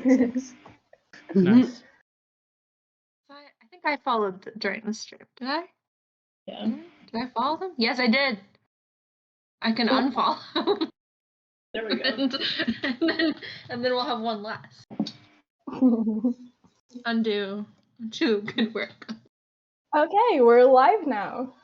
6. Nice. I think I followed during the stream. Did I? Yeah. Did I follow them? Yes, I did. I can unfollow. There we go. and then we'll have one last. Undo good work. Okay, we're live now.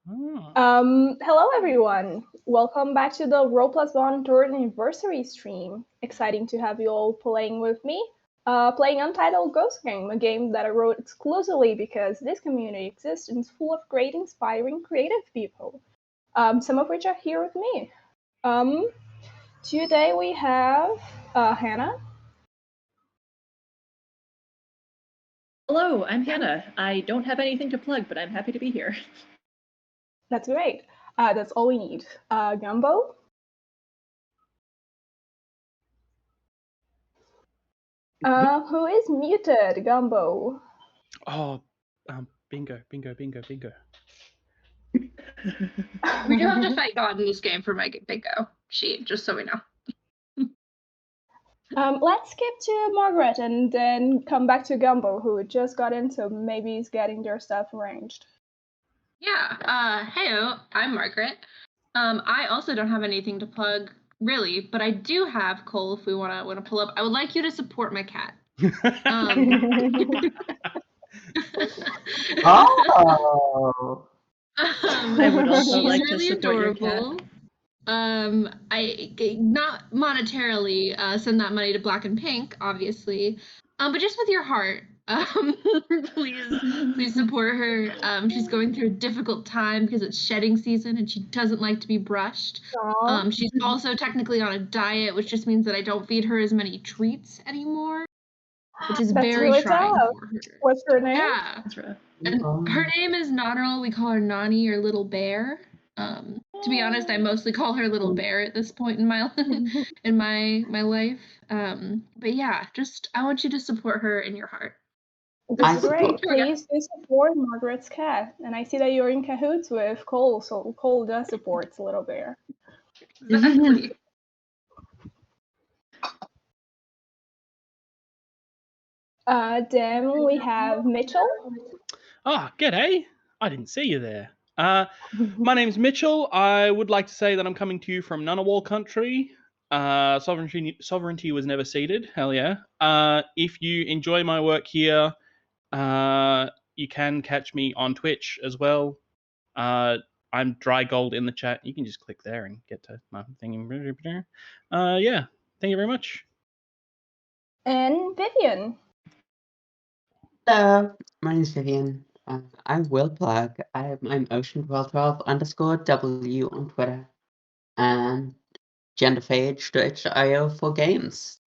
Hello everyone. Welcome back to the Roll Plus Bond 3rd anniversary stream. Exciting to have you all playing with me. Playing Untitled Ghost Game, a game that I wrote exclusively because this community exists and is full of great, inspiring, creative people. Some of which are here with me. Today we have Hannah. Hello, I'm Hannah. I don't have anything to plug, but I'm happy to be here. That's great. That's all we need. Gumbo. Who is muted? Gumbo. Oh, bingo. We do have to fight God in this game for my bingo sheet, just so we know. Let's skip to Margaret and then come back to Gumbo, who just got in, so maybe he's getting their stuff arranged. Yeah, heyo, I'm Margaret. I also don't have anything to plug, really, but I do have Cole if we want to pull up. I would like you to support my cat. Oh! I would also she's like really to support adorable. your cat. I not monetarily send that money to Black and Pink, obviously, but just with your heart. Please support her. She's going through a difficult time because it's shedding season and she doesn't like to be brushed. She's also technically on a diet, which just means that I don't feed her as many treats anymore, which is That's very really trying tough. for her. What's her name? Yeah. That's rough. And her name is Nonral. We call her Nani or Little Bear. To be honest, I mostly call her Little Bear at this point in my life. But yeah, just I want you to support her in your heart. This is great. Please do support Margaret's cat. And I see that you're in cahoots with Cole, so Cole does support Little Bear. Exactly. Then we have Mitchell. G'day. I didn't see you there. My name's Mitchell. I would like to say that I'm coming to you from Ngunnawal country. Sovereignty was never ceded. Hell yeah. If you enjoy my work here, you can catch me on Twitch as well. I'm Dry Gold in the chat. You can just click there and get to my thing. Yeah. Thank you very much. And Vivien. Hello, my name's Vivien. I will plug. I'm Ocean1212_W on Twitter. And genderphage.io for games,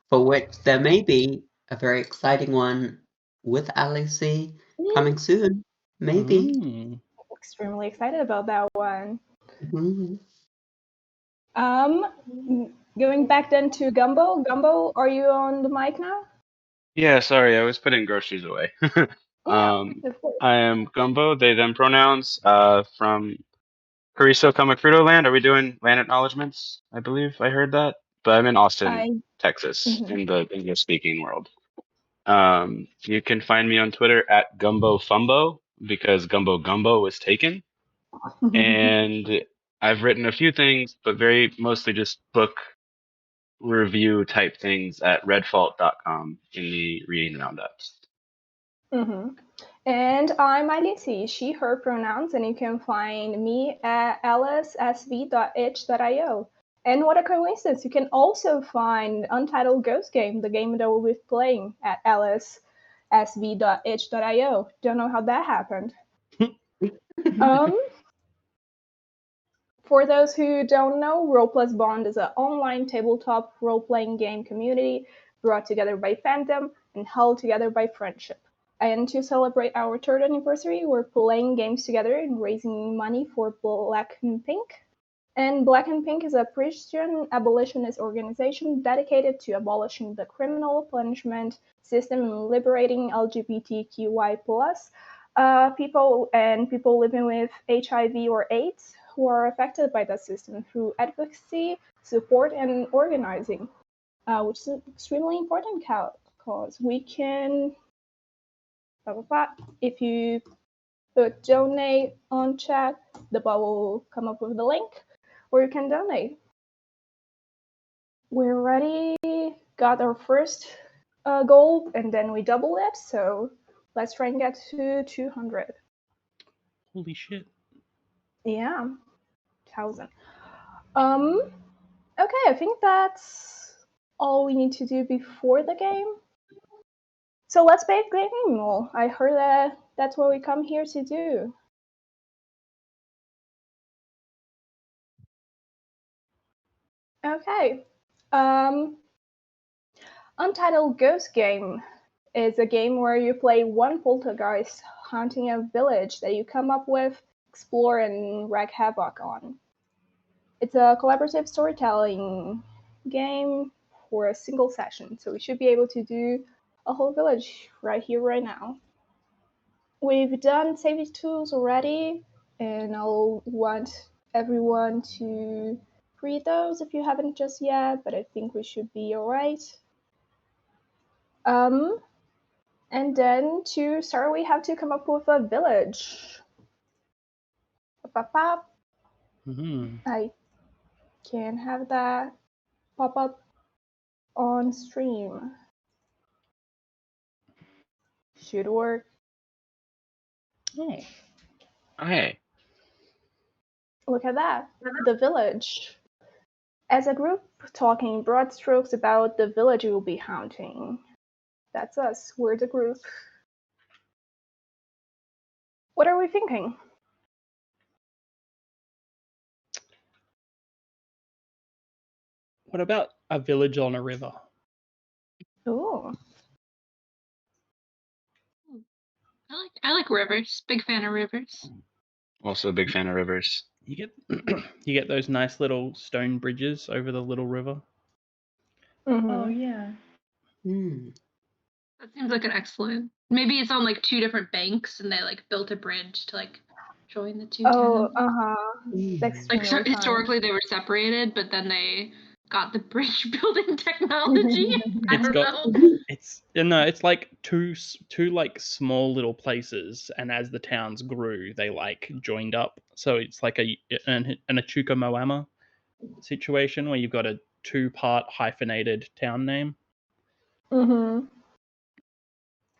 for which there may be a very exciting one with Alice coming soon. Maybe. Extremely excited about that one. Going back then to Gumbo. Gumbo, are you on the mic now? Yeah, sorry, I was putting groceries away. I am Gumbo, they, them pronouns, from Carrizo Comicfruito land. Are we doing land acknowledgements? I believe I heard that. But I'm in Austin, Texas, in the English-speaking world. You can find me on Twitter at GumboFumbo, because Gumbo Gumbo was taken. And I've written a few things, but very mostly just book review type things at redfault.com in the reading roundups. And I'm Alice, she, her pronouns, and you can find me at alicesv.itch.io. And what a coincidence, you can also find Untitled Ghost Game, the game that we'll be playing at alicesv.itch.io. Don't know how that happened. For those who don't know, Roll Plus Bond is an online tabletop role-playing game community brought together by fandom and held together by friendship. And to celebrate our 3rd anniversary, we're playing games together and raising money for Black and Pink. And Black and Pink is a Christian abolitionist organization dedicated to abolishing the criminal punishment system and liberating LGBTQI+ people and people living with HIV or AIDS who are affected by that system through advocacy, support, and organizing. which is extremely important because we can, if you put donate on chat, the bot will come up with the link where you can donate. We're already got our first goal, and then we double it, so let's try and get to 200. Holy shit. Yeah, 1,000. Okay, I think that's all we need to do before the game. So let's play the game more. I heard that that's what we come here to do. Okay. Untitled Ghost Game is a game where you play one poltergeist haunting a village that you come up with, explore, and wreak havoc on. It's a collaborative storytelling game for a single session, so we should be able to do a whole village right here, right now. We've done safety tools already, and I'll want everyone to read those if you haven't just yet, but I think we should be alright. And then to start, we have to come up with a village. I can have that pop up on stream. Should work. Oh. Hey. Look at that. The village. As a group, talking broad strokes about the village we'll be haunting. That's us. We're the group. What are we thinking? What about a village on a river? Ooh. I like rivers. Big fan of rivers. Also a big fan of rivers. You get those nice little stone bridges over the little river. Oh yeah. That seems like an excellent. Maybe it's on like 2 different banks, and they like built a bridge to like join the 2 towns. Like historically, they were separated, but then they got the bridge building technology. I don't know. It's like two like small little places, and as the towns grew, they like joined up. So it's like an Achuka Moama situation where you've got a 2-part hyphenated town name.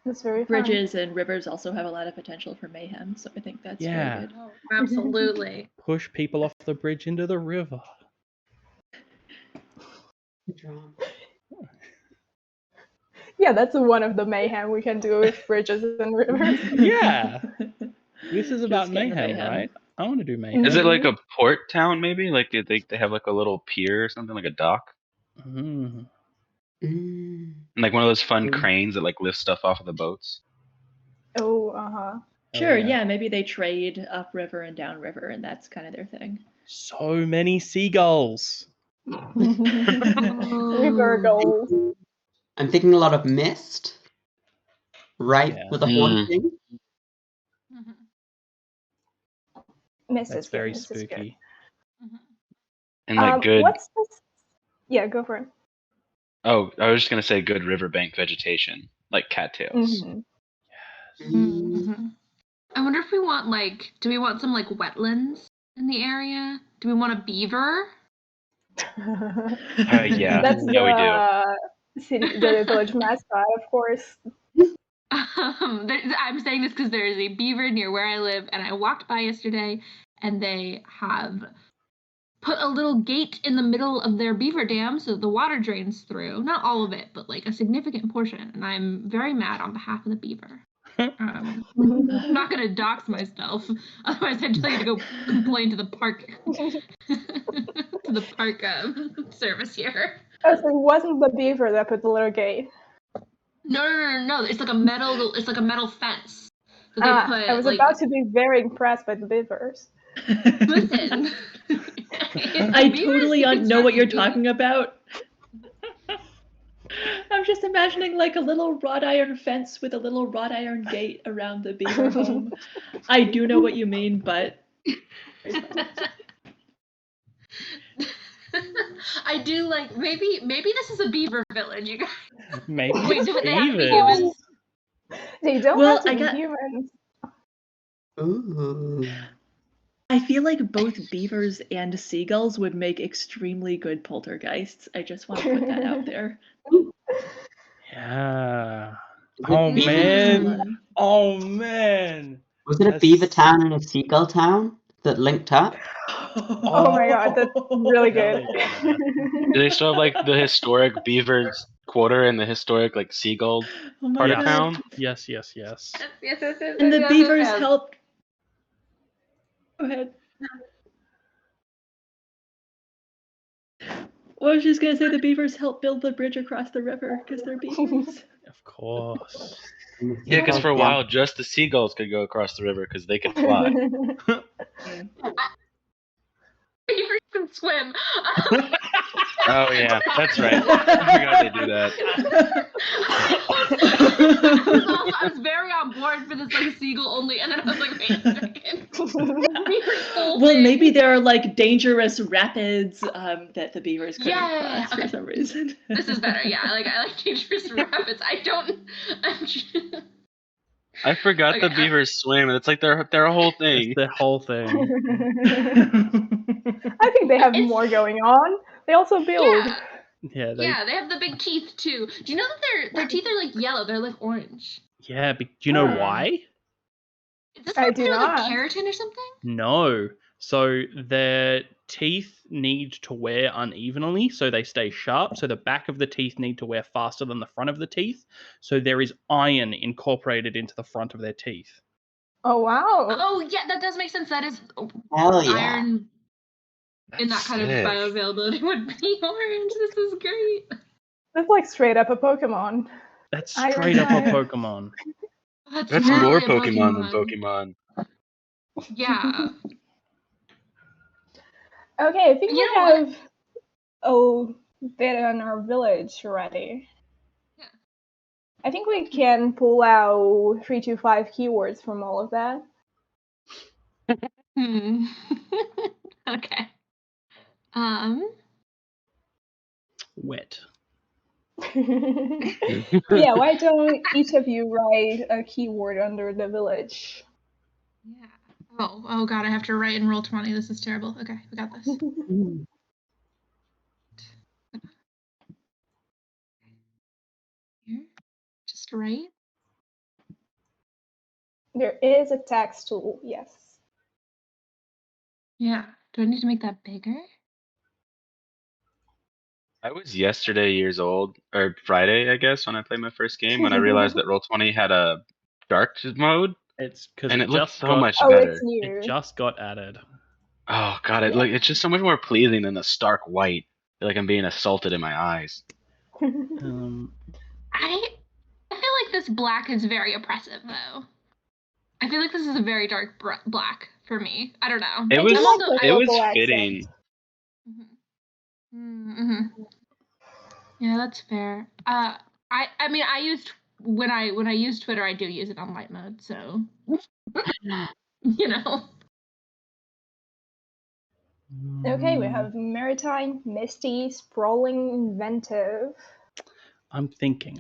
That's very Bridges fun. and rivers also have a lot of potential for mayhem, so I think that's very good. Oh, absolutely. Push people off the bridge into the river. Yeah, that's one of the mayhem we can do with bridges and rivers. Yeah. This is about mayhem, right? I want to do mayhem. Is it like a port town, maybe? Like they have like a little pier or something, like a dock? And like one of those fun cranes that like lifts stuff off of the boats? Sure, yeah, maybe they trade upriver and downriver, and that's kind of their thing. So many seagulls. River goals. I'm thinking a lot of Mist, right? With the haunting. Mist That's is very good. spooky. And like good. What's this? Yeah, go for it. Oh, I was just gonna say good riverbank vegetation, like cattails. I wonder if we want like, do we want some like wetlands in the area? Do we want a beaver? Yeah, That's we do. The village mascot, of course. I'm saying this because there is a beaver near where I live, and I walked by yesterday, and they have put a little gate in the middle of their beaver dam so that the water drains through. Not all of it, but like a significant portion. And I'm very mad on behalf of the beaver. I'm not going to dox myself, otherwise I'd tell you to go complain to the park to the park service here. Oh, so it wasn't the beaver that put the little gate. No. It's like a metal fence. That they put, I was about to be very impressed by the beavers. Listen, I totally know what you're talking about. I'm just imagining like a little wrought iron fence with a little wrought iron gate around the beaver home. I do know what you mean, but I do like maybe this is a beaver village, you guys. Maybe Wait, it's do they have to be beavers. humans? They don't Well, have to I be got- humans. Ooh. I feel like both beavers and seagulls would make extremely good poltergeists. I just want to put that out there. Yeah. Was Oh it beaver- man. Oh man. Was it a beaver town and a seagull town that linked up? Oh my god, that's really Hell good. yeah. Do they still have like the historic beaver quarter and the historic like seagull Oh my part Yes. of god. town? Yes. And the beavers helped. Go ahead. Well, I was just gonna say the beavers helped build the bridge across the river because they're beavers. Of course. And the Yeah, because for a seagulls while just the seagulls could go across the river because they could fly. Beavers can swim. Oh yeah, that's right. I forgot they do that. I was very on board for this like seagull only, and then I was like, wait a second. Beavers full Well, thing. maybe there are like dangerous rapids that the beavers couldn't Yeah, cross okay. for some reason. This is better. Yeah, I like dangerous rapids. I forgot the Okay, beavers swim, and it's like their whole thing. It's the whole thing. I think they have It's- more going on. They also build. Yeah, Yeah, they yeah, they have the big teeth too. Do you know that their teeth are like yellow? They're like orange. yeah, do you know Hmm. why? Is this I like do they're like not. keratin or something? No. So their teeth need to wear unevenly so they stay sharp. So the back of the teeth need to wear faster than the front of the teeth. So there is iron incorporated into the front of their teeth. Oh wow. Oh yeah, that does make sense. That is Hell yeah. iron in that kind of Sick. bioavailability would be orange. This is great. That's like straight up a Pokemon. That's Iron straight up a iron. Pokemon. That's really more a Pokemon than Pokemon. Yeah. Okay, I think You we know what? have a bit on our village already. Yeah. I think we can pull out 3 to 5 keywords from all of that. Okay. Wet. Yeah, why don't each of you write a keyword under the village? Yeah. Oh god, I have to write and roll 20. This is terrible. Okay, we got this. Here. Just write. There is a text tool, yes. Yeah. Do I need to make that bigger? I was yesterday years old, or Friday, I guess, when I played my first game, when I realized that Roll20 had a dark mode, It's because and it it looked just so got much Oh, better. it's new. it just got added. Oh god, Yeah. it's just so much more pleasing than the stark white. I feel like I'm being assaulted in my eyes. I feel like this black is very oppressive though. I feel like this is a very dark black for me. I don't know. It I was do like the it was purple accent. fitting. Yeah, that's fair. I mean, I used when I use Twitter, I do use it on light mode, so you know. Okay, we have maritime, misty, sprawling, inventive. I'm thinking.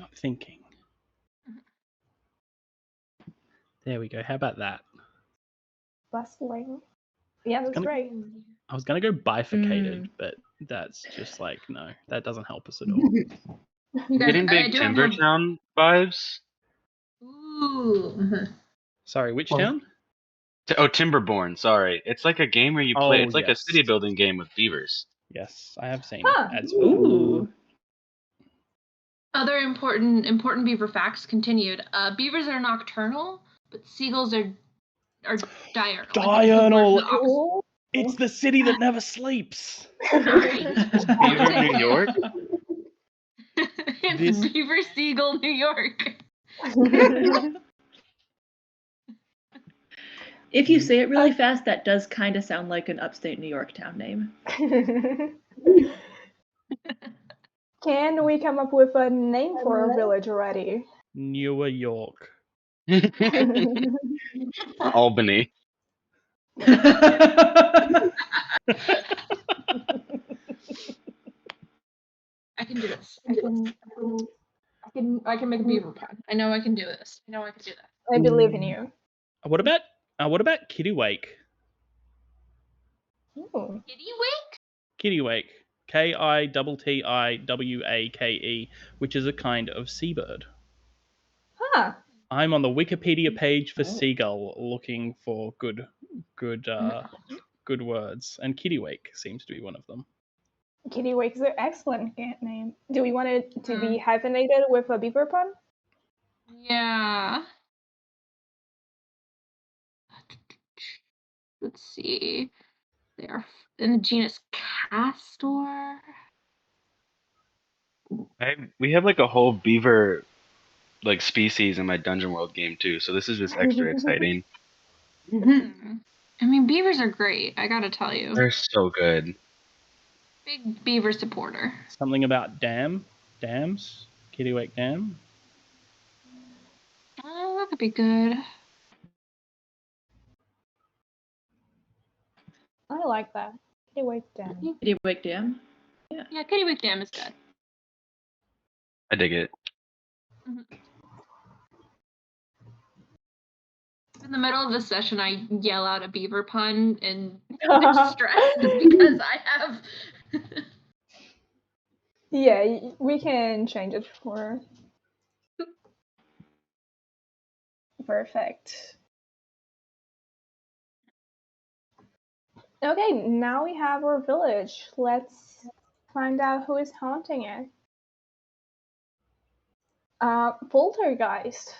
There we go. How about that? Bustling. Yeah, that's gonna- right. I was gonna go bifurcated, but that's just like no, that doesn't help us at all. You guys, Getting I big do have Timber more- Town vibes. Ooh. Sorry, which Oh. town? Timberborn, sorry. It's like a game where you play. Oh, It's like yes. a city building game with beavers. Yes, I have seen Huh. ads. Ooh. Other important beaver facts continued. Beavers are nocturnal, but seagulls are diurnal. Diurnal. Like, it's the word- Oh, It's the city that never sleeps. Beaver, New York. It's This- Beaver Seagull, New York. If you say it really fast, that does kind of sound like an upstate New York town name. Can we come up with a name for our village already? Newer York. can do this. I can make a beaver pun. I know I can do this. I believe in you. What about Kittiwake? Ooh. Kittiwake? Kittiwake. Kittiwake, which is a kind of seabird. Huh. I'm on the Wikipedia page for seagull looking for good words, and Kittiwake seems to be one of them. Kittiwake is an excellent name. Do we want it to be hyphenated with a beaver pun? Yeah. Let's see. They are in the genus Castor. We have like a whole beaver like species in my Dungeon World game too, so this is just extra exciting. I mean, beavers are great, I gotta tell you. They're so good. Big beaver supporter. Something about dams? Kittiwake Dam? Oh, that could be good. I like that. Kittiwake Dam. Kittiwake Dam? Yeah. Yeah, Kittiwake Dam is good. I dig it. In the middle of the session, I yell out a beaver pun and it's stressed because I have. Yeah, we can change it for. Perfect. Okay, now we have our village. Let's find out who is haunting it. Poltergeist.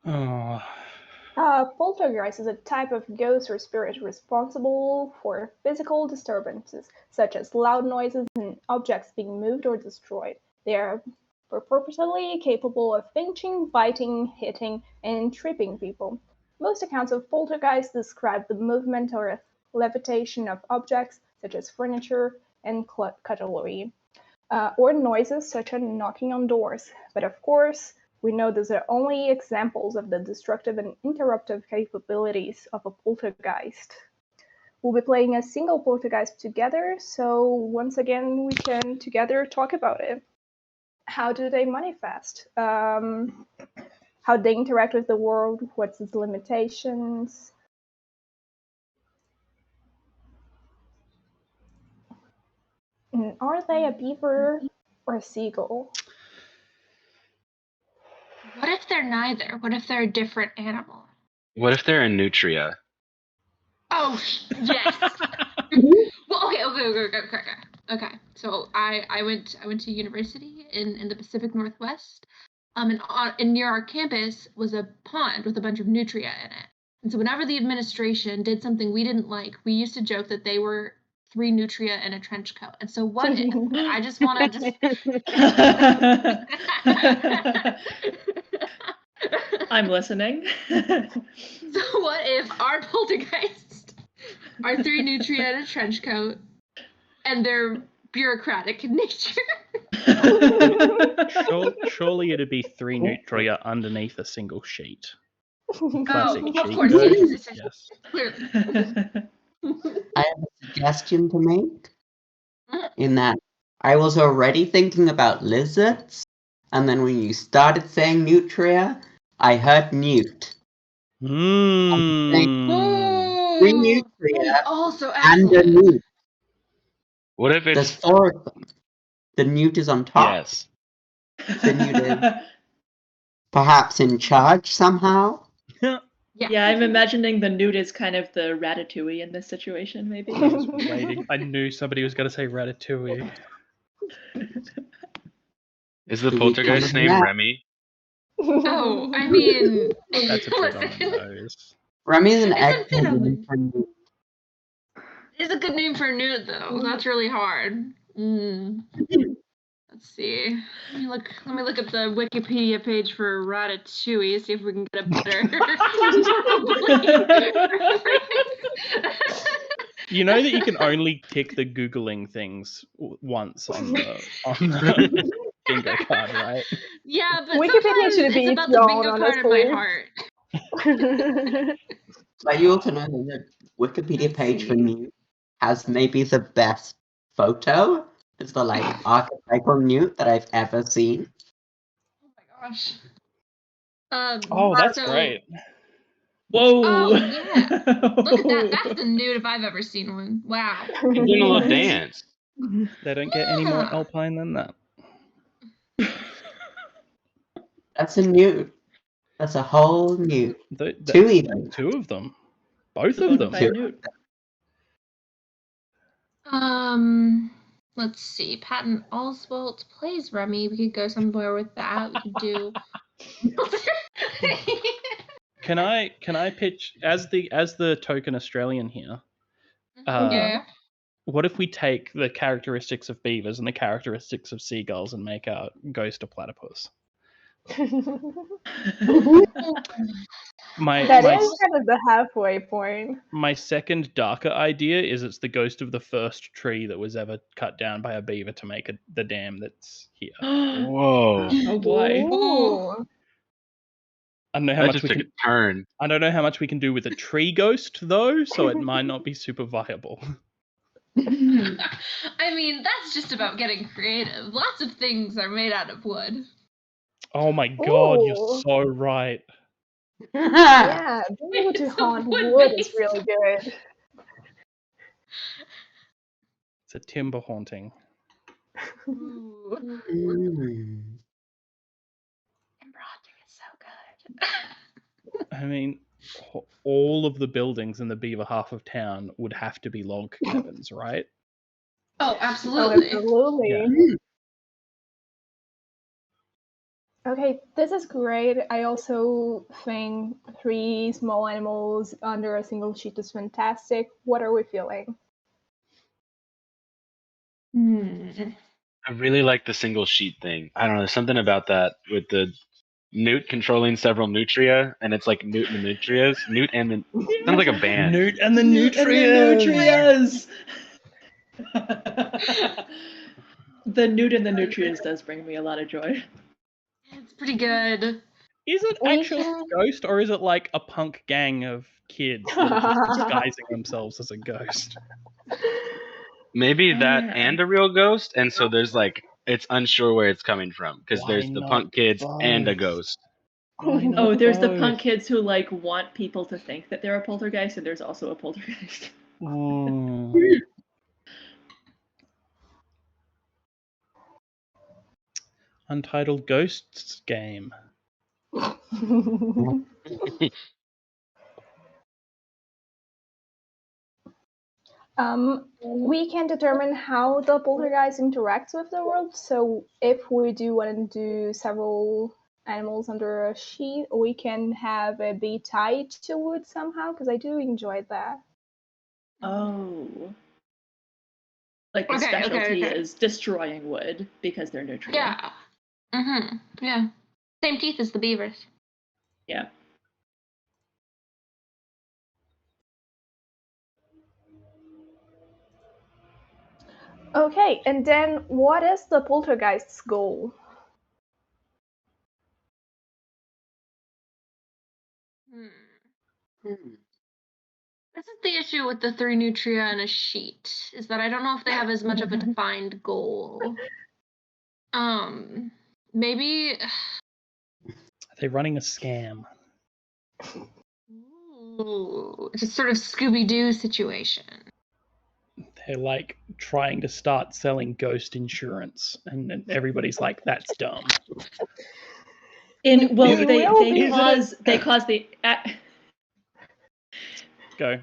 Oh. Poltergeist is a type of ghost or spirit responsible for physical disturbances, such as loud noises and objects being moved or destroyed. They are purportedly capable of pinching, biting, hitting, and tripping people. Most accounts of poltergeist describe the movement or levitation of objects, such as furniture and cutlery, or noises such as knocking on doors. But of course, we know these are only examples of the destructive and interruptive capabilities of a poltergeist. We'll be playing a single poltergeist together, so once again, we can together talk about it. How do they manifest? How they interact with the world? What's its limitations? And are they a beaver or a seagull? What if they're neither? What if they're a different animal? What if they're a nutria? Oh, yes. Well, okay. So I went to university in the Pacific Northwest. And near our campus was a pond with a bunch of nutria in it. And so whenever the administration did something we didn't like, we used to joke that they were 3 nutria in a trench coat. And so what if, I just want to I'm listening. So what if our poltergeist are 3 nutria in a trench coat and they're bureaucratic in nature? Surely it'd be 3 nutria underneath a single sheet. Classic of cheat course, code. yes. Clearly. I have a suggestion to make. In that I was already thinking about lizards, and then when you started saying nutria, I heard newt. Mmm. 3 nutria Also and a excellent. newt. What if There's it's 4 of them. The newt is on top. yes? The newt is perhaps in charge somehow. Yeah, I'm imagining the newt is kind of the ratatouille in this situation, maybe. I was waiting. I knew somebody was going to say ratatouille. Is the Do we poltergeist come name back? Remy? Oh, I mean, That's a bit on the listen, nose. Remy's an It's a bit excellent of a- name for newt. it's a good name for a newt, though. That's really hard. Let's see. Let me look at the Wikipedia page for Ratatouille. See if we can get a better. You know that you can only tick the Googling things once on the bingo card, right? Yeah, but Wikipedia sometimes should be it's about the its bingo own, card in my honestly. heart. But you also know that the Wikipedia page for newt has maybe the best photo. It's the archetypal newt that I've ever seen. Oh my gosh. Oh, that's so- great. Whoa! Oh yeah. Look at that. That's the nude if I've ever seen one. Wow. You're doing a little What? dance. They don't get any more Yeah. alpine than that. That's a newt. That's a whole newt. Th- Two even. Two of them. Both The of them. bonafide newt. Let's see. Patton Oswalt plays Rummy. We could go somewhere with that. We could do. Can I pitch as the token Australian here? Yeah. What if we take the characteristics of beavers and the characteristics of seagulls and make our ghost a platypus? My That my is kind of the halfway point. my second darker idea is it's the ghost of the first tree that was ever cut down by a beaver to make the dam that's here. Whoa. Oh boy. Ooh. I don't know how That much just we took can. a turn. I don't know how much we can do with a tree ghost though, so it might not be super viable. I mean, that's just about getting creative. Lots of things are made out of wood. Oh my god, Ooh. you're so right. Yeah, being able to It's a haunt wood wood is base. really good. It's a timber haunting. Ooh. Mm. Timber haunting is so good. I mean, all of the buildings in the beaver half of town would have to be log cabins, right? Oh, Oh, absolutely. absolutely. Yeah. Okay, this is great. I also think 3 small animals under a single sheet is fantastic. What are we feeling? I really like the single sheet thing. I don't know, there's something about that with the newt controlling several nutria, and it's like newt and the nutrias. Newt and the sounds like a band. Newt and the Newt and the nutrients. nutrias. The newt and the nutrias does bring me a lot of joy. It's pretty good. Is it We actually can- a ghost, or is it like a punk gang of kids that are just disguising themselves as a ghost? Maybe that Yeah. and a real ghost, and so there's like it's unsure where it's coming from because Why there's the not punk kids and a both? ghost. Why not Oh, there's the both? punk kids who like want people to think that they're a poltergeist, and there's also a poltergeist. Mm. Untitled Ghosts game. We can determine how the poltergeist interacts with the world. So if we do want to do several animals under a sheet, we can have it be tied to wood somehow, because I do enjoy that. Oh. Like the Okay, okay, specialty okay. is destroying wood because they're nutria. Yeah. Yeah. Same teeth as the beavers. Yeah. Okay, and then what is the poltergeist's goal? This is the issue with the 3 nutria and a sheet, is that I don't know if they have as much of a defined goal. Maybe. Are they running a scam? Ooh, it's a sort of Scooby-Doo situation. They're like trying to start selling ghost insurance, and everybody's like, "That's dumb." And well, We they will be- cause the Go.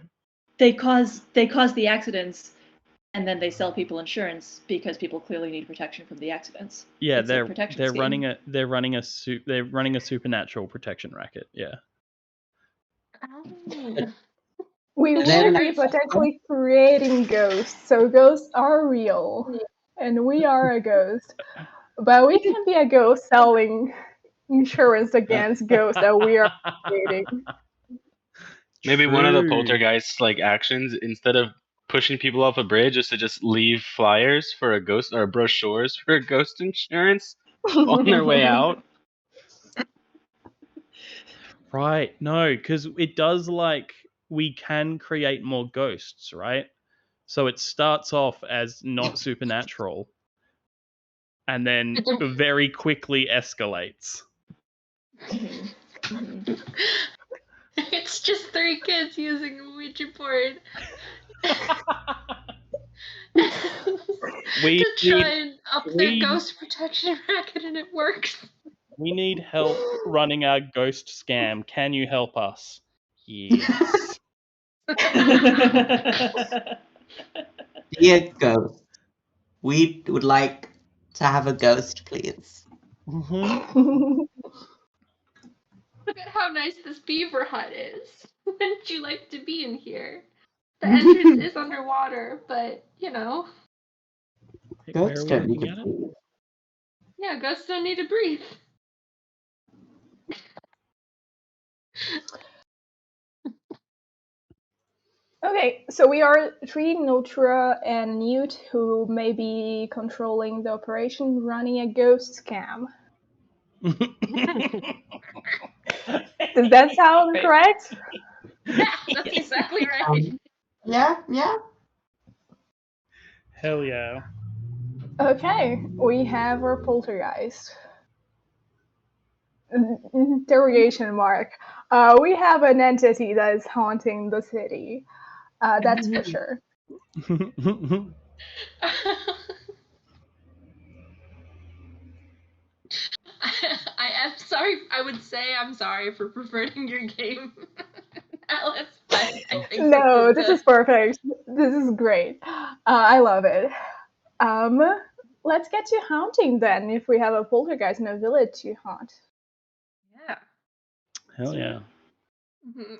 they cause the accidents, and then they sell people insurance because people clearly need protection from the accidents. Yeah, It's a protection they're scheme. running a supernatural protection racket. Yeah. Oh. We Is that will an be actual potentially creating ghosts, so ghosts are real, and we are a ghost. But we can be a ghost selling insurance against ghosts that we are creating. Maybe one of the True. poltergeist's like actions, instead of pushing people off a bridge, is to just leave flyers for a ghost or brochures for a ghost insurance on their way out. Right. No, because it does like we can create more ghosts, right? So it starts off as not supernatural and then very quickly escalates. It's just 3 kids using a Ouija board. We to try need- and up their ghost protection racket, and it works. We need help running our ghost scam. Can you help us? Yes. Dear ghost, we would like to have a ghost, please. Mm-hmm. Look at how nice this beaver hut is. Wouldn't you like to be in here? The entrance is underwater, but, you know. Ghosts don't need to breathe. Yeah, ghosts don't need to breathe. Okay, so we are 3 Nutra and Newt who may be controlling the operation running a ghost scam. Does that sound correct? Yeah, that's exactly right. Yeah. Hell yeah. Okay, we have our poltergeist. Interrogation mark. We have an entity that is haunting the city. That's for sure. I'm sorry. I would say I'm sorry for perverting your game, Alice. But I think No, this is perfect. This is great. I love it. Let's get to haunting then. If we have a poltergeist in a village to haunt. Yeah. Hell yeah. Mm-hmm.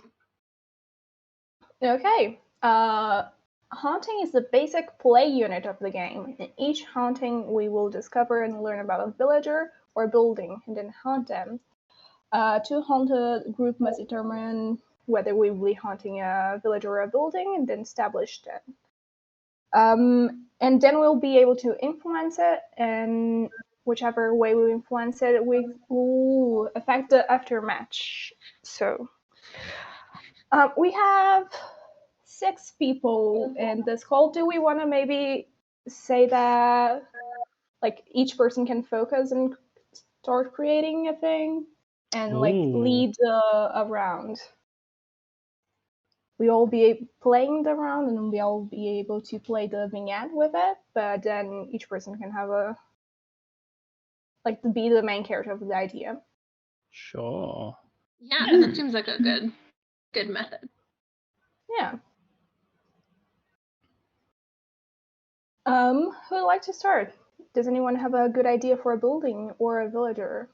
Okay. Haunting is the basic play unit of the game. In each haunting, we will discover and learn about a villager or building and then haunt them. To haunt a group must determine whether we will be haunting a village or a building and then establish that. And then we'll be able to influence it, and whichever way we influence it, we will affect the aftermatch. So we have 6 people in this call. Do we want to maybe say that like each person can focus and start creating a thing and like lead a round? We all be playing the round and we all be able to play the vignette with it, but then each person can have a like to be the main character of the idea. Sure. Yeah, that seems like a good method. Yeah. Who would like to start? Does anyone have a good idea for a building or a villager?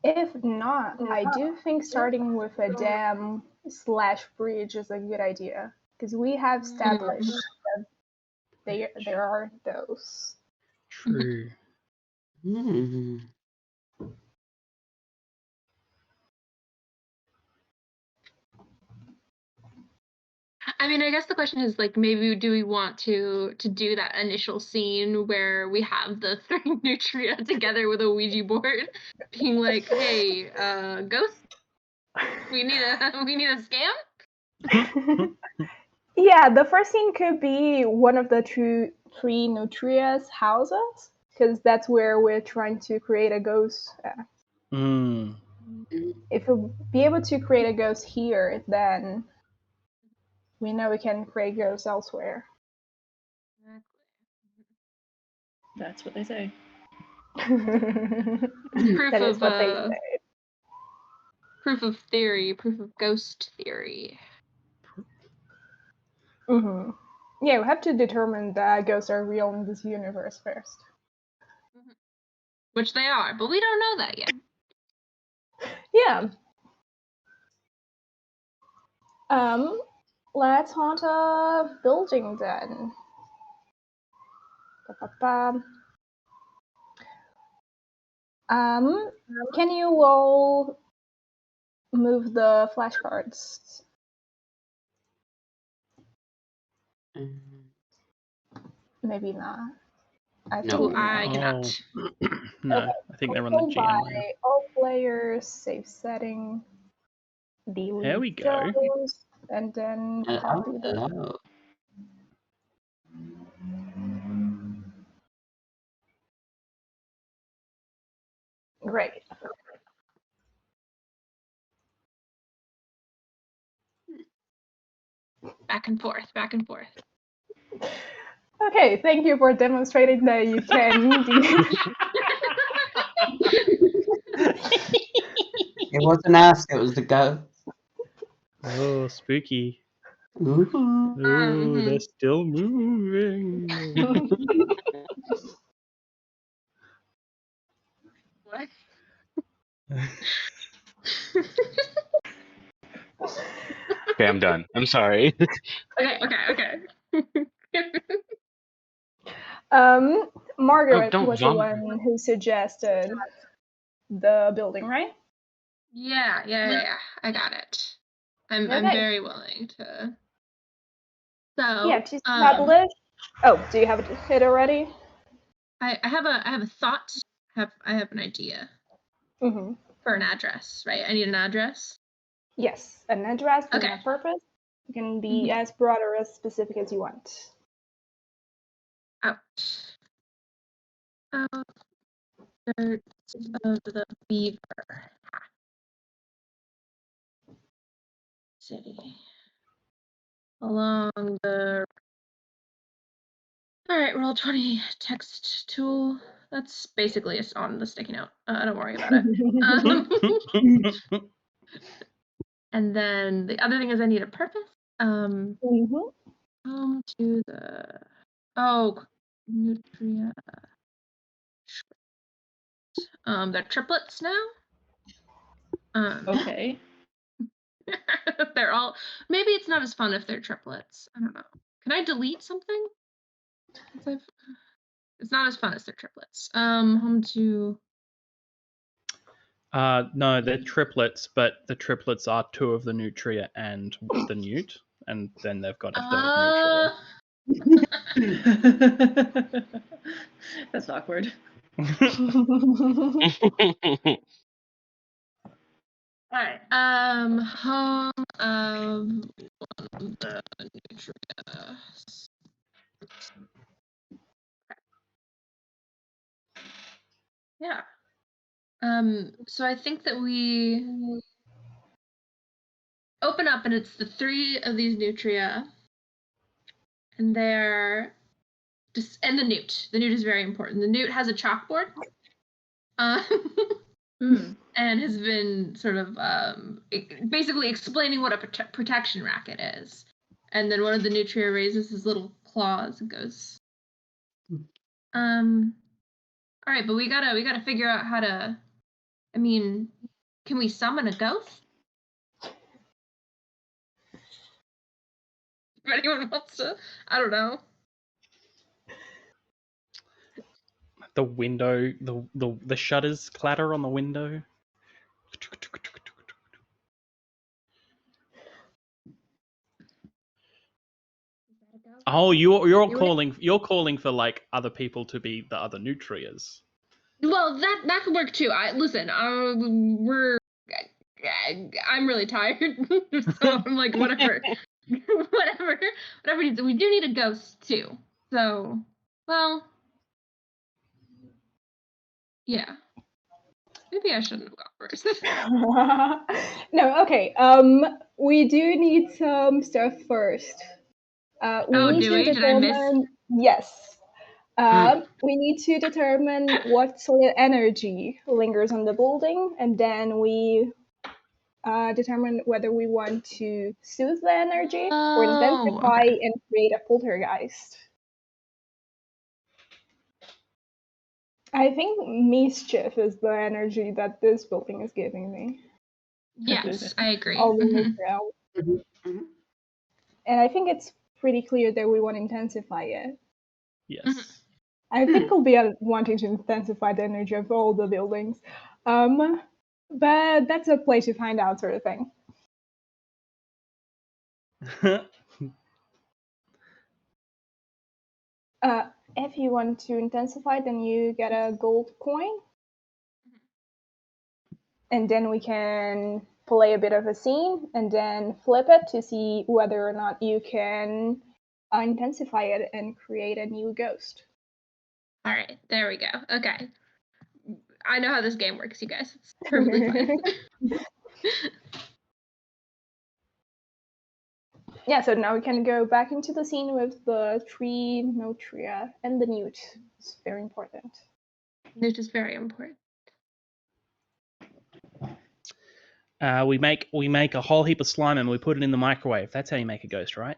If not, I do think starting with a dam/bridge is a good idea, because we have established that there are those. True. I mean, I guess the question is like, maybe do we want to do that initial scene where we have the 3 Nutria together with a Ouija board, being like, "Hey, ghost, we need a scam." Yeah, the first scene could be one of the 3 Nutria's houses, because that's where we're trying to create a ghost. If we be able to create a ghost here, then we know we can create ghosts elsewhere. That's what they say. That is what they say. Proof of theory, proof of ghost theory. Mm-hmm. Yeah, we have to determine that ghosts are real in this universe first. Which they are, but we don't know that yet. Yeah. Let's haunt a building then. Can you all move the flashcards? Maybe not. I No. think I no. cannot. No, Okay. I think they're on the Control GM by land. all players, save setting, delete Here we go. those, and then copy the. Hello. Great. Back and forth, back and forth. Okay, thank you for demonstrating that you can do. It wasn't us, it was the ghost. Oh, spooky. Ooh. Oh, they're still moving. What? Okay, I'm done. I'm sorry. Okay. Margaret don't was the vomit. one who suggested the building, right? Yeah. I got it. I'm Okay. very willing to. So Yeah, to establish. Oh, do you have it already? I have a thought. I have an idea Mm-hmm. for an address, right? I need an address. Yes, an address and Okay. a purpose. It can be as broad or as specific as you want. Outskirts of the Beaver City. Along the. All right, roll 20 text tool. That's basically on the sticky note. Don't worry about it. And then the other thing is I need a purpose. Home to the nutria. They're triplets now. Okay. They're all. Maybe it's not as fun if they're triplets. I don't know. Can I delete something? It's not as fun as they're triplets. Home to. No, they're triplets, but the triplets are two of the nutria and the newt, and then they've got a third nutria. That's awkward. All right. Home of the nutria. Yeah. So I think that we open up and it's the three of these nutria. And they're just and the newt. The newt is very important. The newt has a chalkboard. And has been sort of basically explaining what a protection racket is. And then one of the nutria raises his little claws and goes, all right, but we gotta figure out how to. I mean, can we summon a ghost? If anyone wants to, I don't know. The window, the shutters clatter on the window. Oh, you're calling for like other people to be the other nutrias. Well, that could work too. Listen. I'm really tired, so I'm like whatever. We do need a ghost too. So, well, yeah. Maybe I shouldn't have gone first. No, okay. We do need some stuff first. We need to determine. Yes. We need to determine what sort of energy lingers on the building, and then we determine whether we want to soothe the energy or intensify and create a poltergeist. I think mischief is the energy that this building is giving me. Yes, I agree. All the neutral. And I think it's pretty clear that we want to intensify it. Yes. I think we'll be wanting to intensify the energy of all the buildings. But that's a play to find out sort of thing. If you want to intensify, then you get a gold coin. And then we can play a bit of a scene and then flip it to see whether or not you can intensify it and create a new ghost. All right, there we go. Okay. I know how this game works, you guys. It's perfectly fine. Yeah, so now we can go back into the scene with the tree, nutria, and the newt. It's very important. Newt is very important. We make a whole heap of slime and we put it in the microwave. That's how you make a ghost, right?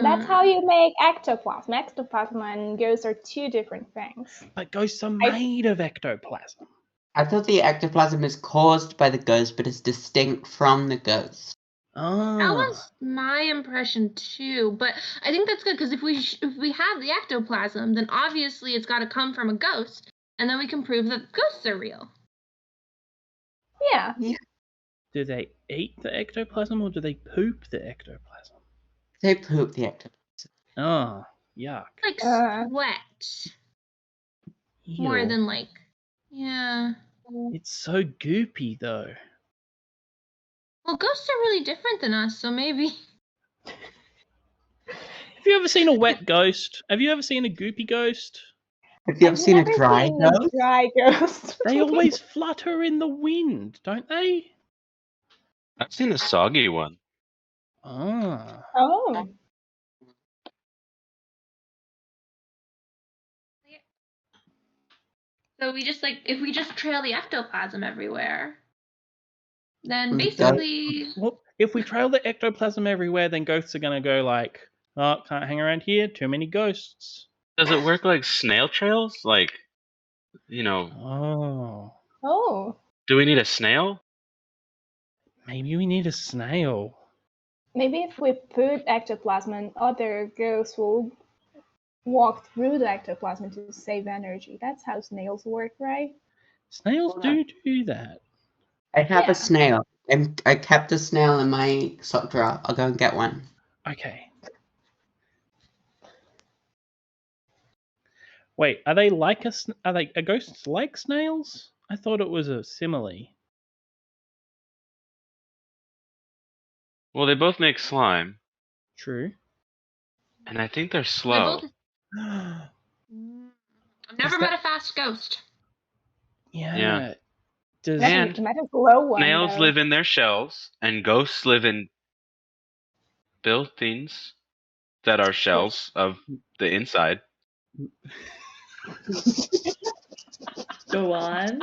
That's how you make ectoplasm. Ectoplasm and ghosts are two different things. But ghosts are made of ectoplasm. I thought the ectoplasm is caused by the ghost, but is distinct from the ghost. Oh. That was my impression too, but I think that's good because if we have the ectoplasm, then obviously it's got to come from a ghost, and then we can prove that ghosts are real. Yeah. Do they eat the ectoplasm or do they poop the ectoplasm? They poop the ectoplasm. Oh, yuck. Like sweat. More Ew. than like, yeah. It's so goopy though. Well, ghosts are really different than us, so maybe. Have you ever seen a wet ghost? Have you ever seen a goopy ghost? Have you ever seen a dry ghost? Dry ghost. They always flutter in the wind, don't they? I've seen a soggy one. Ah. Oh. So we just if we just trail the ectoplasm everywhere, then We basically. Well, if we trail the ectoplasm everywhere, then ghosts are gonna go like, oh, can't hang around here, too many ghosts. Does it work like snail trails? Like, Oh. Oh. do we need a snail? Maybe we need a snail. Maybe if we put ectoplasm and other ghosts will walk through the ectoplasm to save energy. That's how snails work, right? Snails do that. I have a snail. I kept a snail in my sock drawer. I'll go and get one. Okay. Wait, are they ghosts like snails? I thought it was a simile. Well, they both make slime, True. and I think they're slow. I've never met a fast ghost. Yeah. And snails live in their shells, and ghosts live in buildings that are shells of the inside. Go on.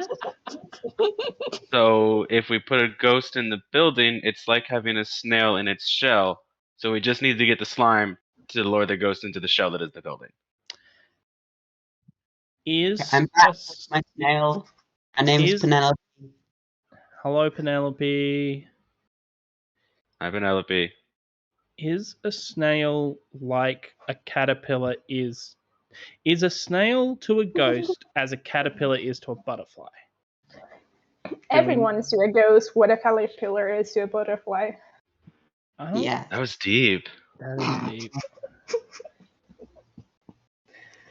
So if we put a ghost in the building, it's like having a snail in its shell. So we just need to get the slime to lure the ghost into the shell that is the building. I'm back with my snail. Her name's Penelope. Hello, Penelope. Hi, Penelope. Is a snail like a caterpillar is? Is a snail to a ghost as a caterpillar is to a butterfly? Everyone is to a ghost what a caterpillar is to a butterfly. Yeah. That was deep. That is deep.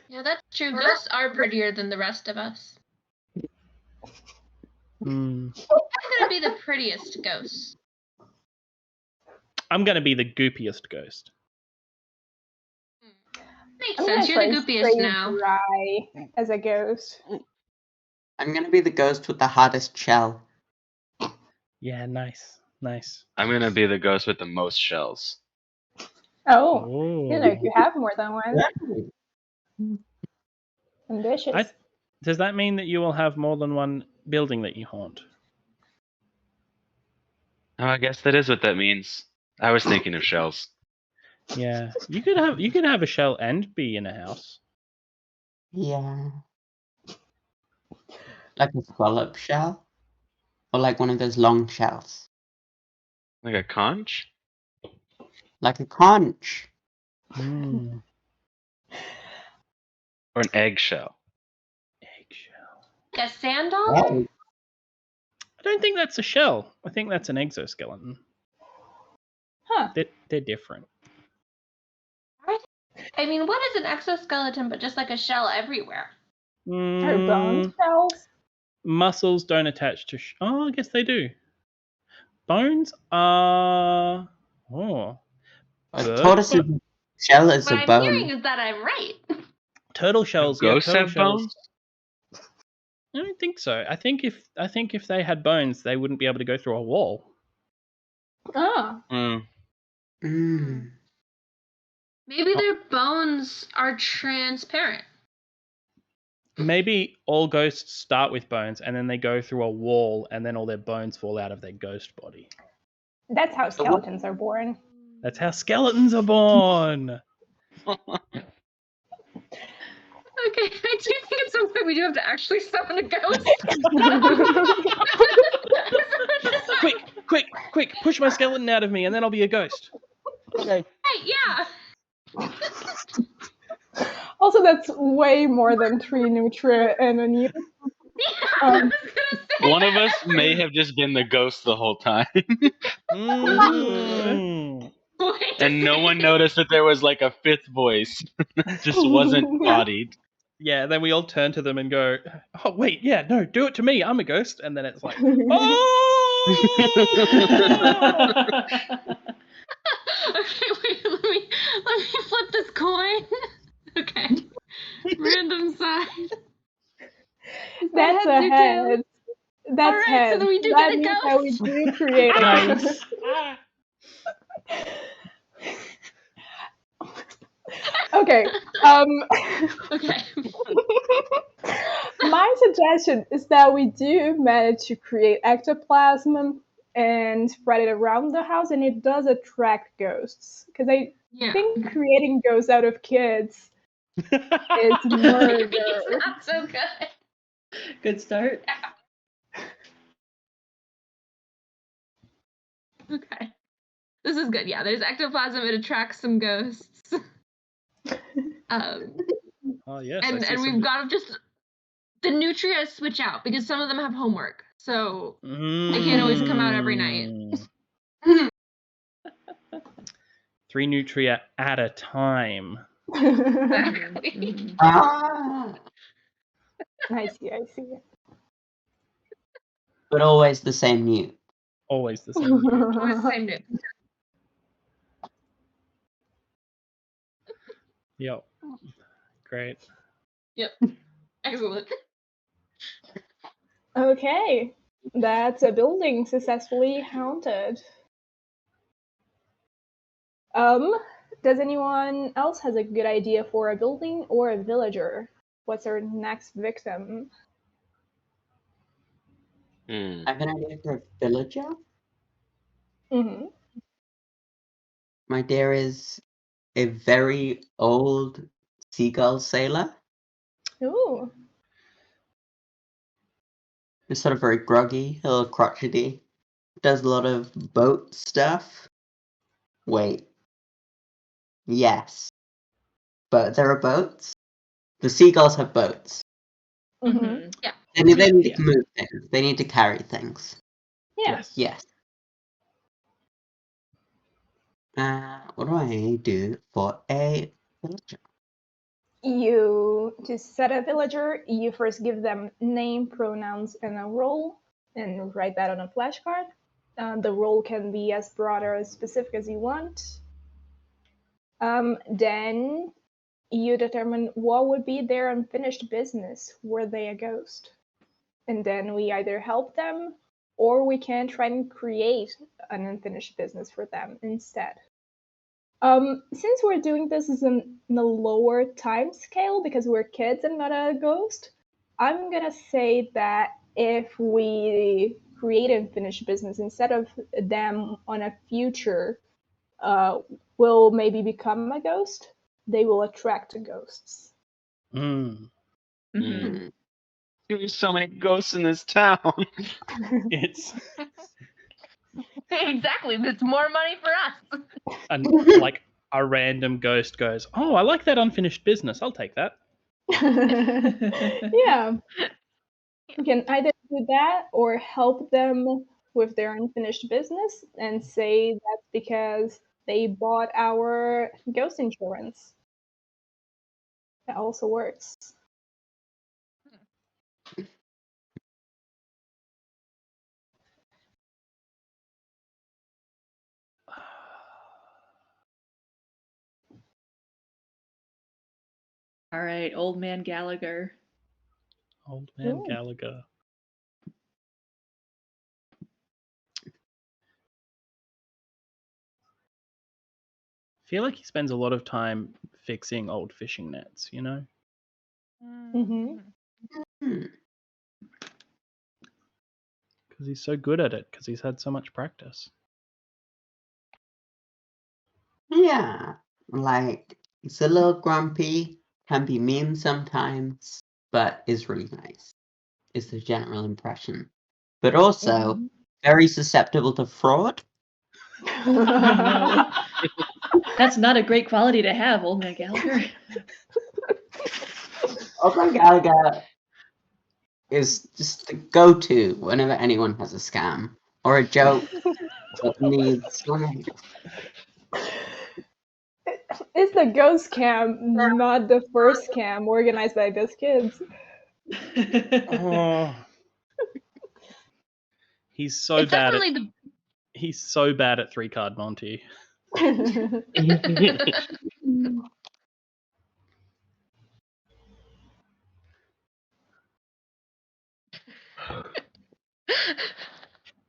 Yeah, that's true. Ghosts are prettier than the rest of us. Mm. I'm gonna be the prettiest ghost. I'm gonna be the goopiest ghost. Makes sense. You're the goopiest now. Dry as a ghost. I'm gonna be the ghost with the hardest shell. Yeah, nice. I'm gonna be the ghost with the most shells. Oh, you have more than one. Ambitious. Does that mean that you will have more than one building that you haunt? Oh, I guess that is what that means. I was thinking of shells. Yeah, you could have a shell and be in a house. Yeah. Like a scallop shell? Or like one of those long shells? Like a conch? Like a conch. Mm. Or an eggshell? A sandal? Oh. I don't think that's a shell. I think that's an exoskeleton. Huh. They're different. I mean, what is an exoskeleton but just like a shell everywhere? Or bone shells? Muscles don't attach to. I guess they do. Bones are. Oh. A Bird tortoise's shell is What a I'm bone. hearing is that I'm right. Turtle shells. Yeah, Ghosts turtle have shells. bones? I don't think so. I think if they had bones, they wouldn't be able to go through a wall. Ah. Mm. Maybe their bones are transparent. Maybe all ghosts start with bones and then they go through a wall and then all their bones fall out of their ghost body. That's how skeletons are born. That's how skeletons are born. Okay, I do think at some point we do have to actually summon a ghost. Quick, push my skeleton out of me and then I'll be a ghost. Okay. Hey, yeah. Also, that's way more than 3 nutria and a newt. I was gonna say One of that. us may have just been the ghost the whole time. Mm. Wait a And no one second. noticed that there was like a fifth voice. Just wasn't bodied. Yeah, then we all turn to them and go, oh, wait, yeah, no, do it to me. I'm a ghost. And then it's like, oh! Okay, wait, let me flip this coin. Okay. Random side. That's a heads or tails? head. That's Alright, so head. then we do That get a means that we ghost. do create a Nice. Okay. Okay. My suggestion is that we do manage to create ectoplasm and spread it around the house, and it does attract ghosts. Because I think creating ghosts out of kids is murder. It's not so good. Good start. Okay. This is good. Yeah, there's ectoplasm. It attracts some ghosts. Oh, yes. And we've got to just the nutria switch out because some of them have homework, so they can't always come out every night. 3 nutria at a time. Exactly. Ah. I see. But always the same newt. Always the same. Newt. Always the same newt. Yep. Great. Yep. Excellent. Okay. That's a building successfully haunted. Does anyone else has a good idea for a building or a villager? What's our next victim? I have an idea for a villager. Mm-hmm. My idea is a very old seagull sailor. Ooh. He's sort of very groggy, a little crotchety. Does a lot of boat stuff. Wait. Yes. But there are boats. The seagulls have boats. Mm-hmm. Yeah. They need Yeah. to move things. They need to carry things. Yeah. Yes. What do I do for a villager? To set a villager, you first give them name, pronouns, and a role, and write that on a flashcard. The role can be as broad or as specific as you want. Then you determine what would be their unfinished business. Were they a ghost? And then we either help them or we can try and create an unfinished business for them instead. Since we're doing this in a lower time scale because we're kids and not a ghost, I'm gonna say that if we create unfinished business instead of them on a future will maybe become a ghost, they will attract ghosts. There's so many ghosts in this town. It's Exactly. That's more money for us. and like a random ghost goes, oh, I like that unfinished business. I'll take that. Yeah. You can either do that or help them with their unfinished business and say that's because they bought our ghost insurance. That also works. All right, Old Man Gallagher. Old Man Ooh. Gallagher. I feel like he spends a lot of time fixing old fishing nets, you know? Mm-hmm. Because he's so good at it, because he's had so much practice. Yeah, like, he's a little grumpy, can be mean sometimes, but is really nice, is the general impression. But also, very susceptible to fraud. Oh no. That's not a great quality to have, Old Man Gallagher. Old Man Gallagher is just the go-to whenever anyone has a scam or a joke that needs like, It's the ghost scam, not the first scam organized by these kids. Oh. He's so It's bad at definitely he's so bad at 3-card Monty.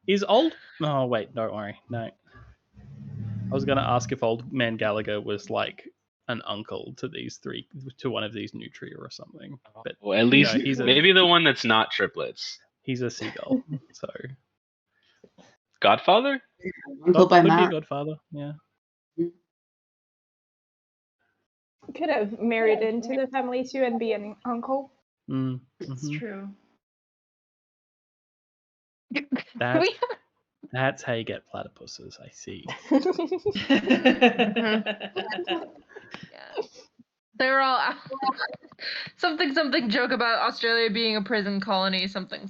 Is old Oh wait, don't worry. No. I was gonna ask if Old Man Gallagher was like an uncle to one of these nutria or something. But Well, at least he's maybe the one that's not triplets. he's a seagull. So Godfather? Uncle by could be Mark. Godfather, yeah. Could have married into the family too and be an uncle. It's true. That's how you get platypuses, I see. Yeah. They're all something joke about Australia being a prison colony, something.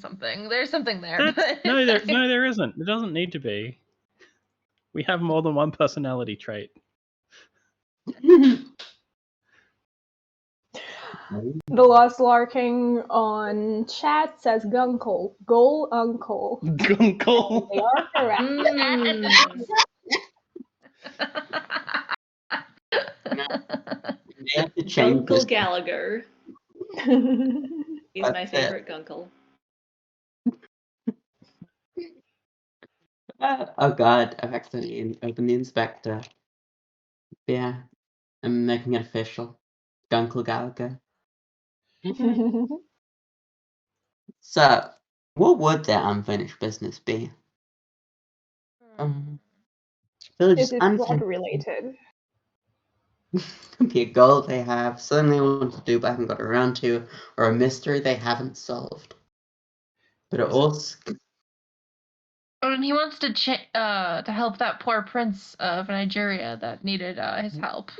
There's something there. No, there isn't. It doesn't need to be. We have more than one personality trait. The Lost Larking on chat says Gunkle. Goal Uncle. Gunkle. They are correct. They have to change Gunkle this. Gallagher. He's my favorite Gunkle. Oh god, I've accidentally opened the inspector. Yeah, I'm making it official. Gunkle Gallagher. So, what would their unfinished business be? Village Is it fraud related? Could be a goal they have, something they want to do but haven't got around to, or a mystery they haven't solved. But it also And he wants to help that poor prince of Nigeria that needed his help.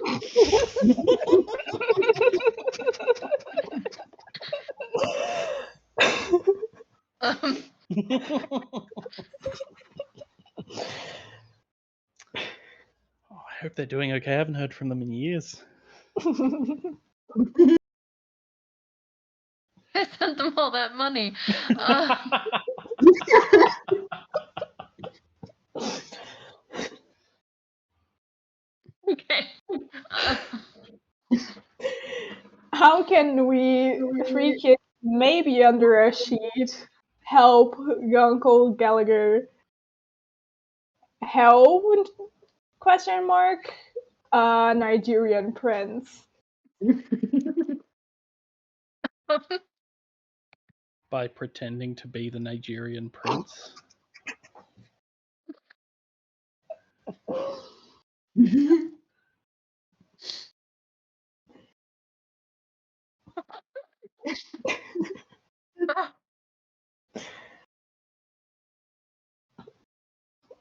I hope they're doing okay. I haven't heard from them in years. I sent them all that money. Okay. How can we, 3 kids, maybe under a sheet, help Gunkle Gallagher help? Question mark. Nigerian prince. By pretending to be the Nigerian prince.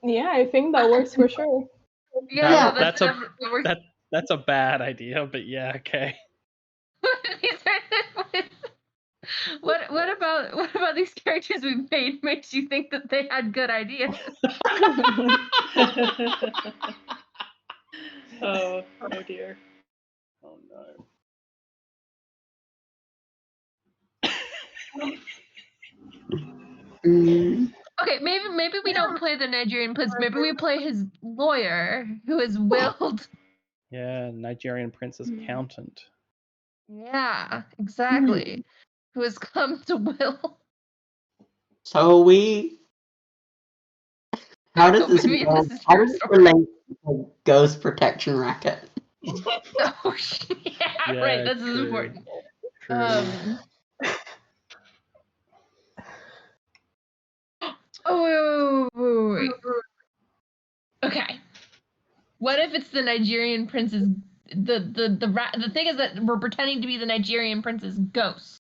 Yeah, I think that works for sure. Yeah, that's a bad idea, but yeah, okay. What about these characters we've made makes you think that they had good ideas? Oh dear. Oh no. Okay, maybe we don't play the Nigerian prince. Maybe we play his lawyer who is willed. Yeah, Nigerian princess accountant. Yeah, exactly. Who has come to will. So how does this Vivien, work? this is How your does it story. relate to the ghost protection racket? Oh, yeah, right. This is important. True. Oh, wait. Okay. What if it's the Nigerian prince's the thing is that we're pretending to be the Nigerian prince's ghost.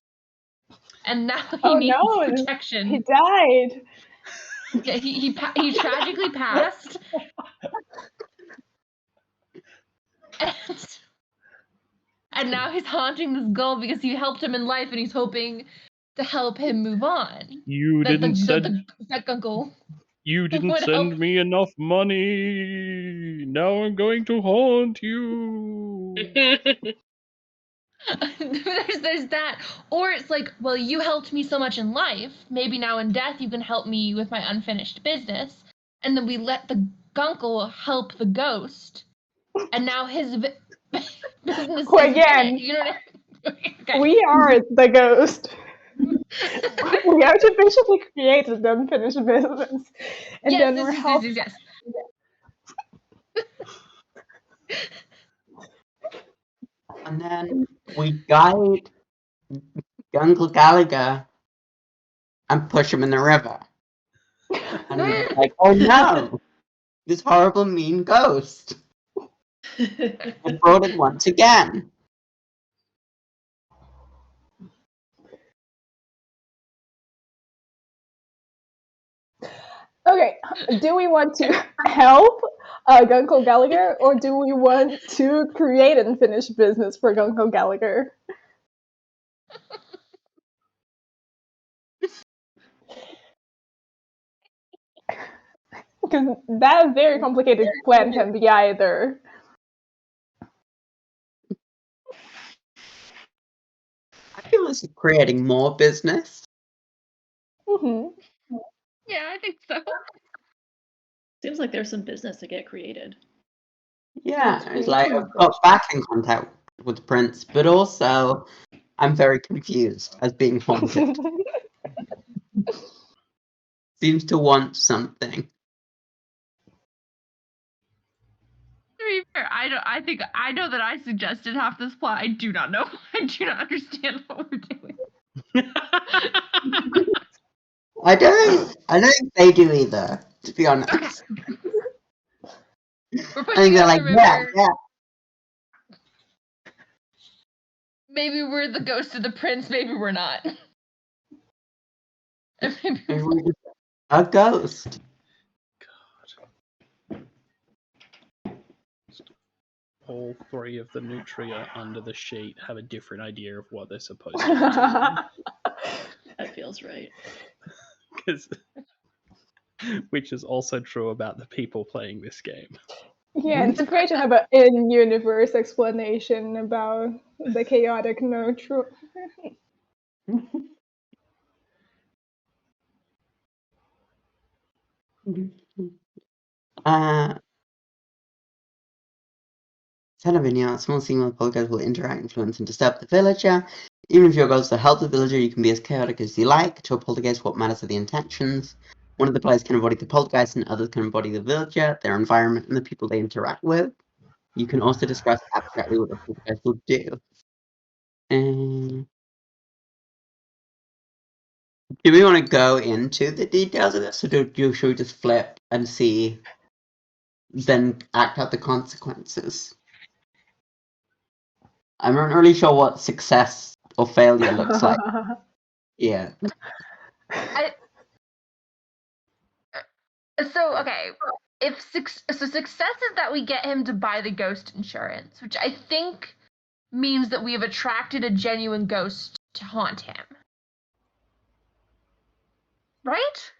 And now he needs protection. He died. Yeah, he tragically passed. And now he's haunting this girl because he helped him in life and he's hoping to help him move on. You didn't send uncle. You didn't send me enough money. Now I'm going to haunt you. There's that. Or it's like, well, you helped me so much in life. Maybe now in death you can help me with my unfinished business. And then we let the gunkle help the ghost. And now his business Who again? You know what I mean? Okay. We are the ghost. We artificially created the unfinished business. And then we're helping. Yes. And then we guide Uncle Gallagher and push him in the river. And he's like, oh no! This horrible mean ghost. I brought it once again. Okay, do we want to help Gunko Gallagher, or do we want to create unfinished business for Gunko Gallagher? Because that very complicated plan can be either. I feel this is creating more business. Mm-hmm. Yeah, I think so. Seems like there's some business to get created. Yeah, it's like I've got back in contact with the prince, but also I'm very confused as being haunted. Seems to want something. To be fair, I know that I suggested half this plot. I do not know. I do not understand what we're doing. I don't think they do either, to be honest. Okay. We're I pushing think they're it like, in the river. yeah. Maybe we're the ghost of the prince, maybe we're not. Maybe we're just a ghost. All three of the Nutria under the sheet have a different idea of what they're supposed to be doing. That feels right. Which is also true about the people playing this game. Yeah, it's great to have an in-universe explanation about the chaotic neutral. Instead of a small signal poltergeist will interact, influence, and disturb the villager. Even if your goal is to help the villager, you can be as chaotic as you like. To a poltergeist, what matters are the intentions. One of the players can embody the poltergeist, and others can embody the villager, their environment, and the people they interact with. You can also describe abstractly what the poltergeist will do. Do we want to go into the details of this, or should we just flip and see, then act out the consequences? I'm not really sure what success or failure looks like. Yeah. So, okay, if success is that we get him to buy the ghost insurance, which I think means that we have attracted a genuine ghost to haunt him. Right?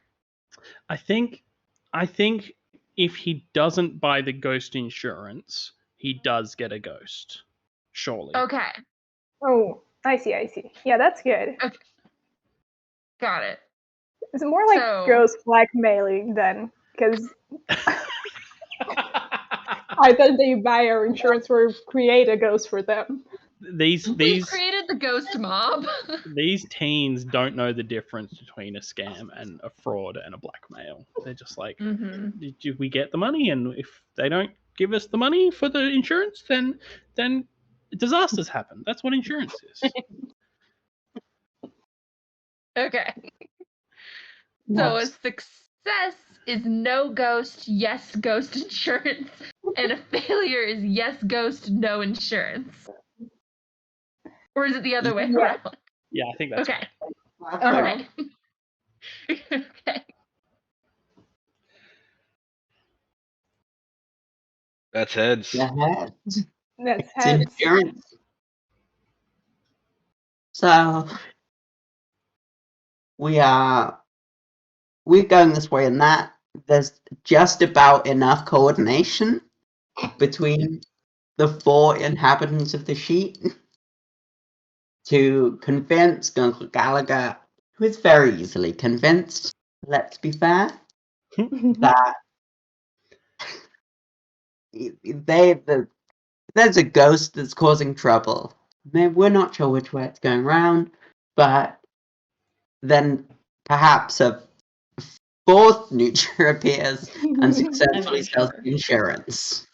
I think if he doesn't buy the ghost insurance, he does get a ghost. Surely. Okay. Oh, I see. Yeah, that's good. Okay. Got it. It's more like So- ghost blackmailing then, because either they buy our insurance or create a ghost for them. These created the ghost mob. these teens don't know the difference between a scam and a fraud and a blackmail. They're just like, did we get the money? And if they don't give us the money for the insurance, then disasters happen. That's what insurance is. Okay. So a success is no ghost, yes ghost insurance, and a failure is yes ghost, no insurance. Or is it the other way around? Yeah, I think that's okay. right. All right. Okay. That's heads. Yeah, heads. That's It's heads. insurance. So we're going this way and that. There's just about enough coordination between the 4 inhabitants of the sheet to convince Uncle Gallagher, who is very easily convinced, let's be fair, that there's a ghost that's causing trouble. Maybe we're not sure which way it's going round, but then perhaps a 4th Neutra appears and successfully sells insurance.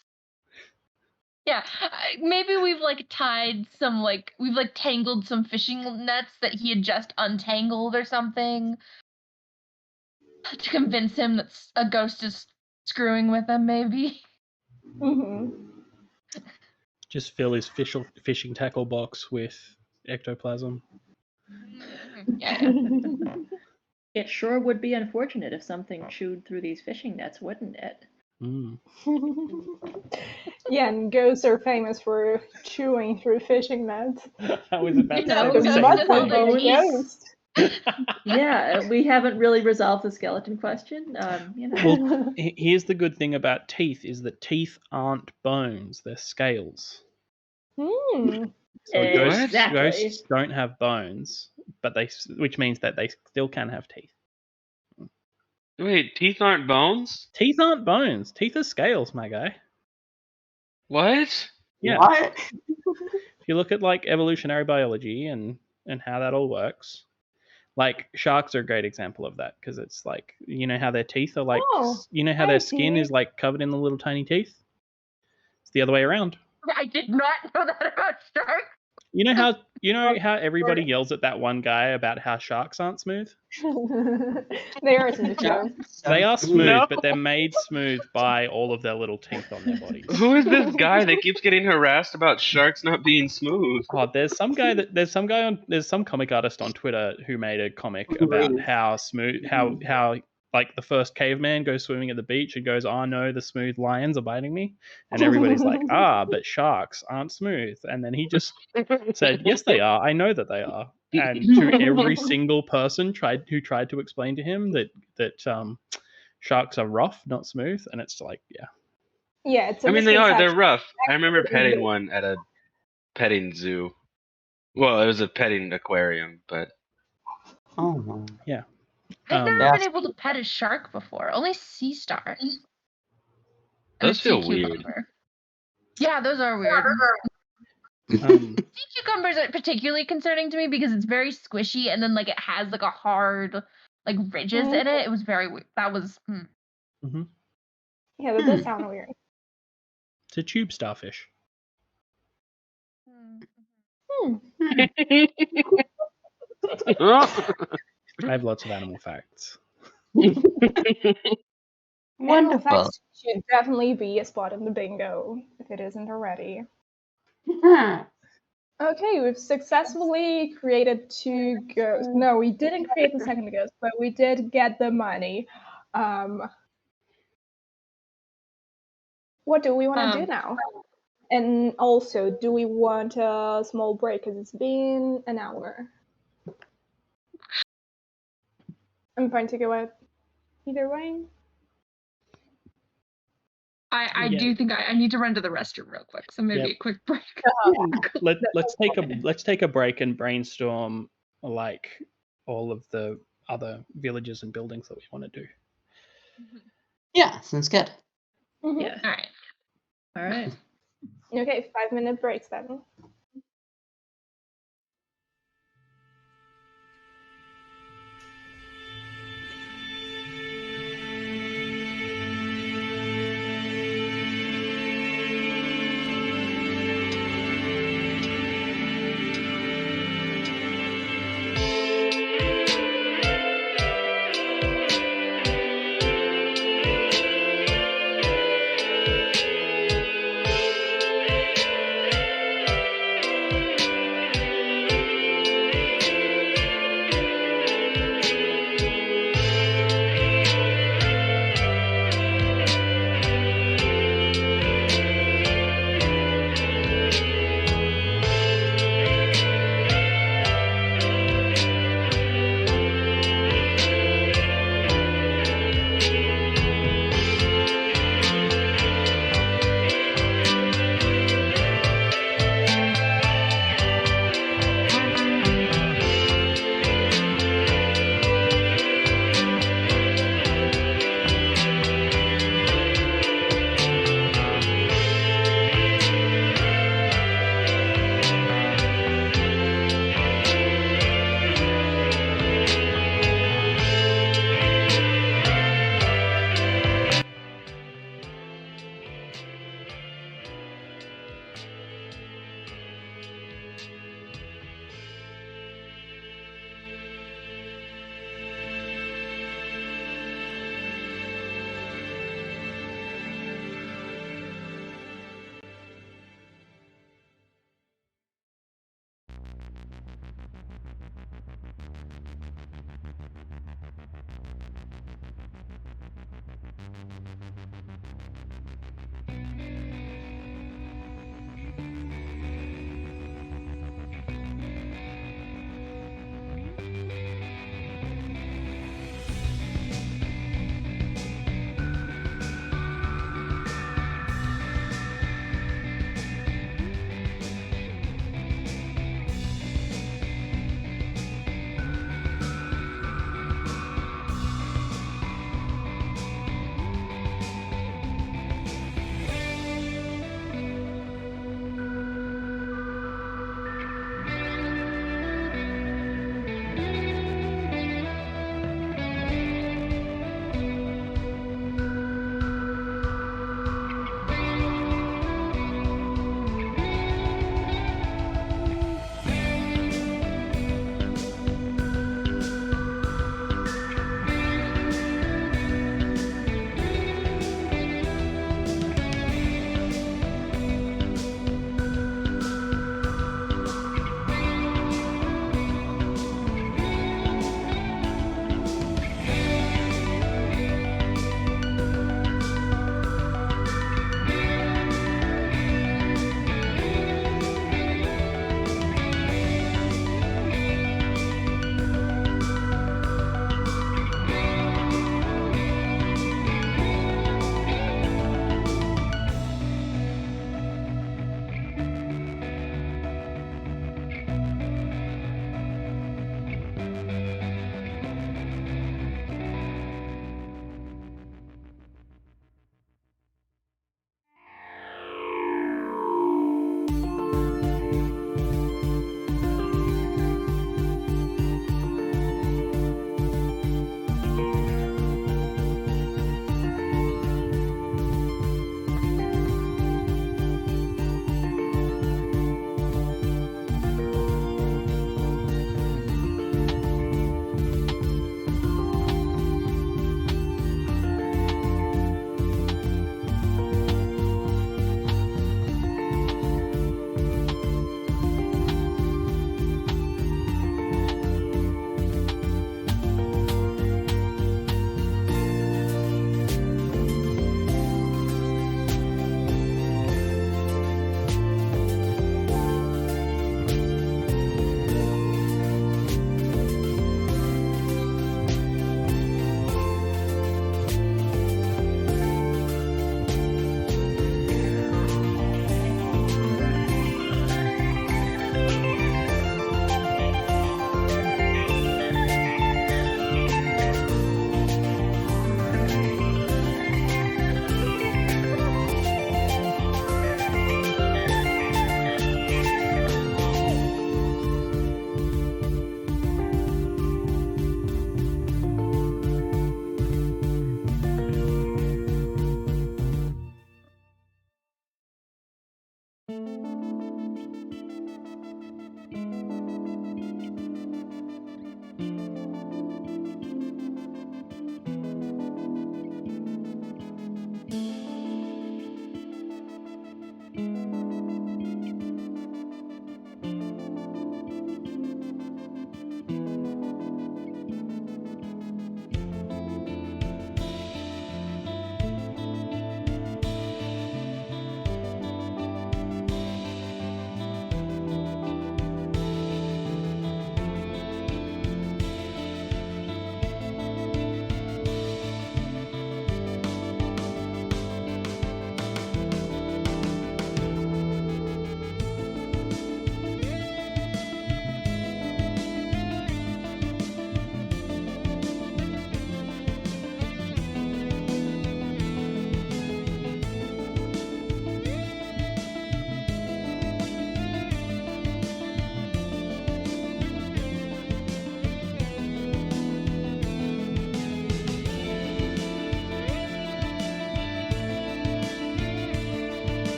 Yeah, maybe we've tied some we've tangled some fishing nets that he had just untangled or something to convince him that a ghost is screwing with him. Maybe. Just fill his fishing tackle box with ectoplasm. Yeah. It sure would be unfortunate if something chewed through these fishing nets, wouldn't it? Yeah, and ghosts are famous for chewing through fishing nets. I was about to say No, the ghosts same just Must have have their been a teeth. ghost. Yeah, we haven't really resolved the skeleton question. Well, here's the good thing about teeth is that teeth aren't bones, they're scales. So ghosts don't have bones, but which means that they still can have teeth. Wait, teeth aren't bones? Teeth aren't bones. Teeth are scales, my guy. What? Yeah. What? If you look at evolutionary biology and how that all works, sharks are a great example of that because it's how their teeth are how their skin is covered in the little tiny teeth. It's the other way around. I did not know that about sharks. You know how everybody yells at that one guy about how sharks aren't smooth? They are smooth. They are smooth, but they're made smooth by all of their little teeth on their bodies. Who is this guy that keeps getting harassed about sharks not being smooth? Oh, there's some comic artist on Twitter who made a comic about how smooth the first caveman goes swimming at the beach and goes, "Oh no, the smooth lions are biting me," and everybody's like, but sharks aren't smooth, and then he just said, "Yes, they are. I know that they are." And to every single person who tried to explain to him that sharks are rough, not smooth, and it's Yeah, it's. I mean, they are. They're rough. I remember petting one at a petting zoo. Well, it was a petting aquarium, but. Oh. Yeah. I've never been able to pet a shark before. Only sea stars. Those feel weird. Yeah, those are weird. Sea cucumbers are particularly concerning to me because it's very squishy and then it has a hard ridges in it. It was very weird. That was. Yeah, that does sound weird. It's a tube starfish. I have lots of animal facts. Animal facts should definitely be a spot in the bingo if it isn't already. Okay, we've successfully created 2 ghosts. No, we didn't create the second ghost, but we did get the money. What do we want to do now? And also, do we want a small break? Because it's been an hour. I'm fine to go out either way. I do think I need to run to the restroom real quick, so maybe a quick break. Let's take a break and brainstorm all of the other villages and buildings that we want to do. Yeah, sounds good. Yeah. All right. All right. Okay, 5-minute breaks then.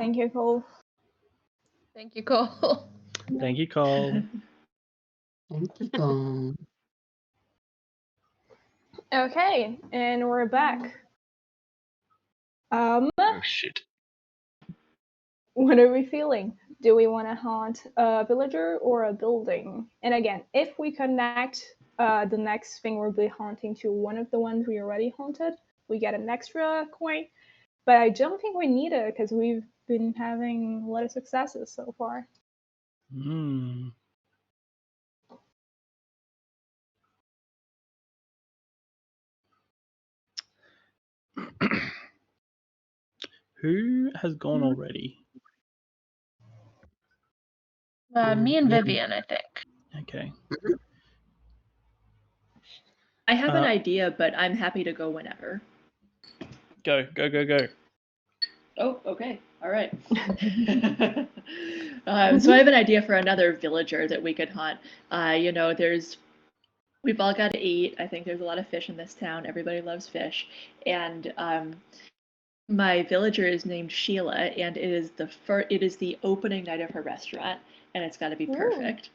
Thank you, Cole. Thank you, Cole. Thank you, Cole. Thank you, Cole. Okay, and we're back. Oh shit. What are we feeling? Do we want to haunt a villager or a building? And again, if we connect the next thing we'll be haunting to one of the ones we already haunted, we get an extra coin. But I don't think we need it because we've been having a lot of successes so far. Hmm. Who has gone already? Me and Vivien, I think. Okay. I have an idea, but I'm happy to go whenever. Go. Oh, okay. All right. So I have an idea for another villager that we could haunt. We've all got to eat. I think there's a lot of fish in this town. Everybody loves fish. And my villager is named Sheila, and it is the opening night of her restaurant, and it's got to be perfect.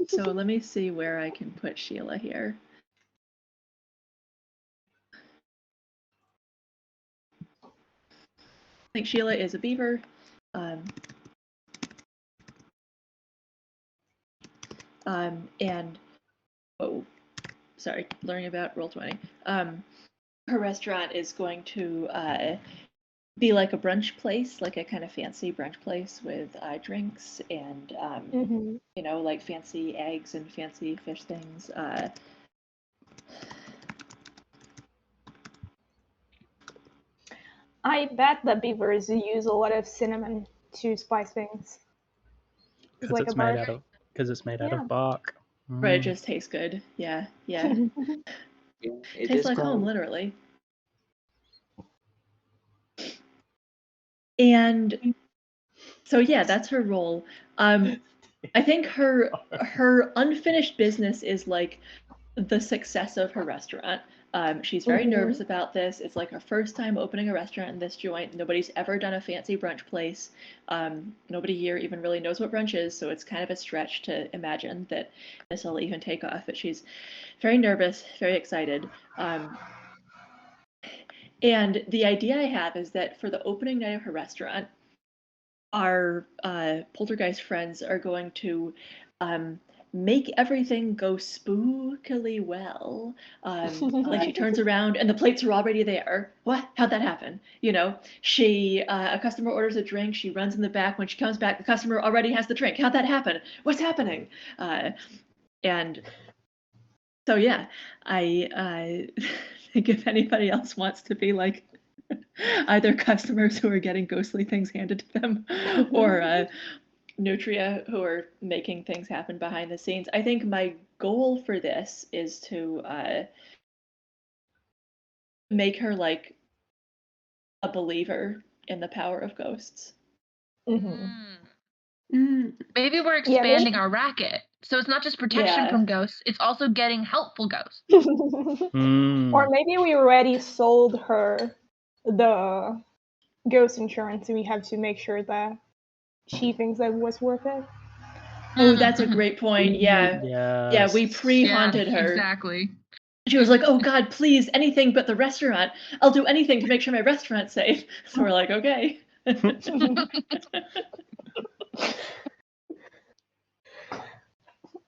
So let me see where I can put Sheila here. I think Sheila is a beaver. And learning about Roll20. Her restaurant is going to be like a brunch place, like a kind of fancy brunch place with drinks and like fancy eggs and fancy fish things. I bet that beavers use a lot of cinnamon to spice things. Because it's made out of bark. Right, it just tastes good. Yeah. It tastes is like home, cold. literally. And so yeah, that's her role. I think her unfinished business is like the success of her restaurant. She's very nervous about this. It's like her first time opening a restaurant in this joint. Nobody's ever done a fancy brunch place. Nobody here even really knows what brunch is, so it's kind of a stretch to imagine that this will even take off. But she's very nervous, very excited. And the idea I have is that for the opening night of her restaurant, our poltergeist friends are going to make everything go spookily well. Like she turns around and the plates are already there. What? How'd that happen? A customer orders a drink. She runs in the back. When she comes back, the customer already has the drink. How'd that happen? What's happening? And so yeah, I think if anybody else wants to be like either customers who are getting ghostly things handed to them or Nutria who are making things happen behind the scenes. I think my goal for this is to make her like a believer in the power of ghosts. Maybe we're expanding our racket. So it's not just protection from ghosts, it's also getting helpful ghosts. Or maybe we already sold her the ghost insurance and we have to make sure that she thinks that it was worth it. Oh, that's a great point. Yeah. Yes. Yeah, we pre-haunted her. Exactly. She was like, oh God, please, anything but the restaurant. I'll do anything to make sure my restaurant's safe. So we're like, okay.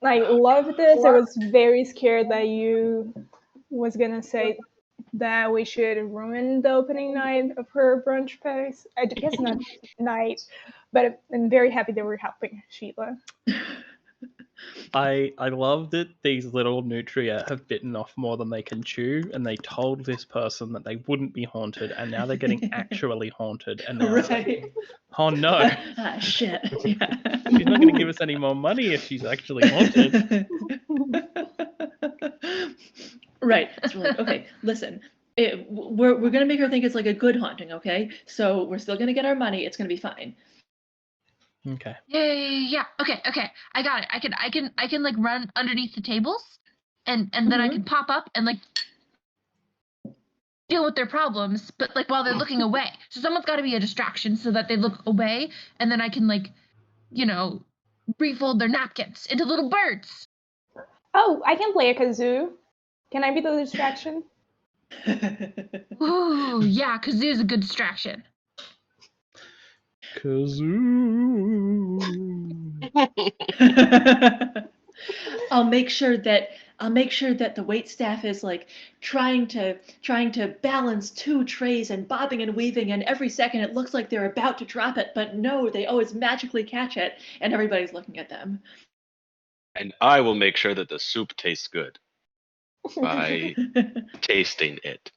I love this. I was very scared that you was gonna say that we should ruin the opening night of her brunch place. I guess not night, but I'm very happy that we're helping Sheila. I love that these little nutria have bitten off more than they can chew, and they told this person that they wouldn't be haunted, and now they're getting actually haunted, and now it's like, oh no. Shit. Yeah. She's not going to give us any more money if she's actually haunted. Right. So we're like, okay, listen, we're going to make her think it's like a good haunting, okay? So we're still going to get our money. It's going to be fine. Okay. Yeah. Okay. I got it. I can like run underneath the tables, and then I can pop up and like deal with their problems, but like while they're looking away. So someone's got to be a distraction so that they look away, and then I can like, refold their napkins into little birds. Oh, I can play a kazoo. Can I be the distraction? Ooh, yeah, kazoo's a good distraction. Kazoo. I'll make sure that the waitstaff is like trying to balance 2 trays and bobbing and weaving, and every second it looks like they're about to drop it, but no, they always magically catch it, and everybody's looking at them. And I will make sure that the soup tastes good by tasting it.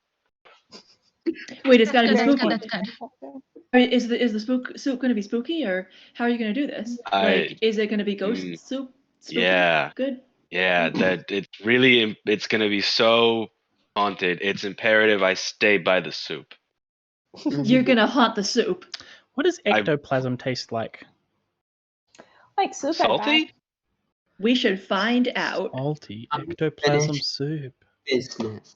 Wait, it's got to be That's good, spooky. that's good. Is the soup going to be spooky, or how are you going to do this? Like, is it going to be ghost soup? Spooky? Yeah. Good. Yeah, that it's gonna be so haunted. It's imperative I stay by the soup. You're going to haunt the soup. What does ectoplasm taste like? Like soup. Salty? We should find out. Salty ectoplasm soup. Business.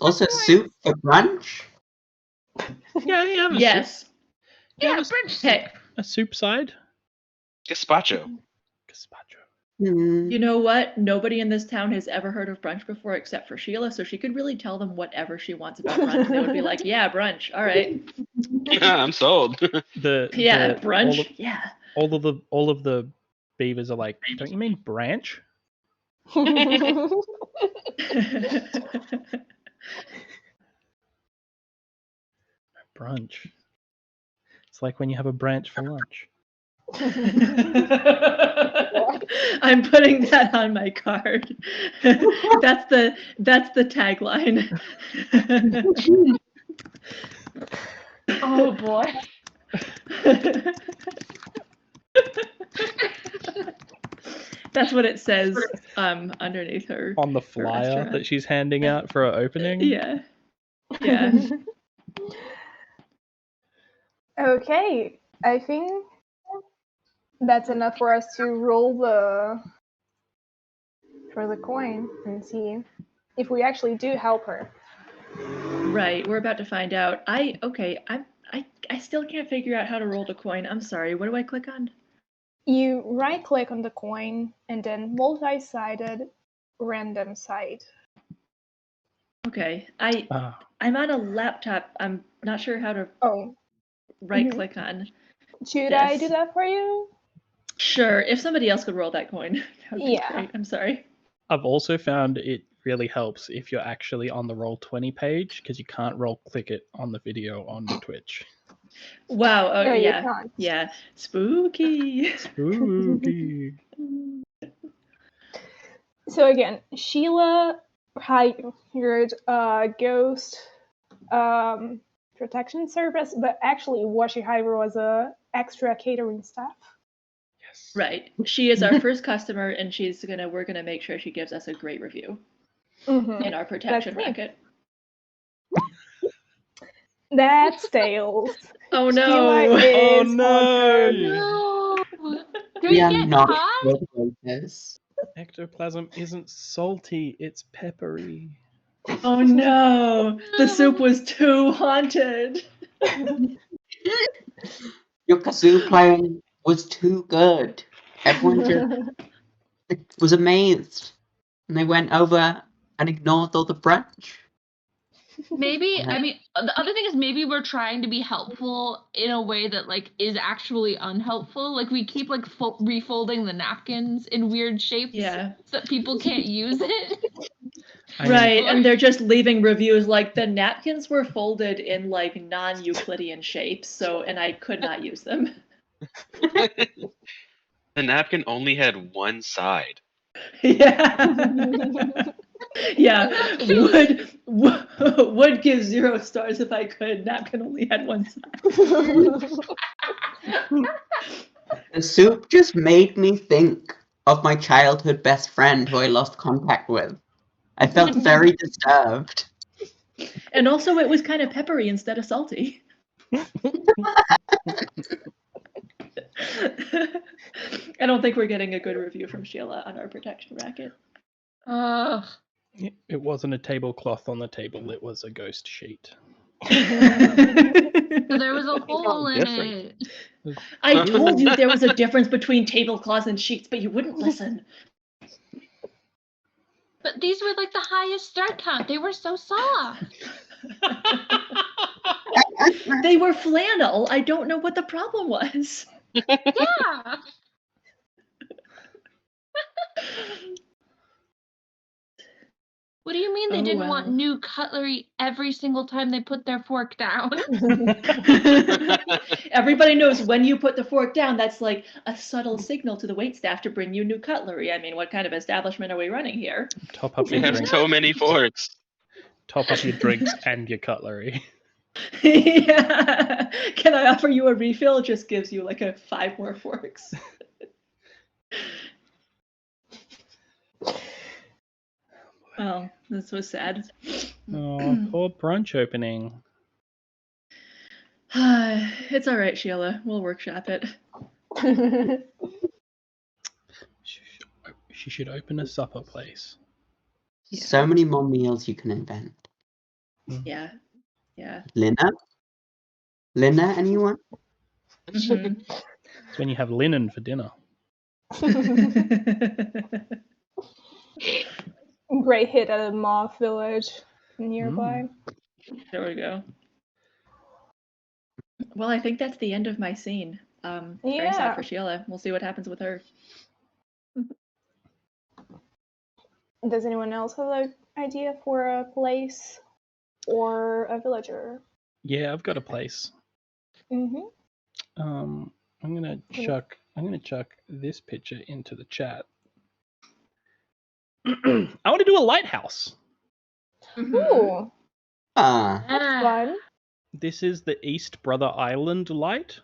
Also, soup for brunch? Yeah, Yes. Yeah, brunch Hey, a soup side. Gazpacho. Gazpacho. you know what? Nobody in this town has ever heard of brunch before except for Sheila, so she could really tell them whatever she wants about brunch. They would be like, yeah, brunch. All right. I'm sold. Brunch. All of the beavers are like, don't you mean branch? Brunch. It's like when you have a branch for lunch. I'm putting that on my card. That's the tagline. Oh boy. That's what it says underneath her. On the flyer that she's handing out for her opening. Yeah. Okay, I think that's enough for us to roll for the coin and see if we actually do help her. Right, we're about to find out. I still can't figure out how to roll the coin. I'm sorry. What do I click on? You right-click on the coin and then multi-sided random side. Okay, I'm on a laptop. I'm not sure how to right-click on. Should I do that for you? Sure. If somebody else could roll that coin, that would be great. I'm sorry. I've also found it really helps if you're actually on the Roll20 page because you can't click it on the video on Twitch. Wow. Oh, No, yeah. you can't. Yeah. Spooky. Spooky. So again, Sheila hired a ghost protection service, but actually what she hired was a extra catering staff. Yes. Right. She is our first customer, and we're gonna make sure she gives us a great review in our protection racket. That's tails. Oh no! Sheila is No. Do we get caught? Ectoplasm isn't salty, it's peppery. Oh no! The soup was too haunted. Your kazoo playing was too good. Everyone just was amazed. And they went over and ignored all the brunch. Maybe, I mean, the other thing is maybe we're trying to be helpful in a way that, like, is actually unhelpful. Like, we keep, like, refolding the napkins in weird shapes so that people can't use it. Right, and they're just leaving reviews like, the napkins were folded in, like, non-Euclidean shapes, and I could not use them. The napkin only had one side. Yeah. Yeah, would give 0 stars if I could. Napkin only had one side. The soup just made me think of my childhood best friend who I lost contact with. I felt very disturbed. And also it was kind of peppery instead of salty. I don't think we're getting a good review from Sheila on our protection racket. It wasn't a tablecloth on the table, it was a ghost sheet. So there was a hole in different. it. I told you there was a difference between tablecloths and sheets, but you wouldn't listen. But these were like the highest start count. They were so soft. They were flannel. I don't know what the problem was. Yeah. What do you mean they didn't want new cutlery every single time they put their fork down? Everybody knows when you put the fork down, that's like a subtle signal to the waitstaff to bring you new cutlery. I mean, what kind of establishment are we running here? Top up We your have drinks. so many forks. Top up your drinks and your cutlery. Yeah. Can I offer you a refill? It just gives you like 5 more forks. Well, this was sad. Oh, poor brunch opening. It's all right, Sheila. We'll workshop it. She should open a supper place. So many more meals you can invent. Yeah. Lina, anyone? Mhm. It's when you have linen for dinner. Great hit at a moth village nearby. There we go. Well, I think that's the end of my scene. Very sad for Sheila. We'll see what happens with her. Does anyone else have an idea for a place or a villager? Yeah, I've got a place. Mm-hmm. I'm gonna chuck this picture into the chat. I want to do a lighthouse. Ooh, Ah, that's fun. This is the East Brother Island light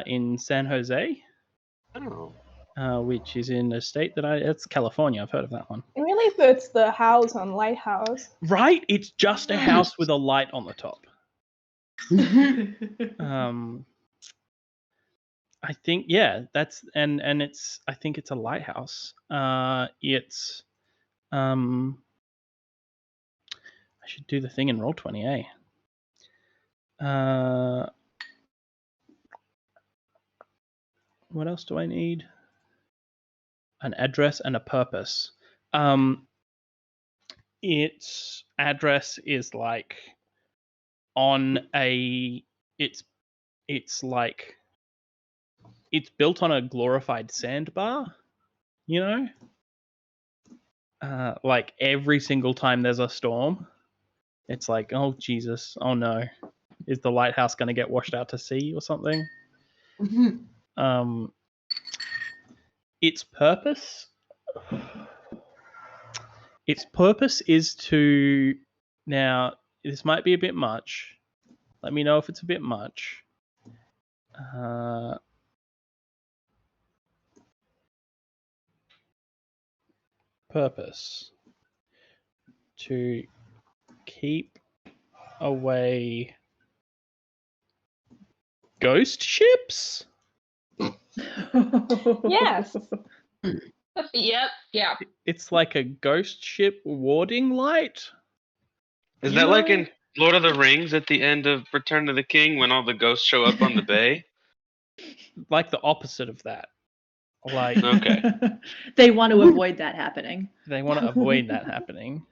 in San Jose, which is in a state it's California. I've heard of that one. It really puts the house on lighthouse. Right? It's just a house with a light on the top. I think that's and it's I think it's a lighthouse. It's I should do the thing in Roll20, what else do I need? An address and a purpose. Its address is like on a it's like it's built on a glorified sandbar, you know? Like every single time there's a storm, it's like, oh Jesus, oh no. Is the lighthouse gonna get washed out to sea or something? Its purpose is to, now this might be a bit much. Let me know if it's a bit much. Purpose to keep away ghost ships? Yes. Yep. Yeah. It's like a ghost ship warding light? Is that like in Lord of the Rings at the end of Return of the King when all the ghosts show up on the bay? Like the opposite of that. Like Okay. They want to avoid that happening. They want to avoid that happening.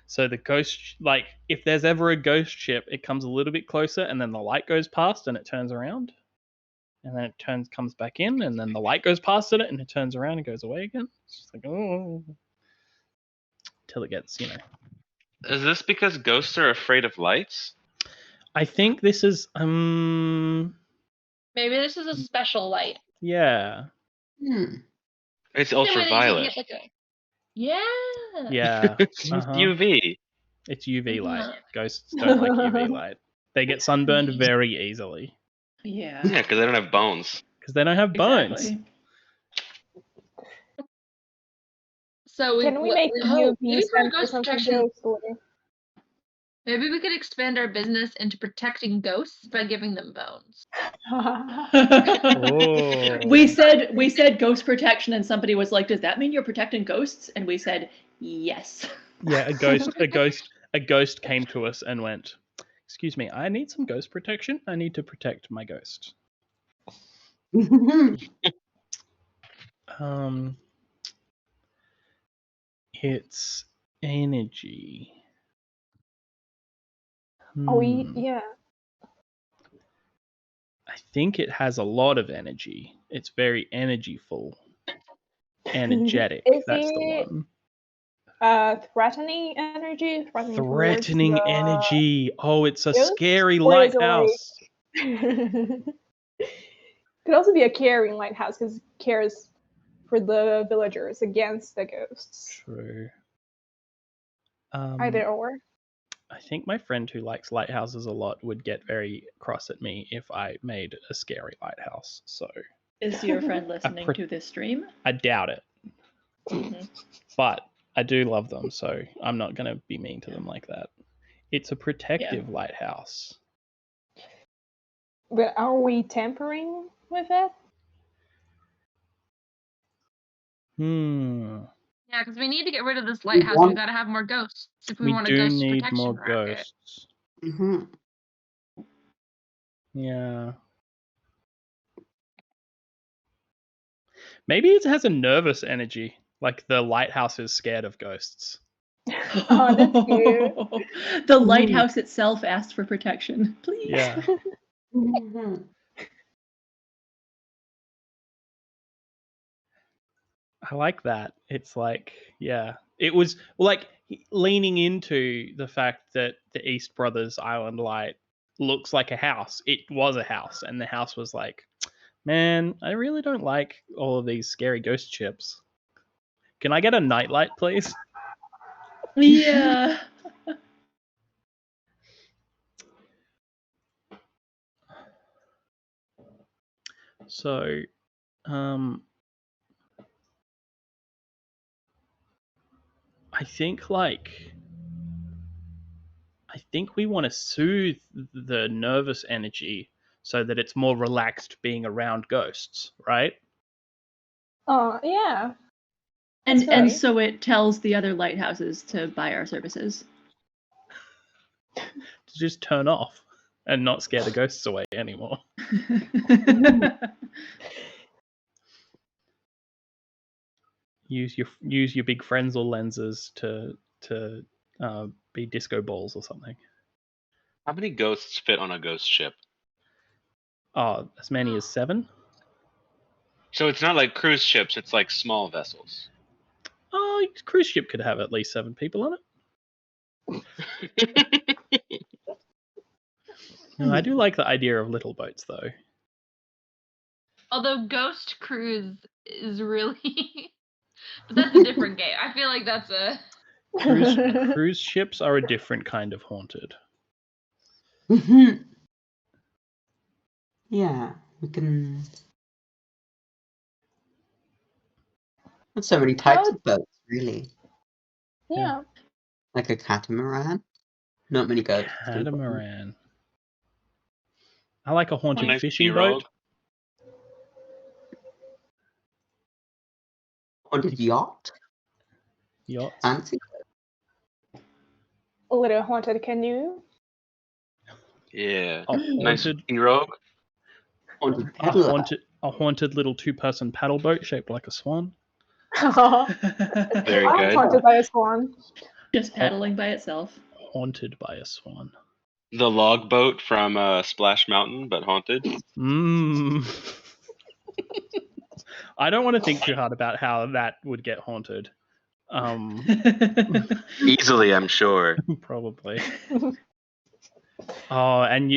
So the ghost, like, if there's ever a ghost ship, it comes a little bit closer, and then the light goes past, and it turns around, and then it comes back in, and then the light goes past it, and it turns around and goes away again. It's just like, oh, till it gets, Is this because ghosts are afraid of lights? I think this is Maybe this is a special light. Yeah. It's ultraviolet. Yeah. Yeah. It's UV. It's UV light. Ghosts don't like UV light. They get sunburned very easily. Yeah. Yeah, because they don't have bones. Because they don't have bones. Exactly. So Can we make UV maybe for sensors ghost on the protection, ghost story? maybe we could expand our business into protecting ghosts by giving them bones. Oh. We said ghost protection, and somebody was like, "Does that mean you're protecting ghosts?" And we said, Yes. Yeah, a ghost came to us and went, "Excuse me, I need some ghost protection. I need to protect my ghost." It's energy. Yeah. I think it has a lot of energy. It's very energyful. Energetic. Is That's the it one. threatening energy? Threatening energy. Oh, it's a ghosts? scary Or is it lighthouse. Could also be a caring lighthouse because it cares for the villagers against the ghosts. True. Either or. I think my friend who likes lighthouses a lot would get very cross at me if I made a scary lighthouse. So Is your friend listening to this stream? I doubt it. Mhm. But I do love them, so I'm not going to be mean to them like that. It's a protective lighthouse. But are we tampering with it? Yeah, because we need to get rid of this lighthouse. We've got to have more ghosts if we want a do ghost need protection more bracket. ghosts. Mhm. Yeah. Maybe it has a nervous energy, like the lighthouse is scared of ghosts. Oh, that's cute. The lighthouse itself asked for protection. Please. Yeah. Mhm. I like that. It's like, yeah. It was like leaning into the fact that the East Brothers Island Light looks like a house. It was a house, and the house was like, man, I really don't like all of these scary ghost ships. Can I get a nightlight, please? Yeah. So, I think we want to soothe the nervous energy so that it's more relaxed being around ghosts, right? Yeah. And so it tells the other lighthouses to buy our services. To just turn off and not scare the ghosts away anymore. Use your big Frenzel lenses to be disco balls or something. How many ghosts fit on a ghost ship? Oh, as many as 7. So it's not like cruise ships, it's like small vessels. Oh, cruise ship could have at least 7 people on it. No, I do like the idea of little boats, though. Although Ghost Cruise is really... but that's a different game. I feel like that's a... Cruise ships are a different kind of haunted. Yeah, we can. There's so many types of boats, really. Yeah. Like a catamaran. Not many ghosts. Catamaran. I like a haunted nice fishing pirogue. boat. Haunted yacht. Yachts. Fancy. A little haunted canoe. Yeah. A Nice haunted pirogue. Haunted peddler. a haunted little 2-person paddle boat shaped like a swan. Very I'm good. haunted by a swan. Just paddling by itself. Haunted by a swan. The log boat from Splash Mountain, but haunted. I don't want to think too hard about how that would get haunted. Easily, I'm sure. Probably. Oh, and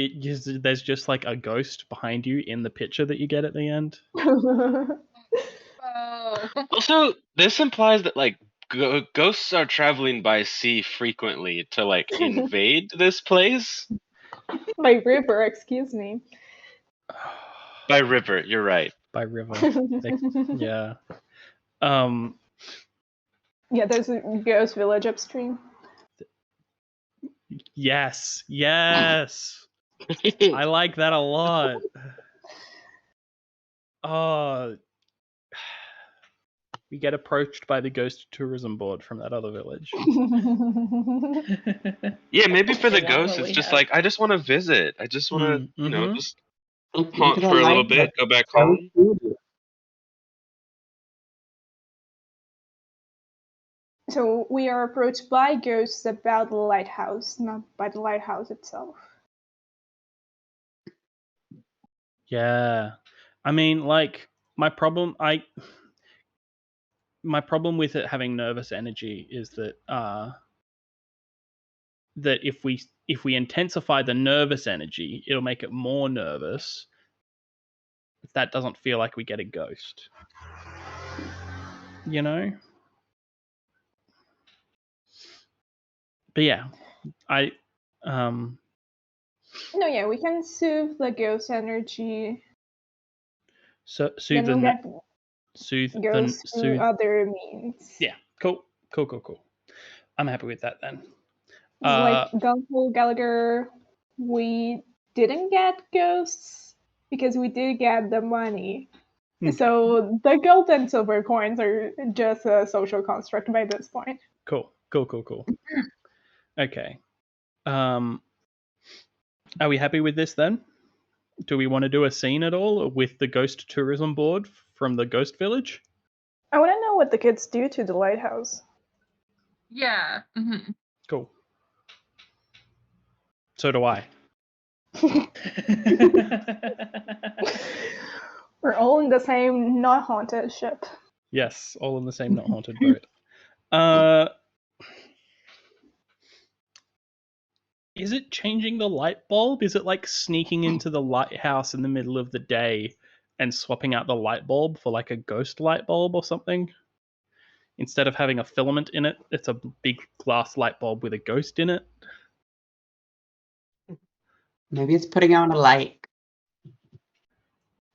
there's just like a ghost behind you in the picture that you get at the end. Oh. Also, this implies that like ghosts are traveling by sea frequently to like invade this place. By river, excuse me. By river, you're right. By river. Yeah. Yeah, there's a ghost village upstream. Yes. I like that a lot. Oh, we get approached by the ghost tourism board from that other village. Yeah, maybe for the They want ghost, what it's we just have. like I just want to visit. I just want to, just Look haunt into the for a little lighthouse. bit, go back So home. cool. So we are approached by ghosts about the lighthouse, not by the lighthouse itself. Yeah. I mean, like, my problem with it having nervous energy is that that if we intensify the nervous energy, it'll make it more nervous. That doesn't feel like we get a ghost. You know? But yeah, No, yeah, we can soothe the ghost energy. soothe Then we'll get soothe ghosts through other means. Yeah, cool. I'm happy with that then. Like Gumbo, Gallagher, we didn't get ghosts because we did get the money. Okay. So the gold and silver coins are just a social construct by this point. Cool. Okay. Are we happy with this then? Do we want to do a scene at all with the ghost tourism board from the ghost village? I want to know what the kids do to the lighthouse. Yeah. Mm-hmm. Cool. So do I. We're all in the same not haunted ship. Yes, all in the same not haunted boat. Is it changing the light bulb? Is it like sneaking into the lighthouse in the middle of the day and swapping out the light bulb for like a ghost light bulb or something? Instead of having a filament in it, it's a big glass light bulb with a ghost in it. Maybe it's putting out a like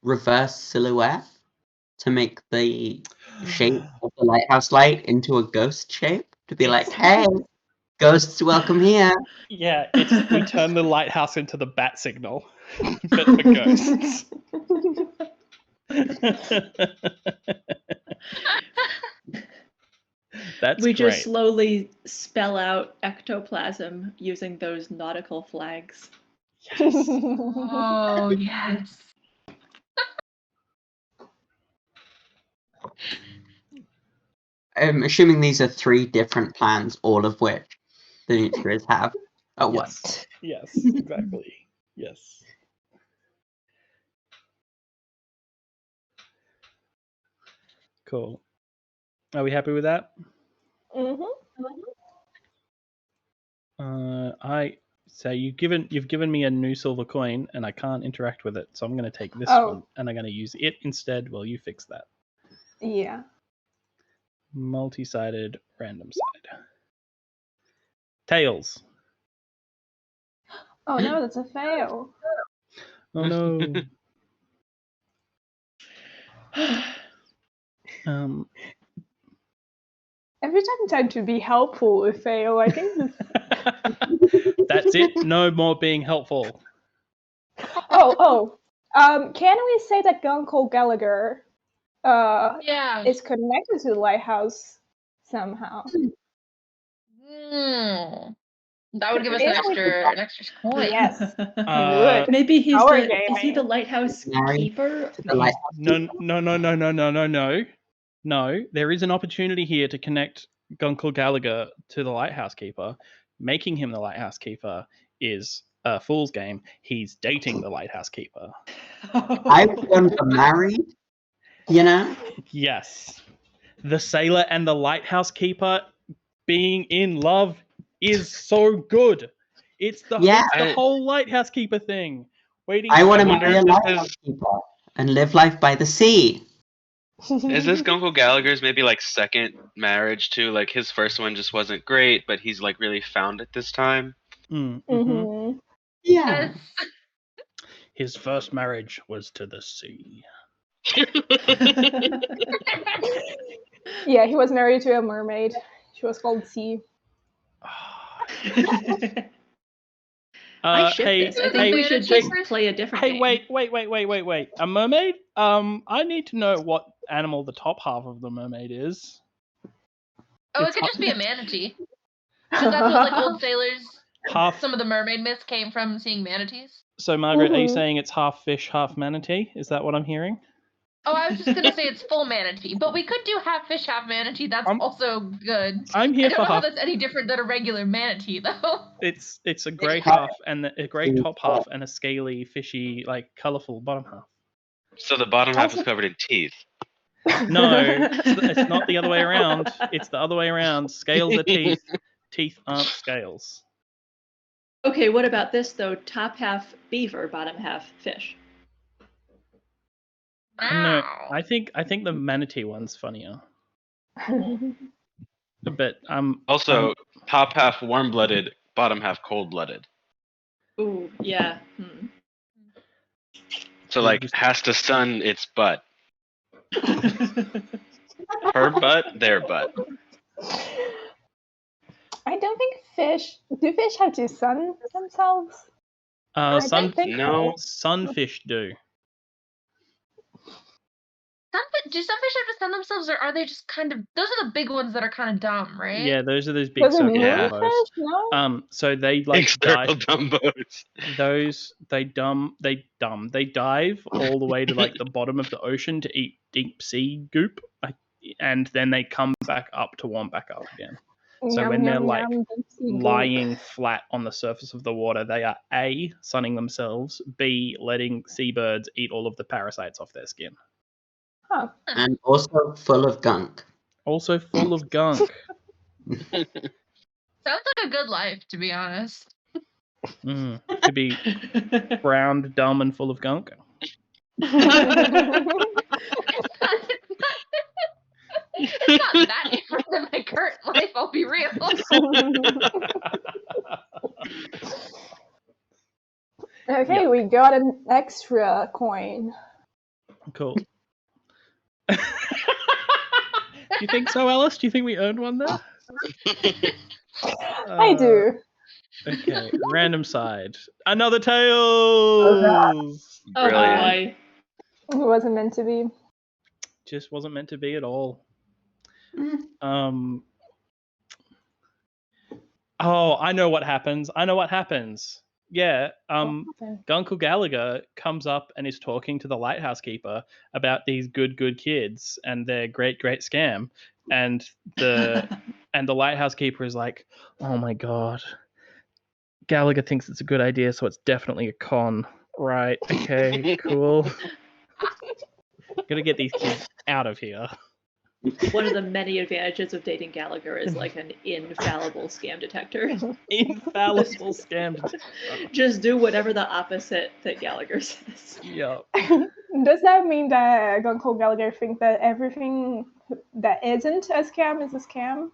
reverse silhouette to make the shape of the lighthouse light into a ghost shape to be like, hey, ghosts, welcome here. Yeah, we turn the lighthouse into the bat signal, but for ghosts. That's we great. just slowly spell out ectoplasm using those nautical flags. Yes. Oh, yes. I'm assuming these are 3 different plans, all of which the Nutrias have at once. Yes, exactly. Yes. Cool. Are we happy with that? Mm-hmm. So you've given me a new silver coin and I can't interact with it, so I'm going to take this one and I'm going to use it instead while you fix that. Yeah. Multi-sided random side. Tails. Oh no, that's a fail. Oh no. Every time I try to be helpful, we fail. I think. That's it. No more being helpful. Can we say that Gunkel Gallagher is connected to the lighthouse somehow? That would give us an extra coin. Yes, it would. Maybe is he the gaming. lighthouse keeper? No. There is an opportunity here to connect Gunkel Gallagher to the lighthouse keeper. Making him the lighthouse keeper is a fool's game. He's dating the lighthouse keeper. I want to marry, you know? Yes. The sailor and the lighthouse keeper being in love is so good. It's the whole lighthouse keeper thing. I want to marry a lighthouse keeper and live life by the sea. Is this Gunkel Gallagher's maybe like second marriage too? Like his first one just wasn't great, but he's like really found it this time. Mm-hmm. Yeah. His first marriage was to the sea. Yeah, he was married to a mermaid. She was called Sea. I think we should just play a different game. Wait. A mermaid? I need to know animal the top half of the mermaid is. Oh, It's it could just be a half- manatee. Because that's what like old sailors. half. Some of the mermaid myths came from seeing manatees. So, Margaret, are you Mhm. saying it's half fish, half manatee? Is that what I'm hearing? Oh, I was just gonna say it's full manatee, but we could do half fish, half manatee. That's also good. I'm here I don't for know how half. that's any different than a regular manatee, though. It's a grey half- half and a grey top half and a scaly, fishy, like colourful bottom half. So the bottom half is covered in teeth. No, it's not the other way around. It's the other way around. Scales are teeth. Teeth aren't scales. Okay, what about this though? Top half beaver, bottom half fish. No, Wow. I think the manatee one's funnier. But Also, top half warm-blooded, bottom half cold-blooded. Ooh, yeah. So Yeah, like just- has to sun its butt. Her butt, their butt. I don't think do fish have to sun themselves? I don't think No. sunfish do. Do some fish have to sun themselves, or are they just kind of? Those are the big ones that are kind of dumb, right? Yeah, those are those big Does it circle move Yeah. dumbos. fish? No. So they Big like circle dive. dumbos. They dive all the way to like the bottom of the ocean to eat deep sea goop, and then they come back up to warm back up again. So Yum, when they're yum, like yum, deep sea goop. lying flat on the surface of the water, they are A, sunning themselves, B, letting seabirds eat all of the parasites off their skin. Huh. And also full of gunk. Also full of gunk. Sounds like a good life, to be honest. To be brown, dumb, and full of gunk. It's not that different than my current life, I'll be real. Okay, we got an extra coin. Cool. You think so, Alice? Do you think we earned one there? I do. Okay, random side. Another Tails! Oh Brilliant. boy. It wasn't meant to be. Just wasn't meant to be at all. Oh, I know what happens. Yeah, Guncle Gallagher comes up and is talking to the lighthouse keeper about these good kids and their great scam, and the lighthouse keeper is like, "Oh my god, Gallagher thinks it's a good idea, so it's definitely a con." Right? Okay, cool. Gotta get these kids out of here. One of the many advantages of dating Gallagher is like an infallible scam detector. Infallible scam detector. Just do whatever the opposite that Gallagher says. Yep. Does that mean that Guncle Gallagher thinks that everything that isn't a scam is a scam?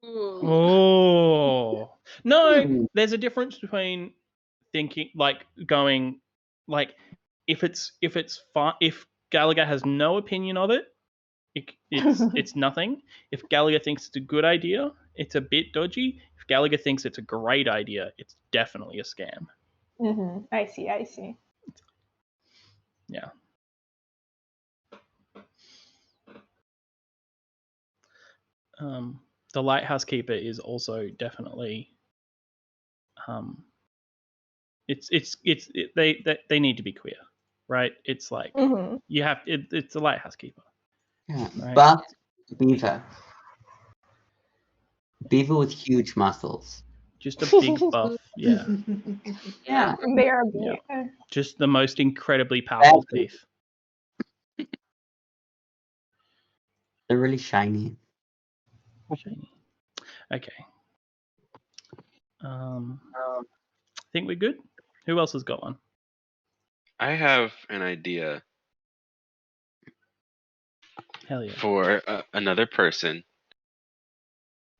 Oh no! There's a difference between thinking, like going, like if Gallagher has no opinion of it, it's nothing. If Gallagher thinks it's a good idea, it's a bit dodgy. If Gallagher thinks it's a great idea, it's definitely a scam. Mm-hmm. I see. Yeah. The lighthouse keeper is also definitely. They need to be queer, right? It's like you have it's a lighthouse keeper. Yeah. Right? But beaver with huge muscles. Just a big buff, yeah. Yeah, they are. Yeah. Just the most incredibly powerful teeth. They're really shiny. Shiny. Okay. I think we're good. Who else has got one? I have an idea Hell yeah. for another person.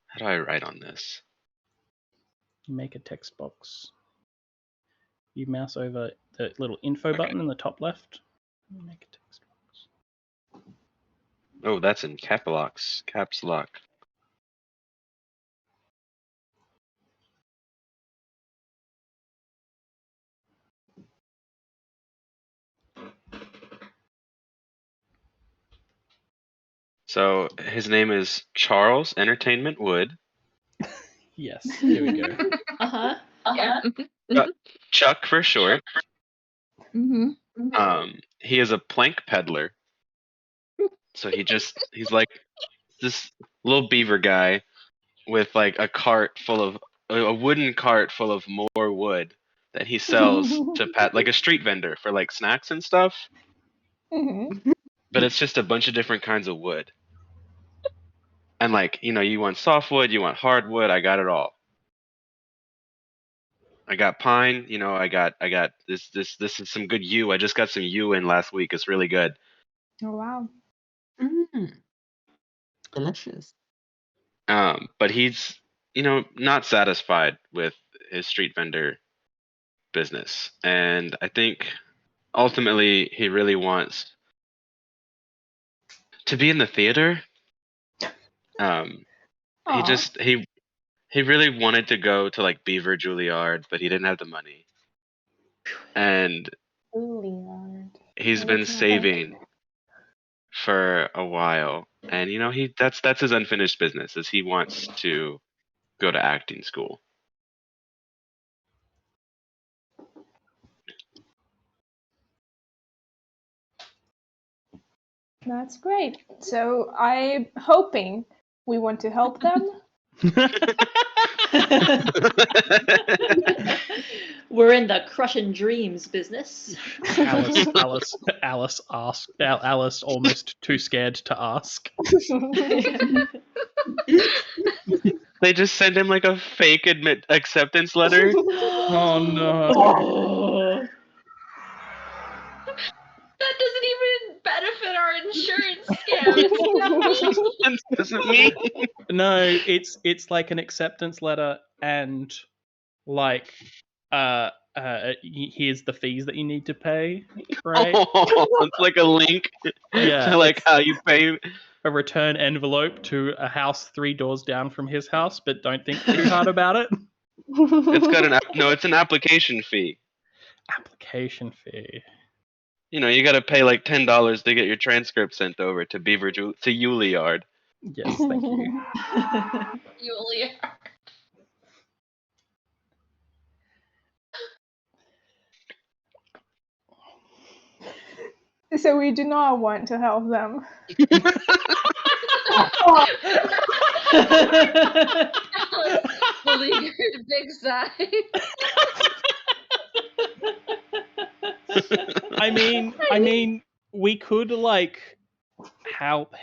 How do I write on this? You make a text box. You mouse over the little info button in the top left. You make a text box. Oh, that's in caps lock. So his name is Charles Entertainment Wood. Yes, here we go. Yeah. Chuck for short. Mm-hmm. He is a plank peddler. So he's like this little beaver guy with like a wooden cart full of more wood that he sells to like a street vendor for like snacks and stuff. Mm-hmm. But it's just a bunch of different kinds of wood. And like, you want softwood, you want hardwood, I got it all. I got pine, I got this is some good yew. I just got some yew in last week. It's really good. Oh wow. Delicious. But he's, not satisfied with his street vendor business. And I think ultimately he really wants to be in the theater. He really wanted to go to like Beaver Juilliard, but he didn't have the money. And he's been saving for a while. And that's his unfinished business, is he wants to go to acting school. That's great. So I'm hoping we want to help them. We're in the crushing dreams business. Alice almost too scared to ask. They just send him like a fake acceptance letter. Oh no. Oh. That doesn't even benefit our insurance scam. Doesn't mean. No, it's like an acceptance letter and like here's the fees that you need to pay, right? It's like a link Yeah, to like how you pay. a return envelope to a house 3 doors down from his house, but don't think too hard about it. It's an application fee. Application fee. You got to pay like $10 to get your transcript sent over to Juilliard. Yes, thank you. Juilliard. So we do not want to help them. Big sigh. I mean, we could like help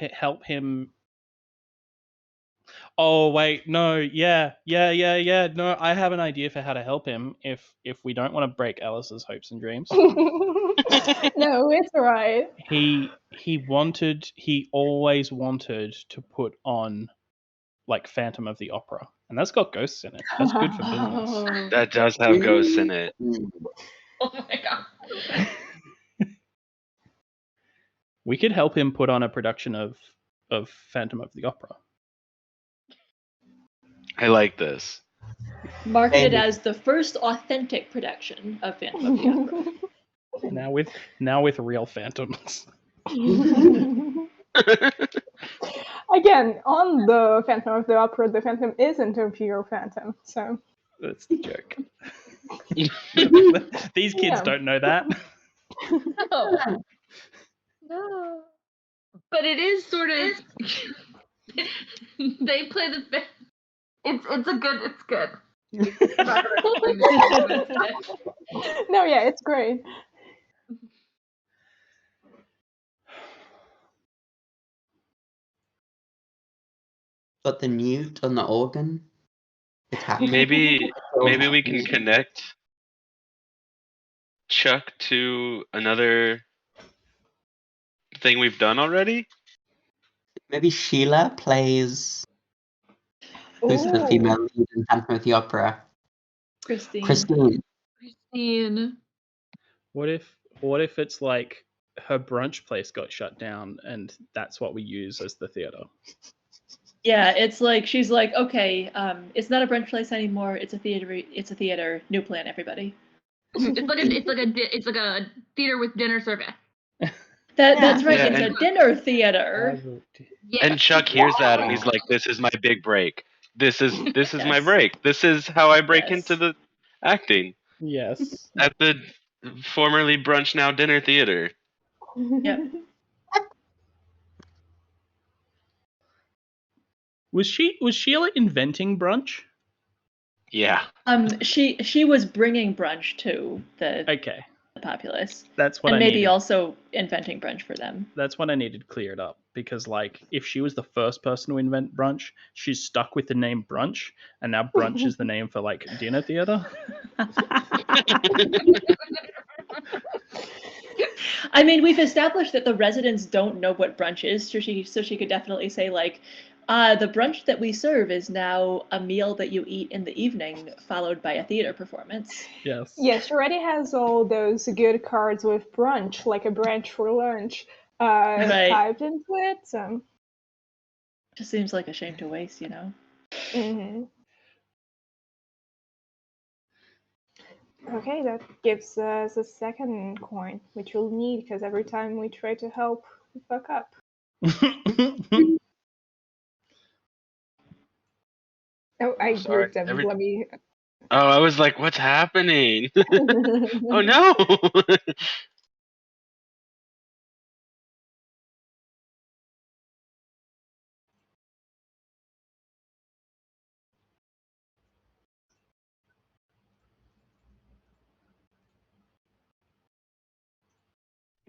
him. Oh wait, no, yeah. No, I have an idea for how to help him if we don't want to break Alice's hopes and dreams. No, it's alright. He always wanted to put on like Phantom of the Opera, and that's got ghosts in it. That's good for business. That does have ghosts in it. Oh my god. We could help him put on a production of Phantom of the Opera. I like this. Marketed as the first authentic production of Phantom of the Opera. Now with real phantoms. Again, on the Phantom of the Opera, the Phantom isn't a pure Phantom, so... That's the joke. These kids don't know that. No. But it is sort of... they play the... It's good. No, yeah, it's great. But the newt on the organ, it's happening. Maybe we can connect Chuck to another thing we've done already. Maybe Sheila plays. Who's the female lead in Phantom of the Opera? Christine. What if it's like her brunch place got shut down and that's what we use as the theater? Yeah, it's like she's like, okay, it's not a brunch place anymore. It's a theater. It's a theater. New plan, everybody. It's like a theater with dinner service. That's right. It's a dinner theater. Yes. And Chuck hears that and he's like, "This is my big break. This is my break. This is how I break into the acting Yes. at the formerly brunch now dinner theater." Yep. Was Sheila inventing brunch? Yeah. She was bringing brunch to the Okay. populace. That's what and I maybe needed. also inventing brunch for them. That's what I needed cleared up, because like if she was the first person to invent brunch, she's stuck with the name brunch, and now brunch is the name for like dinner theater. I mean, we've established that the residents don't know what brunch is, so she could definitely say like, the brunch that we serve is now a meal that you eat in the evening, followed by a theater performance. Yes. Yeah, she already has all those good cards with brunch, like a brunch for lunch, Right. typed into it. So. Just seems like a shame to waste, you know? Mm-hmm. Okay, that gives us a second coin, which we'll need because every time we try to help, we fuck up. Oh, I Sorry. grouped them. Let me. Oh, I was like, "What's happening?" Oh no.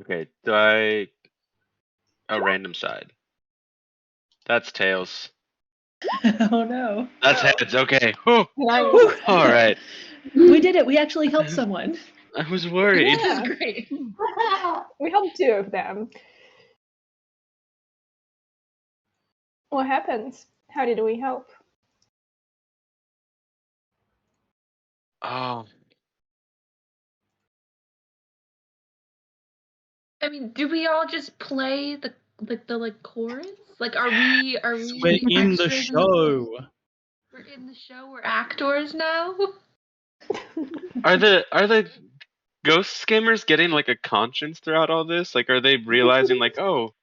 Okay, do I a random side? That's tails. Oh no. That's heads. Okay. Whew. Nice. All right. We did it. We actually helped someone. I was worried. Yeah. This is great. We helped two of them. What happened? How did we help? Oh, I mean, do we all just play the chorus? Like, are we We're in the extras in the play? show. We're in the show. We're actors now. are the ghost skimmers getting like a conscience throughout all this? Like, are they realizing like, oh,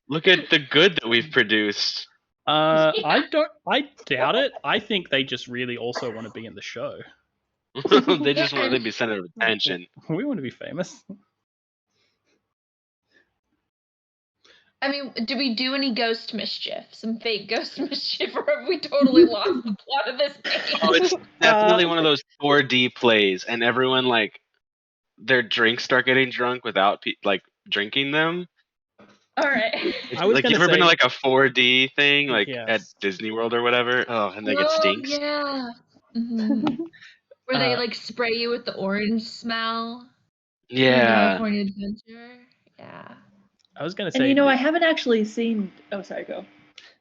look at the good that we've produced? I doubt it. I think they just really also want to be in the show. They just want to be center of attention. We want to be famous. I mean, do we do any ghost mischief? Some fake ghost mischief, or have we totally lost the plot of this game? Oh, it's definitely one of those 4D plays, and everyone like their drinks start getting drunk without like drinking them. All right. I was Like, you gonna ever been to say- like a 4D thing, like at Yes. Disney World or whatever? Oh, and like it stinks. Yeah. Mhm. Where they like spray you with the orange smell. In Yeah. California Adventure. Yeah. I was gonna And say, you know, I haven't actually seen. Oh, sorry, go.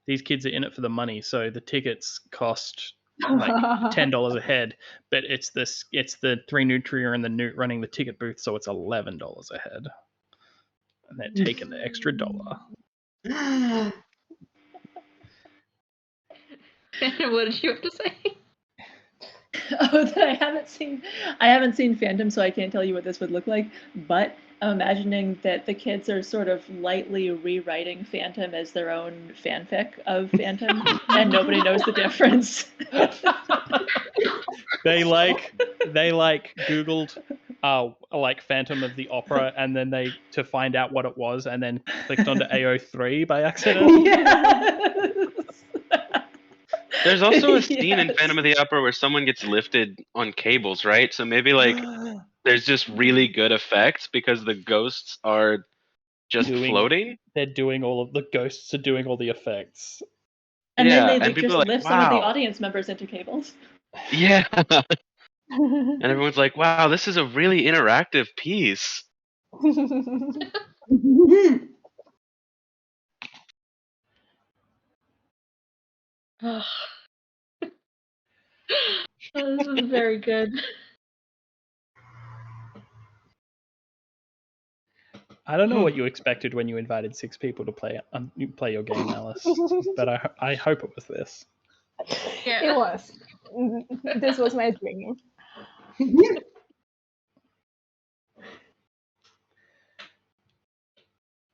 these kids are in it for the money, so the tickets cost like $10 a head, but it's the 3 Nutria and the Newt running the ticket booth, so it's $11 a head, and they're taking the extra dollar. What did you have to say? Oh, that I haven't seen Phantom, so I can't tell you what this would look like. But I'm imagining that the kids are sort of lightly rewriting Phantom as their own fanfic of Phantom, and nobody knows the difference. They Googled like Phantom of the Opera, and then they to find out what it was, and then clicked onto AO3 by accident. Yes. There's also a scene in Yes. Phantom of the Opera where someone gets lifted on cables, right? So maybe like there's just really good effects because the ghosts are just floating. They're doing all of the ghosts are doing all the effects. And Yeah, then they and people just are like, lift some of the wow. audience members into cables. Yeah. And everyone's like, wow, this is a really interactive piece. Oh, this was very good. I don't know what you expected when you invited 6 people to play your game, Alice, but I hope it was this. Yeah. It was. This was my dream.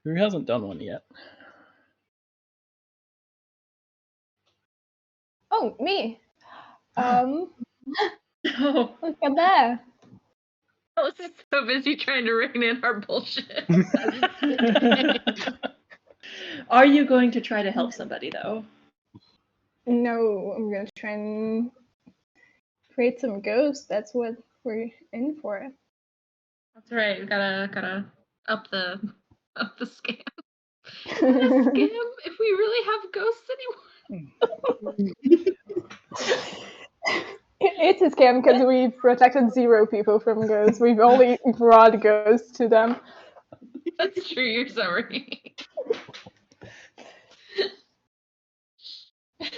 Who hasn't done one yet? Oh, me. Oh. Look at that. I was so busy trying to rein in our bullshit. Are you going to try to help somebody, though? No, I'm gonna try and create some ghosts. That's what we're in for. That's right. We gotta up the scam. Scam if we really have ghosts anymore. It's a scam because we've protected 0 people from ghosts. We've only brought ghosts to them. That's true. You're so right. I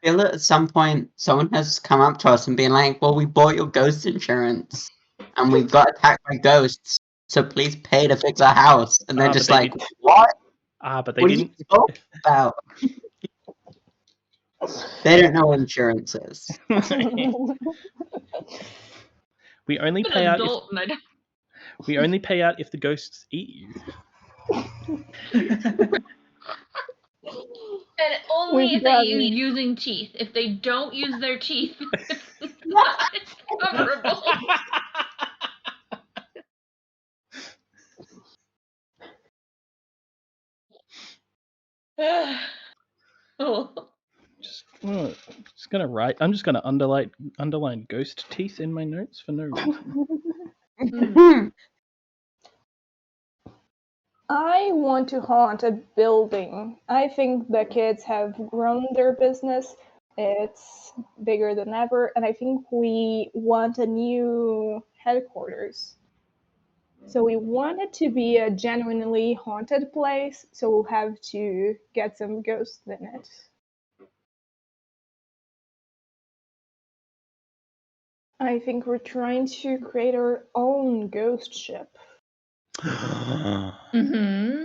feel that at some point someone has come up to us and been like, well, we bought your ghost insurance and we got attacked by ghosts, so please pay to fix our house. And they're just like, what? But they What didn't. are you talking about? They don't know what insurance is. We only I'm pay an out. adult and I don't. We only pay out if the ghosts eat you. And only if they use using teeth. If they don't use their teeth, it's not coverable. Oh. Just gonna write. I'm just gonna underline ghost teeth in my notes for no reason. I want to haunt a building. I think the kids have grown their business. It's bigger than ever, and I think we want a new headquarters. So we want it to be a genuinely haunted place, so we'll have to get some ghosts in it. I think we're trying to create our own ghost ship. Mm-hmm.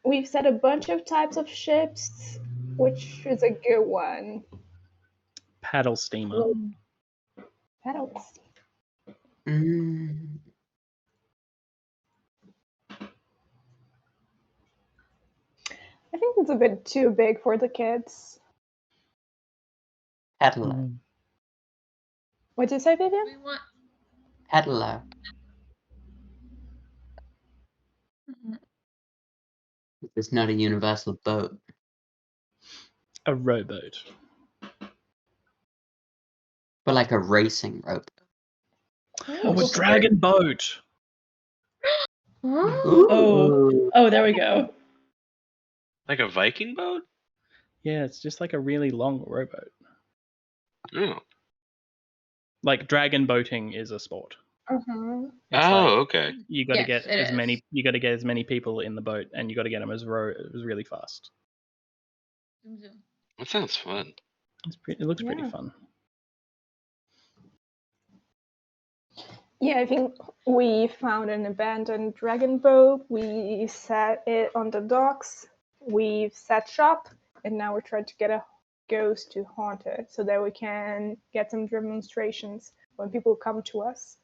We've said a bunch of types of ships. Which is a good one? Paddle steamer. Paddle steamer. I think it's a bit too big for the kids. Peddler. What did you say, Vivien? We want. Peddler. It's not a universal boat. A rowboat. But like a racing rowboat. Oh, a dragon boat. Oh, there we go. Like a Viking boat? Yeah, it's just like a really long rowboat. Oh. Like dragon boating is a sport. Uh-huh. Okay. You got to Yes, get it as is. many. You got to get as many people in the boat, and you got to get them as really fast. Zoom, zoom. That sounds fun. It looks pretty fun. Yeah, I think we found an abandoned dragon boat. We set it on the docks. We've set shop, and now we're trying to get a ghost to haunt it so that we can get some demonstrations when people come to us.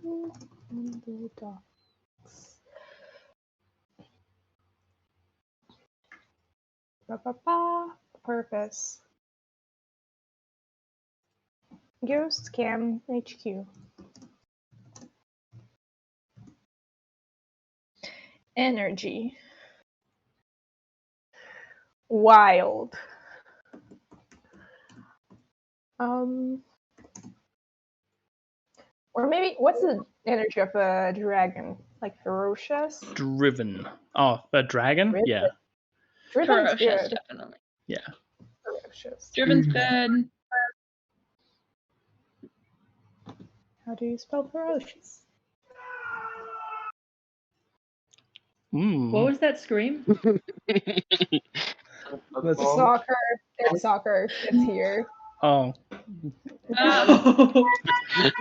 On the docks. Purpose. Ghost Cam HQ. Energy. Wild. Or maybe, what's the energy of a dragon? Like ferocious? Driven. Oh, a dragon? Driven? Yeah. Driven's Ferocious, good. definitely. Yeah. Ferocious. Driven's good. How do you spell ferocious? What was that scream? Soccer. It's soccer. It's here. Oh.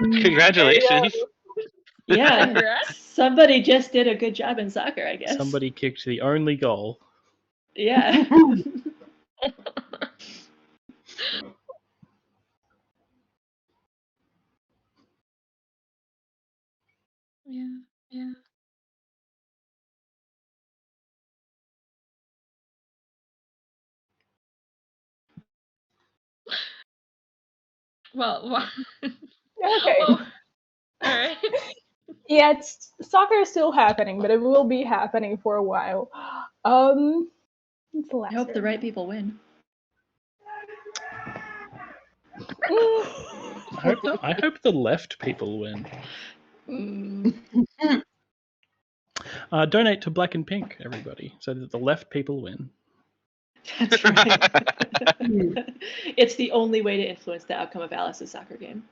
Congratulations. Yeah. Congrats. Somebody just did a good job in soccer, I guess. Somebody kicked the only goal. Yeah. Yeah. Well, Okay. all right. Yeah, soccer is still happening, but it will be happening for a while. It's the I last hope the round. right people win. I hope the left people win. Donate to Black and Pink, everybody, so that the left people win. That's right. It's the only way to influence the outcome of Alice's soccer game.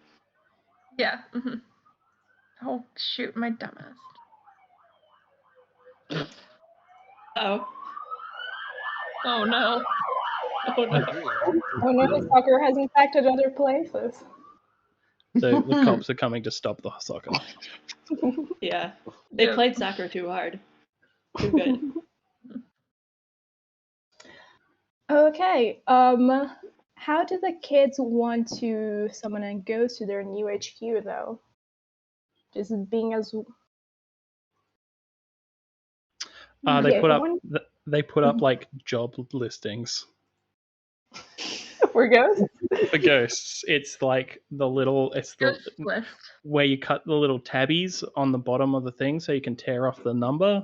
Yeah. Mm-hmm. Oh shoot, my dumbass. Oh. Oh no. Oh no. Oh no, soccer has infected other places. The cops are coming to stop the soccer. Yeah. They Yep. played soccer too hard. Too good. Okay. How do the kids want to summon a ghost to their new HQ though? Just being as They put up like job listings for ghosts? for ghosts. It's like Ghost list. where you cut the little tabbies on the bottom of the thing so you can tear off the number.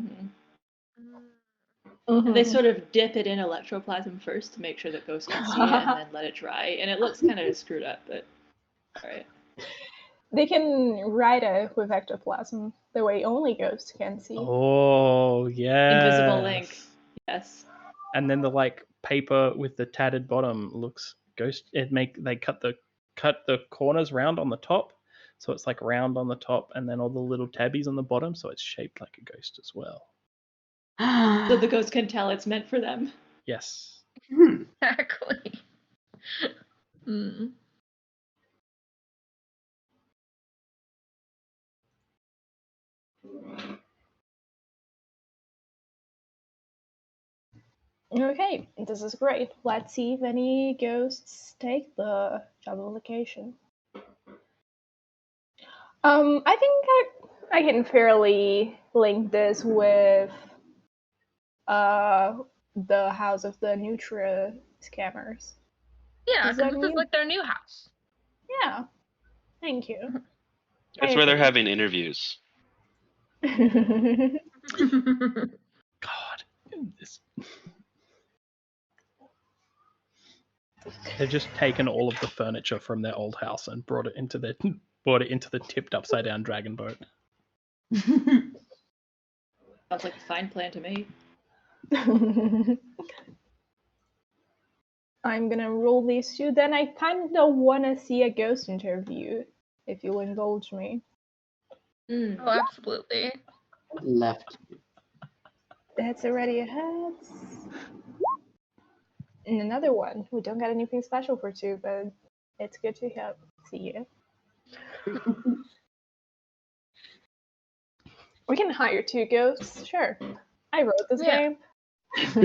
And they sort of dip it in electroplasm first to make sure that ghosts can see it and then let it dry. And it looks kind of screwed up, but all right. They can write it with ectoplasm the way only ghosts can see. Oh, yeah. Invisible ink. Yes. And then the like paper with the tattered bottom looks ghost. They cut the corners round on the top, so it's like round on the top, and then all the little tabbies on the bottom, so it's shaped like a ghost as well. So the ghost can tell it's meant for them. Yes. Exactly. Mm. Okay, this is great. Let's see if any ghosts take the job location. I think I can fairly link this with the house of the Nutria scammers. Yeah, Is that because this is new? like their new house. Yeah. Thank you. That's where they're having interviews. God. They've just taken all of the furniture from their old house and brought it into the tipped upside down dragon boat. Sounds like a fine plan to me. I'm gonna roll these two. Then I kind of want to see a ghost interview, if you'll indulge me. Oh, absolutely. Left. That's already a heads. And another one. We don't got anything special for two, but it's good to see you. We can hire two ghosts, sure. I wrote this game. Does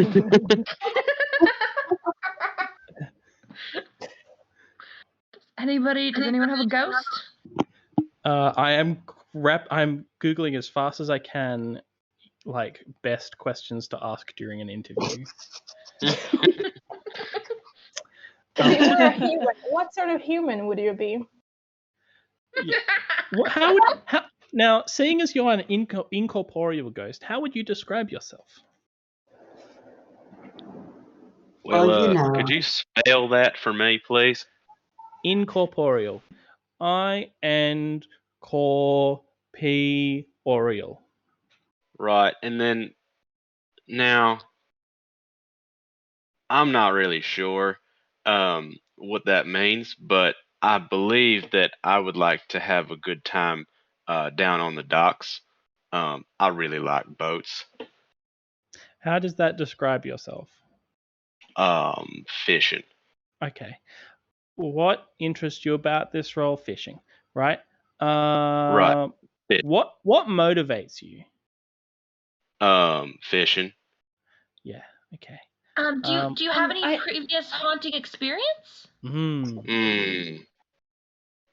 anyone have a ghost? I'm Googling as fast as I can, like, best questions to ask during an interview. If you were a human, what sort of human would you be? Yeah. Now, seeing as you're an incorporeal ghost, how would you describe yourself? Well, could you spell that for me, please? Incorporeal. I-N-corporeal. Right, and then now I'm not really sure what that means, but I believe that I would like to have a good time down on the docks. I really like boats. How does that describe yourself? Fishing. Okay. What interests you about this role? Fishing, right? Right. What motivates you? Fishing. Yeah. Okay. Do you have any previous haunting experience?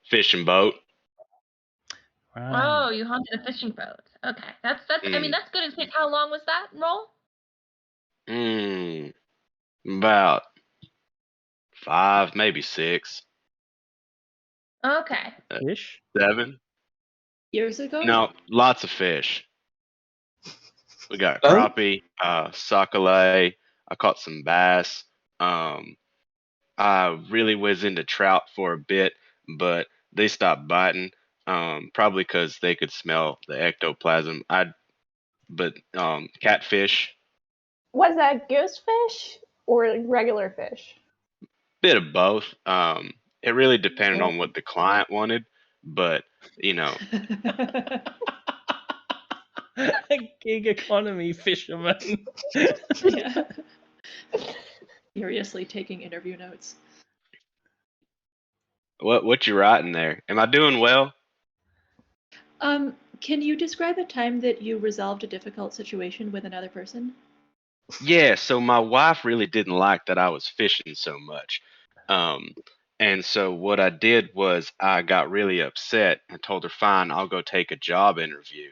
Fishing boat. Right. Oh, you haunted a fishing boat. Okay, that's. I mean, that's good. How long was that roll? About 5, maybe 6. Okay. Fish? 7. Years ago? No, lots of fish. We got Oh? crappie, sockeye. I caught some bass. I really was into trout for a bit, but they stopped biting. Probably because they could smell the ectoplasm. But catfish, Was that goose fish or regular fish? bit of both. It really depended on what the client wanted, but you know, Gig economy fisherman. Yeah. Furiously taking interview notes. what you writing there? Am I doing well? Can you describe a time that you resolved a difficult situation with another person? Yeah, so my wife really didn't like that I was fishing so much. Um, and so what I did was I got really upset and told her, fine, I'll go take a job interview.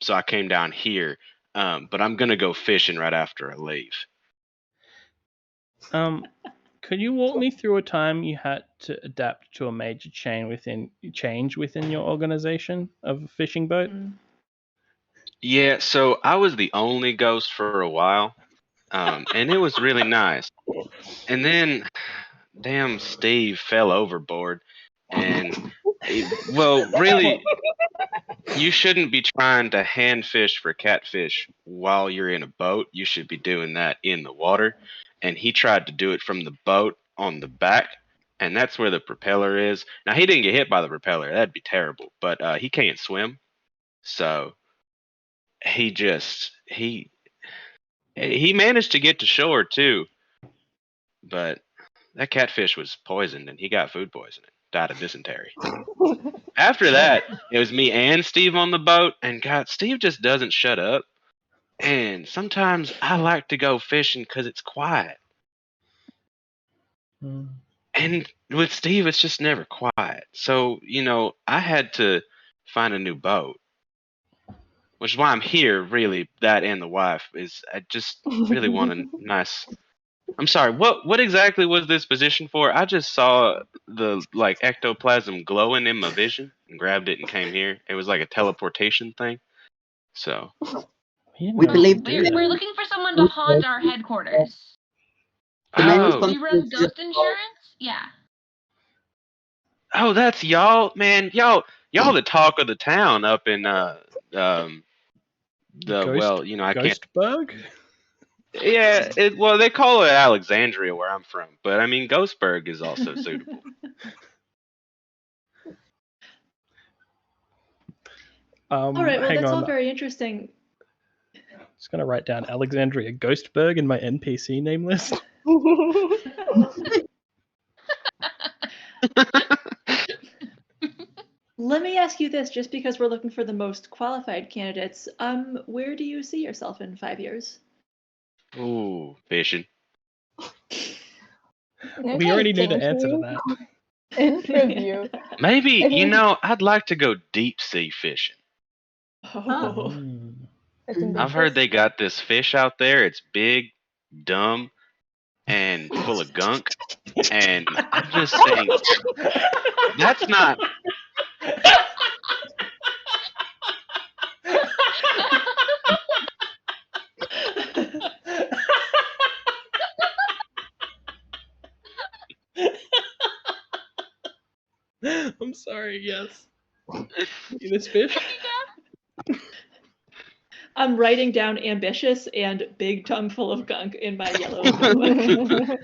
So I came down here, but I'm gonna go fishing right after I leave. Could you walk me through a time you had to adapt to a major change within your organization of a fishing boat? Yeah, so I was the only ghost for a while, and it was really nice. And then, damn, Steve fell overboard, and well, really, you shouldn't be trying to hand fish for catfish while you're in a boat. You should be doing that in the water. And he tried to do it from the boat on the back, and that's where the propeller is. Now he didn't get hit by the propeller. That'd be terrible. But he can't swim, so he managed to get to shore too. But that catfish was poisoned, and he got food poisoning. Died of dysentery. After that, it was me and Steve on the boat, and God, Steve just doesn't shut up. And sometimes I like to go fishing because it's quiet. And with Steve, it's just never quiet. So, I had to find a new boat, which is why I'm here, really. That and the wife is I just really want a nice. I'm sorry. What exactly was this position for? I just saw the ectoplasm glowing in my vision and grabbed it and came here. It was like a teleportation thing. So We believe we're looking for someone to haunt our headquarters. the main Oh, Do you run responsibility ghost insurance? Yeah. oh, that's y'all, man. Y'all the talk of the town up in I can't. Ghostberg? Yeah, they call it Alexandria where I'm from, but I mean Ghostburg is also suitable. All right, well, hang that's on. all very interesting. Just gonna write down Alexandria Ghostberg in my NPC name list. Let me ask you this, just because we're looking for the most qualified candidates, where do you see yourself in 5 years? Ooh, fishing. We already knew the answer to that. Interview. Maybe, I think- I'd like to go deep sea fishing. Oh. That's ambitious. I've heard they got this fish out there. It's big, dumb, and full of gunk. And I just think that's not. I'm sorry, yes. See this fish? I'm writing down ambitious and big tongue full of gunk in my yellow notebook.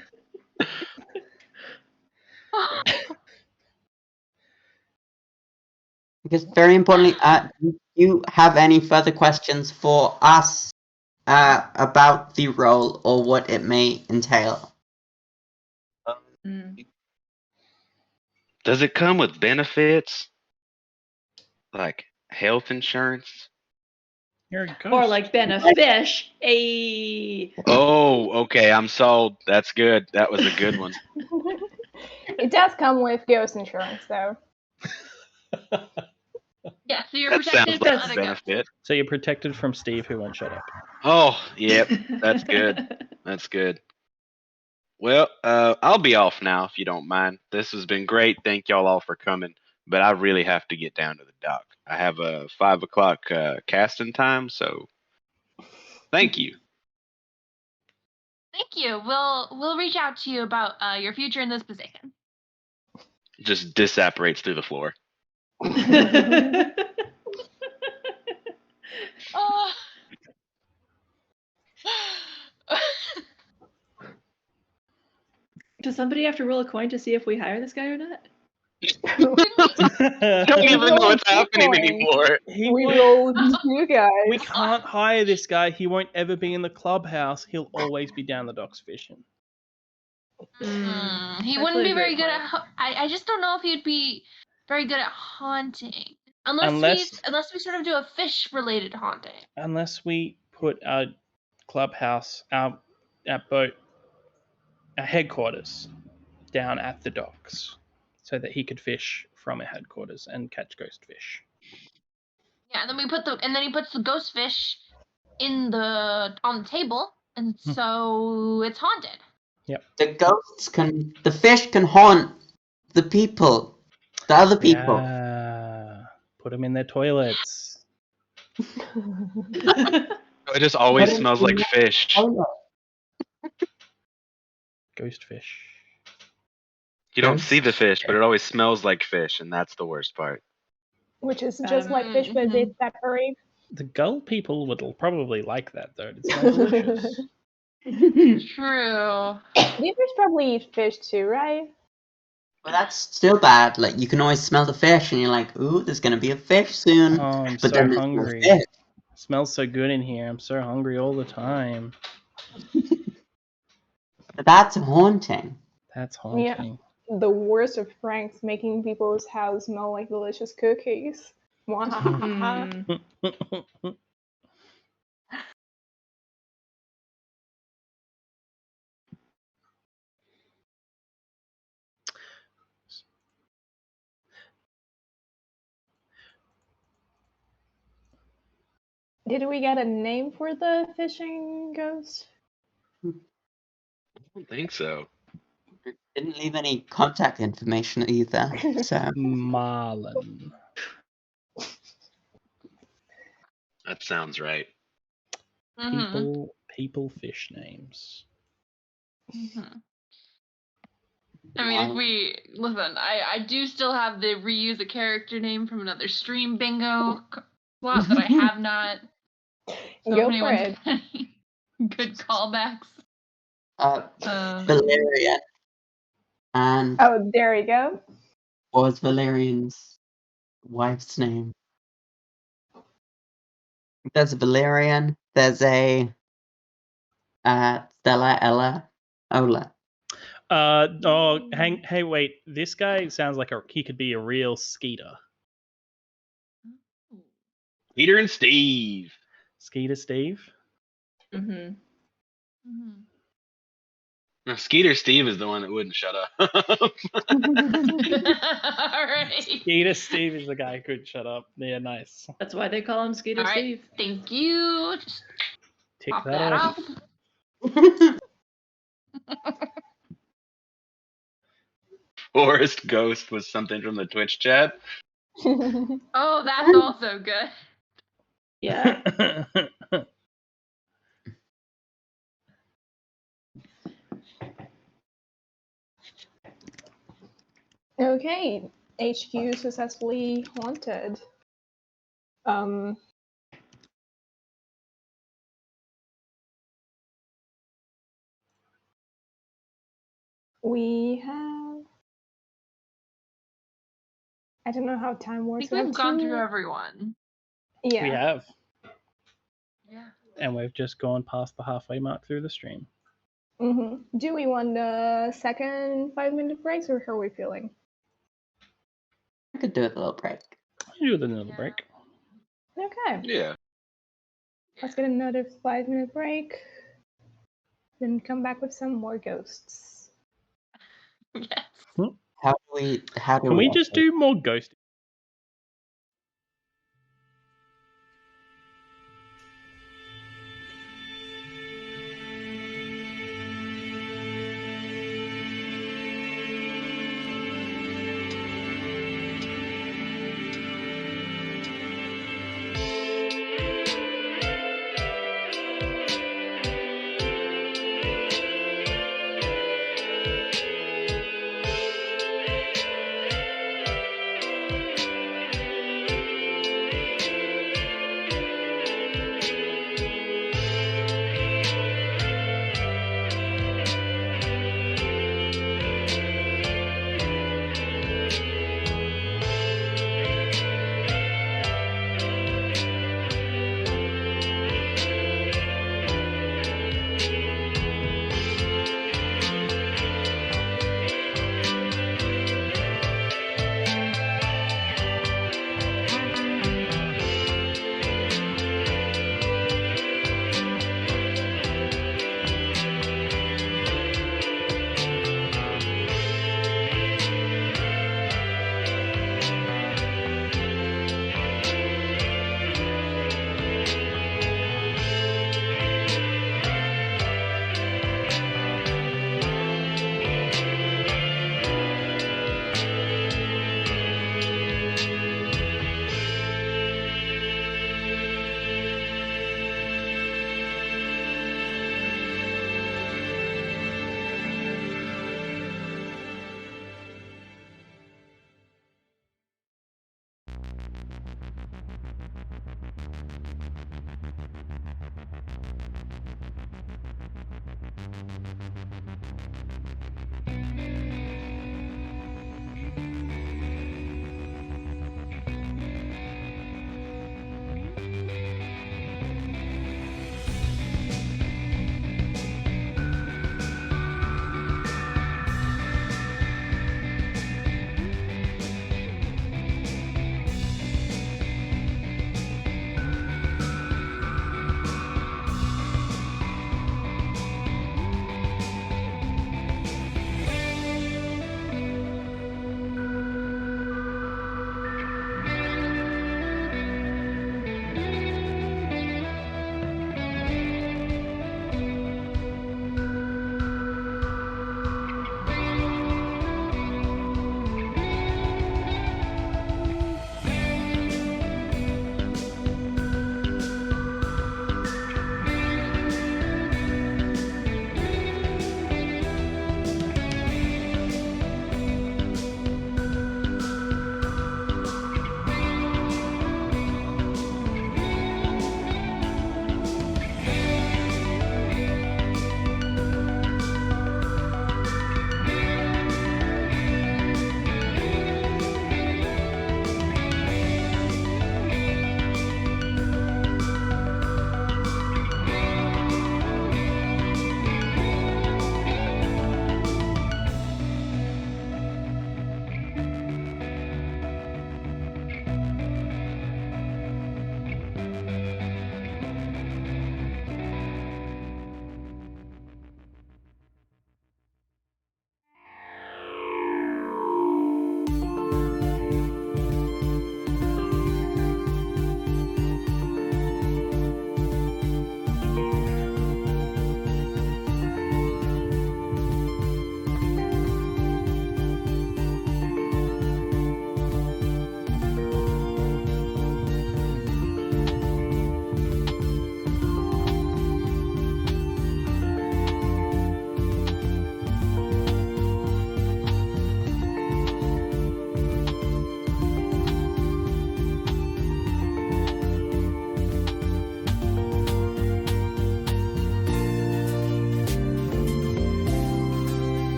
Because very importantly, do you have any further questions for us about the role or what it may entail? Does it come with benefits? Like health insurance? You're a ghost. Or like Ben a fish. Oh, okay. I'm sold. That's good. That was a good one. It does come with ghost insurance, though. Yeah, so you're That protected sounds like from a other ghosts. benefit. So you're protected from Steve, who won't shut up. Oh, yep, that's good. That's good. Well, I'll be off now if you don't mind. This has been great. Thank y'all all for coming, but I really have to get down to the dock. I have a 5 o'clock casting time, so thank you. Thank you. We'll reach out to you about your future in this position. Just disapparates through the floor. Oh. Does somebody have to roll a coin to see if we hire this guy or not? I don't even know what's happening anymore. We rolled you guys. We can't hire this guy. He won't ever be in the clubhouse. He'll always be down the docks fishing. He Actually, wouldn't be a very great good point. at. I just don't know if he'd be very good at haunting, unless we sort of do a fish related haunting. Unless we put our clubhouse, our boat, our headquarters down at the docks, so that he could fish from our headquarters and catch ghost fish. Yeah, and then he puts the ghost fish on the table, and so it's haunted. Yep. The fish can haunt the people, the other people. Yeah. Put them in their toilets. It just always But smells like fish. Ghost fish. You don't see the fish, but it always smells like fish, and that's the worst part. Which is just like fish, but a bit peppery. The gull people would probably like that, though. It smells delicious. True. Beavers probably eat fish too, right? Well, that's still bad. Like, you can always smell the fish, and you're like, "Ooh, there's gonna be a fish soon." Oh, I'm but so then hungry. There's no fish. It smells so good in here. I'm so hungry all the time. But that's haunting. That's haunting. Yeah. The worst of pranks, making people's house smell like delicious cookies. Did we get a name for the fishing ghost? I don't think so. Didn't leave any contact information either. So Marlin. That sounds right. People fish names. I mean, if we listen, I do still have the reuse a character name from another stream bingo slot that I have not. So Go for it. Good callbacks. Valerian. And oh, there you go. What was Valerian's wife's name? There's a Valerian. There's a Stella, Ella, Ola. Hey, wait. This guy sounds like he could be a real Skeeter. Peter and Steve. Skeeter Steve? Mm-hmm. No, Skeeter Steve is the one that wouldn't shut up. Alright. Skeeter Steve is the guy who could shut up. Yeah, nice. That's why they call him Skeeter Steve. Thank you. Just Tick pop that off. Forest Ghost was something from the Twitch chat. Oh, that's also good. Yeah. Okay, HQ successfully haunted. We have. I don't know how time works. I think we've gone through everyone. Yeah. We have. Yeah. And we've just gone past the halfway mark through the stream. Mm-hmm. Do we want the second 5-minute breaks, or how are we feeling? I could do it a little break. Do the little break. Okay. Yeah. Let's get another 5-minute break. Then come back with some more ghosts. Yes. How do Can we just do more ghost?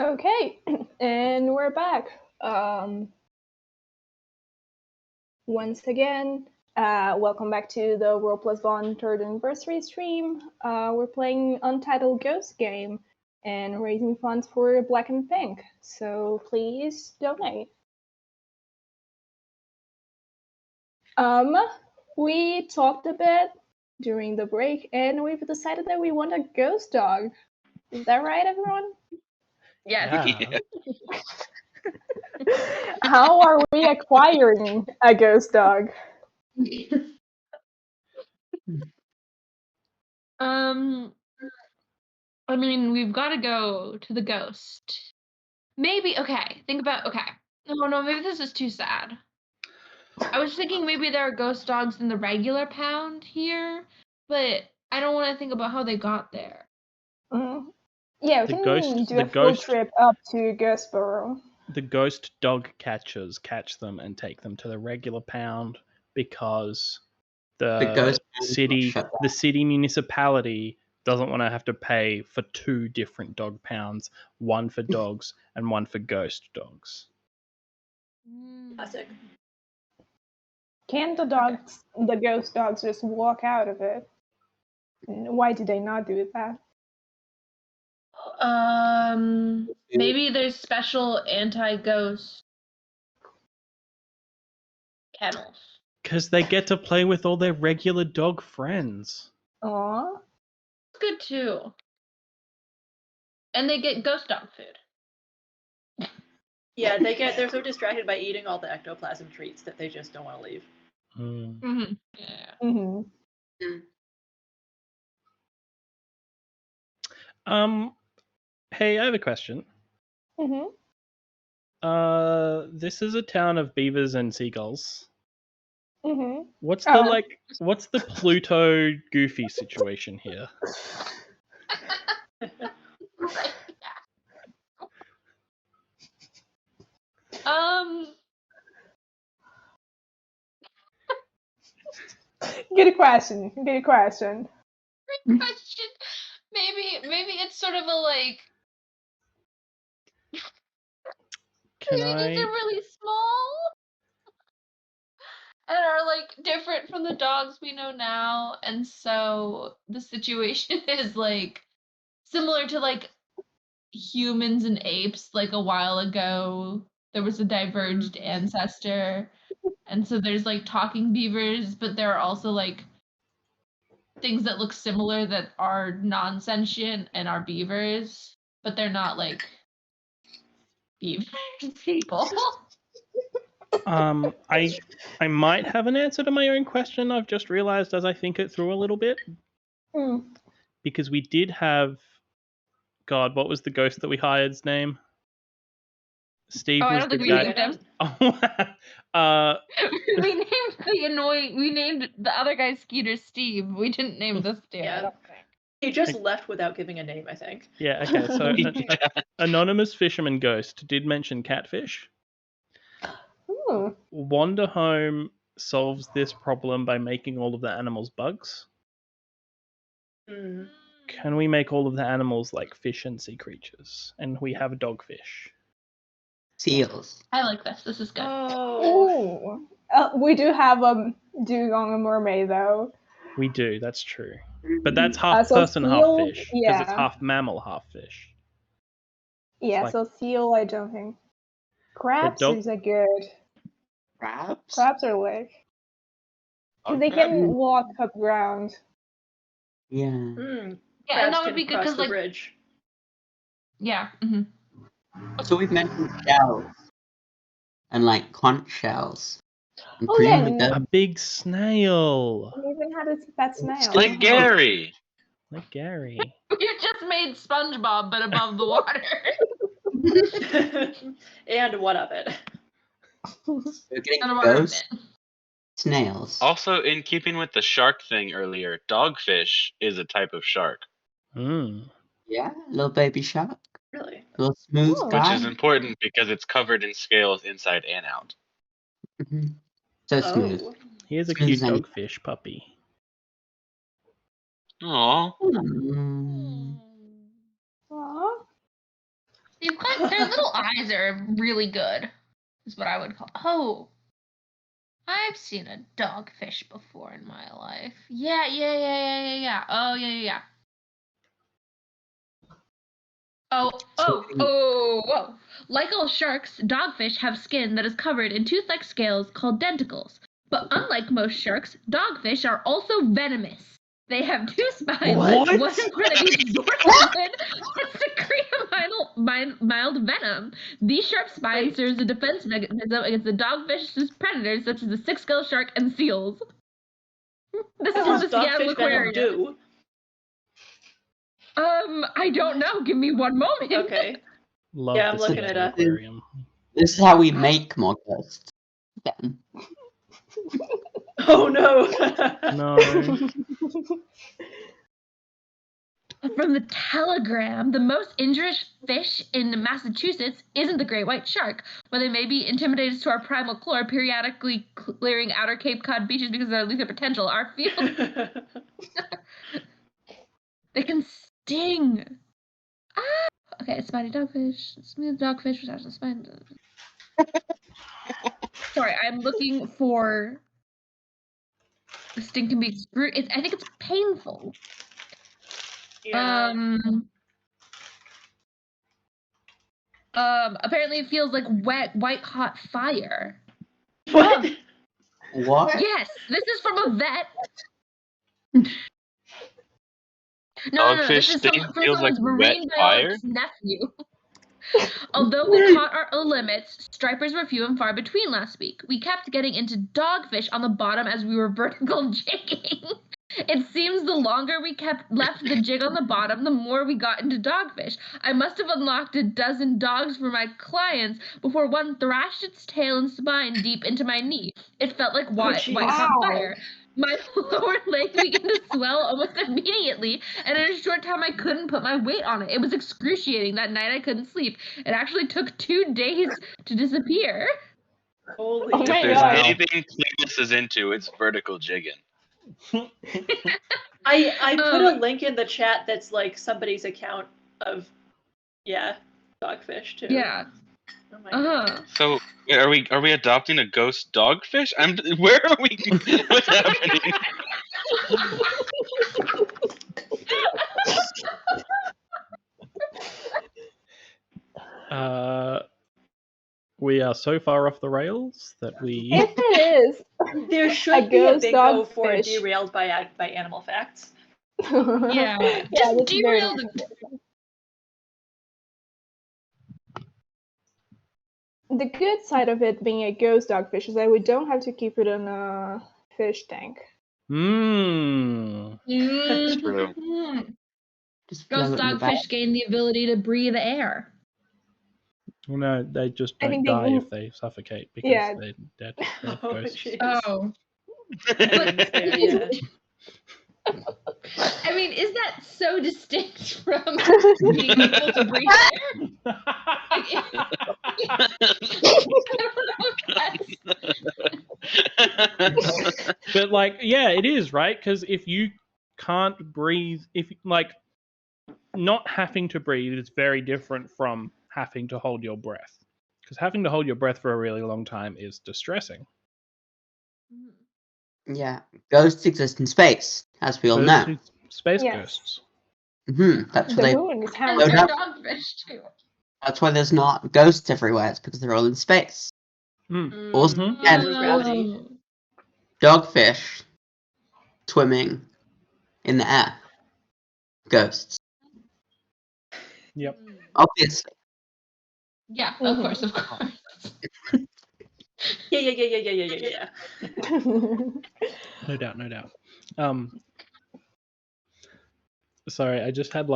Okay, and we're back. Once again, welcome back to the World Plus Bond 3rd anniversary stream. We're playing Untitled Ghost Game and raising funds for Black and Pink, so please donate. We talked a bit during the break, and we've decided that we want a ghost dog. Is that right, everyone? Yes. Yeah. How are we acquiring a ghost dog? I mean, we've got to go to the ghost. Maybe, okay, think about, okay. No, maybe this is too sad. I was thinking maybe there are ghost dogs in the regular pound here, but I don't want to think about how they got there. Yeah, we The can ghost- do the a full ghost- trip up to Ghostboro. The ghost dog catchers catch them and take them to the regular pound because The the ghost pound is city shut down. the city municipality doesn't want to have to pay for 2 different dog pounds, one for dogs and one for ghost dogs. Classic. Can't the ghost dogs just walk out of it? Why do they not do that? Maybe there's special anti-ghost kennels. Because they get to play with all their regular dog friends. Aww. It's good too. And they get ghost dog food. Yeah, they're so distracted by eating all the ectoplasm treats that they just don't want to leave. Mm. Yeah. Hey, I have a question. This is a town of beavers and seagulls. What's the Pluto Goofy situation here? Good question. Great question. Maybe it's sort of a like. Maybe these are really small and are like different from the dogs we know now, and so the situation is like similar to like humans and apes. Like a while ago, there was a diverged ancestor, and so there's like talking beavers, but there are also like things that look similar that are non-sentient and are beavers, but they're not like beaver people. I might have an answer to my own question. I've just realized as I think it through a little bit. Because we did have, God, what was the ghost that we hired's name? Steve was the guy. We named the other guy Skeeter Steve. We didn't name this dude. Yeah. He just left without giving a name, I think. Yeah, okay, so Anonymous Fisherman Ghost did mention catfish. Wander Home solves this problem by making all of the animals bugs. Can we make all of the animals like fish and sea creatures? And we have a dogfish. Seals. I like this. This is good. We do have a dugong and mermaid, though. We do, that's true. But that's half person, half fish. Because it's half mammal, half fish. Yeah, so seal, I don't think. Crabs is a good. Crabs? Crabs are like. Because they can walk up ground. Yeah. Yeah, and that would be good because like bridge. Yeah. So we've mentioned shells and like conch shells. A big snail. We even had that snail. Like Gary. Like Gary. You just made SpongeBob, but above the water. And what of it? We're getting ghost snails. Also, in keeping with the shark thing earlier, dogfish is a type of shark. Yeah, little baby shark. Really? Little smooth guy. Which is important because it's covered in scales inside and out. So smooth. Here's a cute dogfish puppy. Aww. They've got their little eyes are really good, is what I would call. Oh, I've seen a dogfish before in my life. Yeah. Oh, yeah. Whoa. Like all sharks, dogfish have skin that is covered in tooth-like scales called denticles. But unlike most sharks, dogfish are also venomous. They have 2 spines, What? one in front of each dorsal fin, that secrete a mild venom. These sharp spines serve as a defense mechanism against the dogfish's predators, such as the 6-gill shark and seals. This is What from does the Seattle dogfish venom Aquarium. do? I don't know. Give me one moment. Okay. Love Yeah, I'm the looking it Seattle up. Aquarium. This is how we make more ghosts. Then. Oh no. No. From the Telegram, the most injurious fish in Massachusetts isn't the great white shark, but they may be intimidated to our primal core, periodically clearing outer Cape Cod beaches because of their lethal potential. Our field. They can sting. Okay, spiny dogfish, smooth dogfish without the spine. Sorry, I'm looking for. The sting can be I think it's painful. Yeah. Apparently it feels like wet, white hot fire. What? What? Yes, this is from a vet. No. This Dogfish is sting from feels like someone's wet marine fire? biologist's nephew. Although we caught our limits, stripers were few and far between last week. We kept getting into dogfish on the bottom as we were vertical jigging. It seems the longer we left the jig on the bottom, the more we got into dogfish. I must have unlocked a dozen dogs for my clients before one thrashed its tail and spine deep into my knee. It felt like white hot fire. My lower leg began to swell almost immediately, and in a short time I couldn't put my weight on it. It was excruciating. That night I couldn't sleep. It actually took 2 days to disappear. Holy Oh If my there's God. anything Clueless is into, it's vertical jigging. I put a link in the chat that's like somebody's account of dogfish too. Yeah. Oh my God. So are we adopting a ghost dogfish? Where are we? What's happening? We are so far off the rails that we. If it is There should a be a ghost bingo for dogfish. derailed by animal facts. Yeah. Just that's very derail the. The good side of it being a ghost dogfish is that we don't have to keep it in a fish tank. Mmm. That's true. Just Ghost float in the back. dogfish gain the ability to breathe air. Well, no, they just I don't think die they- if they suffocate because Yeah. they're dead. Oh, Ghosts. jeez. Oh. That's fair, yeah. I mean, is that so distinct from being able to breathe air? But like, yeah, it is, right? Because if you can't breathe, not having to breathe is very different from having to hold your breath. Because having to hold your breath for a really long time is distressing. Yeah, ghosts exist in space, as we all know. Space Yes. ghosts. That's The why moon is how And they're up. dogfish too. that's why there's not ghosts everywhere. It's because they're all in space. Also, Because of gravity. dogfish swimming in the air. Ghosts, Yep. obviously. Yeah, of course. Yeah. No doubt. Sorry, I just had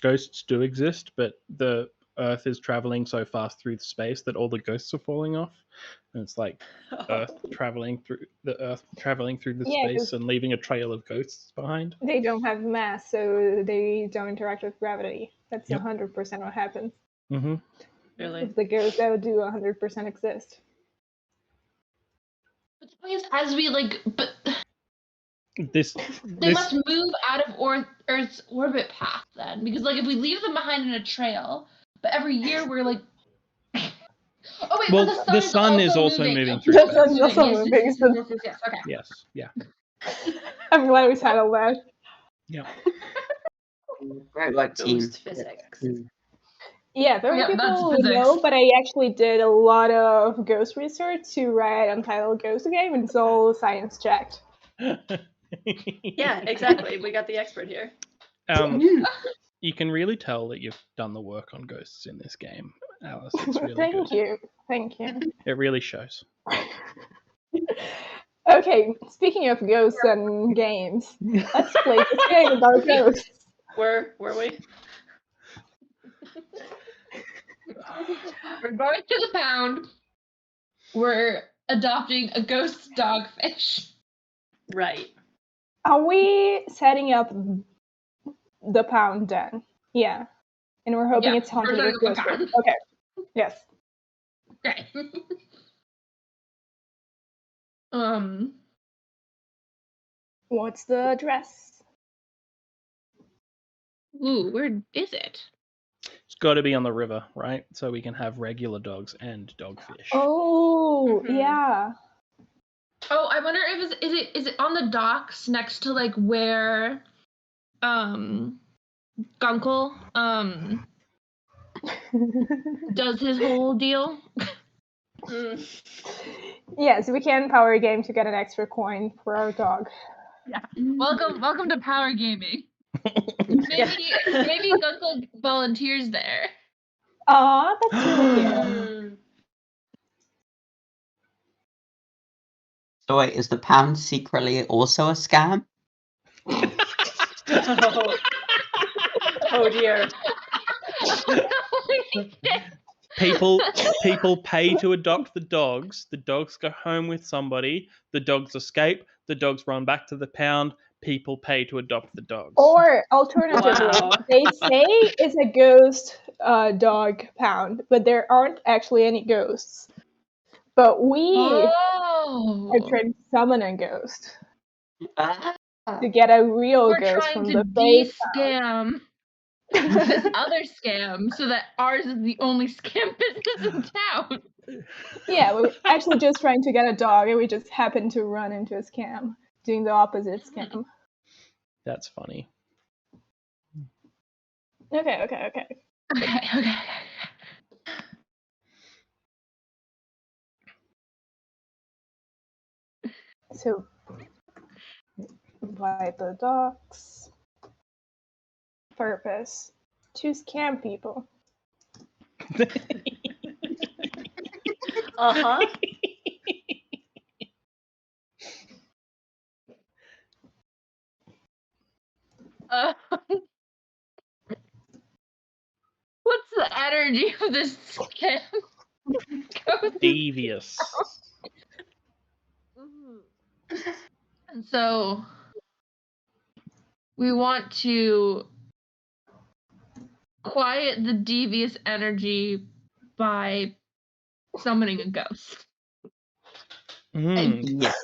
ghosts do exist, but the Earth is traveling so fast through space that all the ghosts are falling off, and it's like Earth traveling through the Yeah, space and leaving a trail of ghosts behind. They don't have mass, so they don't interact with gravity. That's Yep. 100% what happens. Mm-hmm. Really? If the ghosts that would do 100% exist. But the point is, as we they must move out of Earth's orbit path then, because if we leave them behind in a trail, But every year we're like. Oh wait, Well, but the sun is also moving. moving Oh, through The space. sun's also yes, moving. yes, So yes, yes, yes, okay. Yes, yeah. I'm glad we settled that. Yeah. Very good team. Ghost physics. Yeah, very Yeah, few that's people physics. know, but I actually did a lot of ghost research to write Untitled Ghost game, and it's all science checked. Yeah, exactly. We got the expert here. You can really tell that you've done the work on ghosts in this game, Alice. It's really Thank good. you. Thank you. It really shows. Okay, speaking of ghosts and games, let's play this game about ghosts. Where were we? We're going to the pound. We're adopting a ghost dogfish. Right. Are we setting up the pound den? Yeah. And we're hoping it's haunted we're with setting up the ghosts. pound. Okay. Yes. Okay. What's the address? Ooh, where is it? It's got to be on the river, right? So we can have regular dogs and dogfish. Oh, Mhm. yeah. Oh, I wonder if is it on the docks next to like where Gunkle does his whole deal? Yes, we can power a game to get an extra coin for our dog. Yeah. Welcome to Power Gaming. Maybe Gunkle volunteers there. Aw, that's really cute. So wait, is the pound secretly also a scam? Oh dear. People pay to adopt the dogs go home with somebody, the dogs escape, the dogs run back to the pound, people pay to adopt the dogs. Or alternatively, Wow. they say it's a ghost dog pound, but there aren't actually any ghosts. But we are trying to summon a ghost to get a real We're ghost trying from to the fake de-scam this other scam so that ours is the only scam business in town. Yeah, we're actually just trying to get a dog, and we just happen to run into a scam, doing the opposite scam. That's funny. Okay. Okay. So, invite the dogs. Purpose: to scam people. Uh-huh. What's the energy of this scam? Devious. And so we want to quiet the devious energy by summoning a ghost. Yes.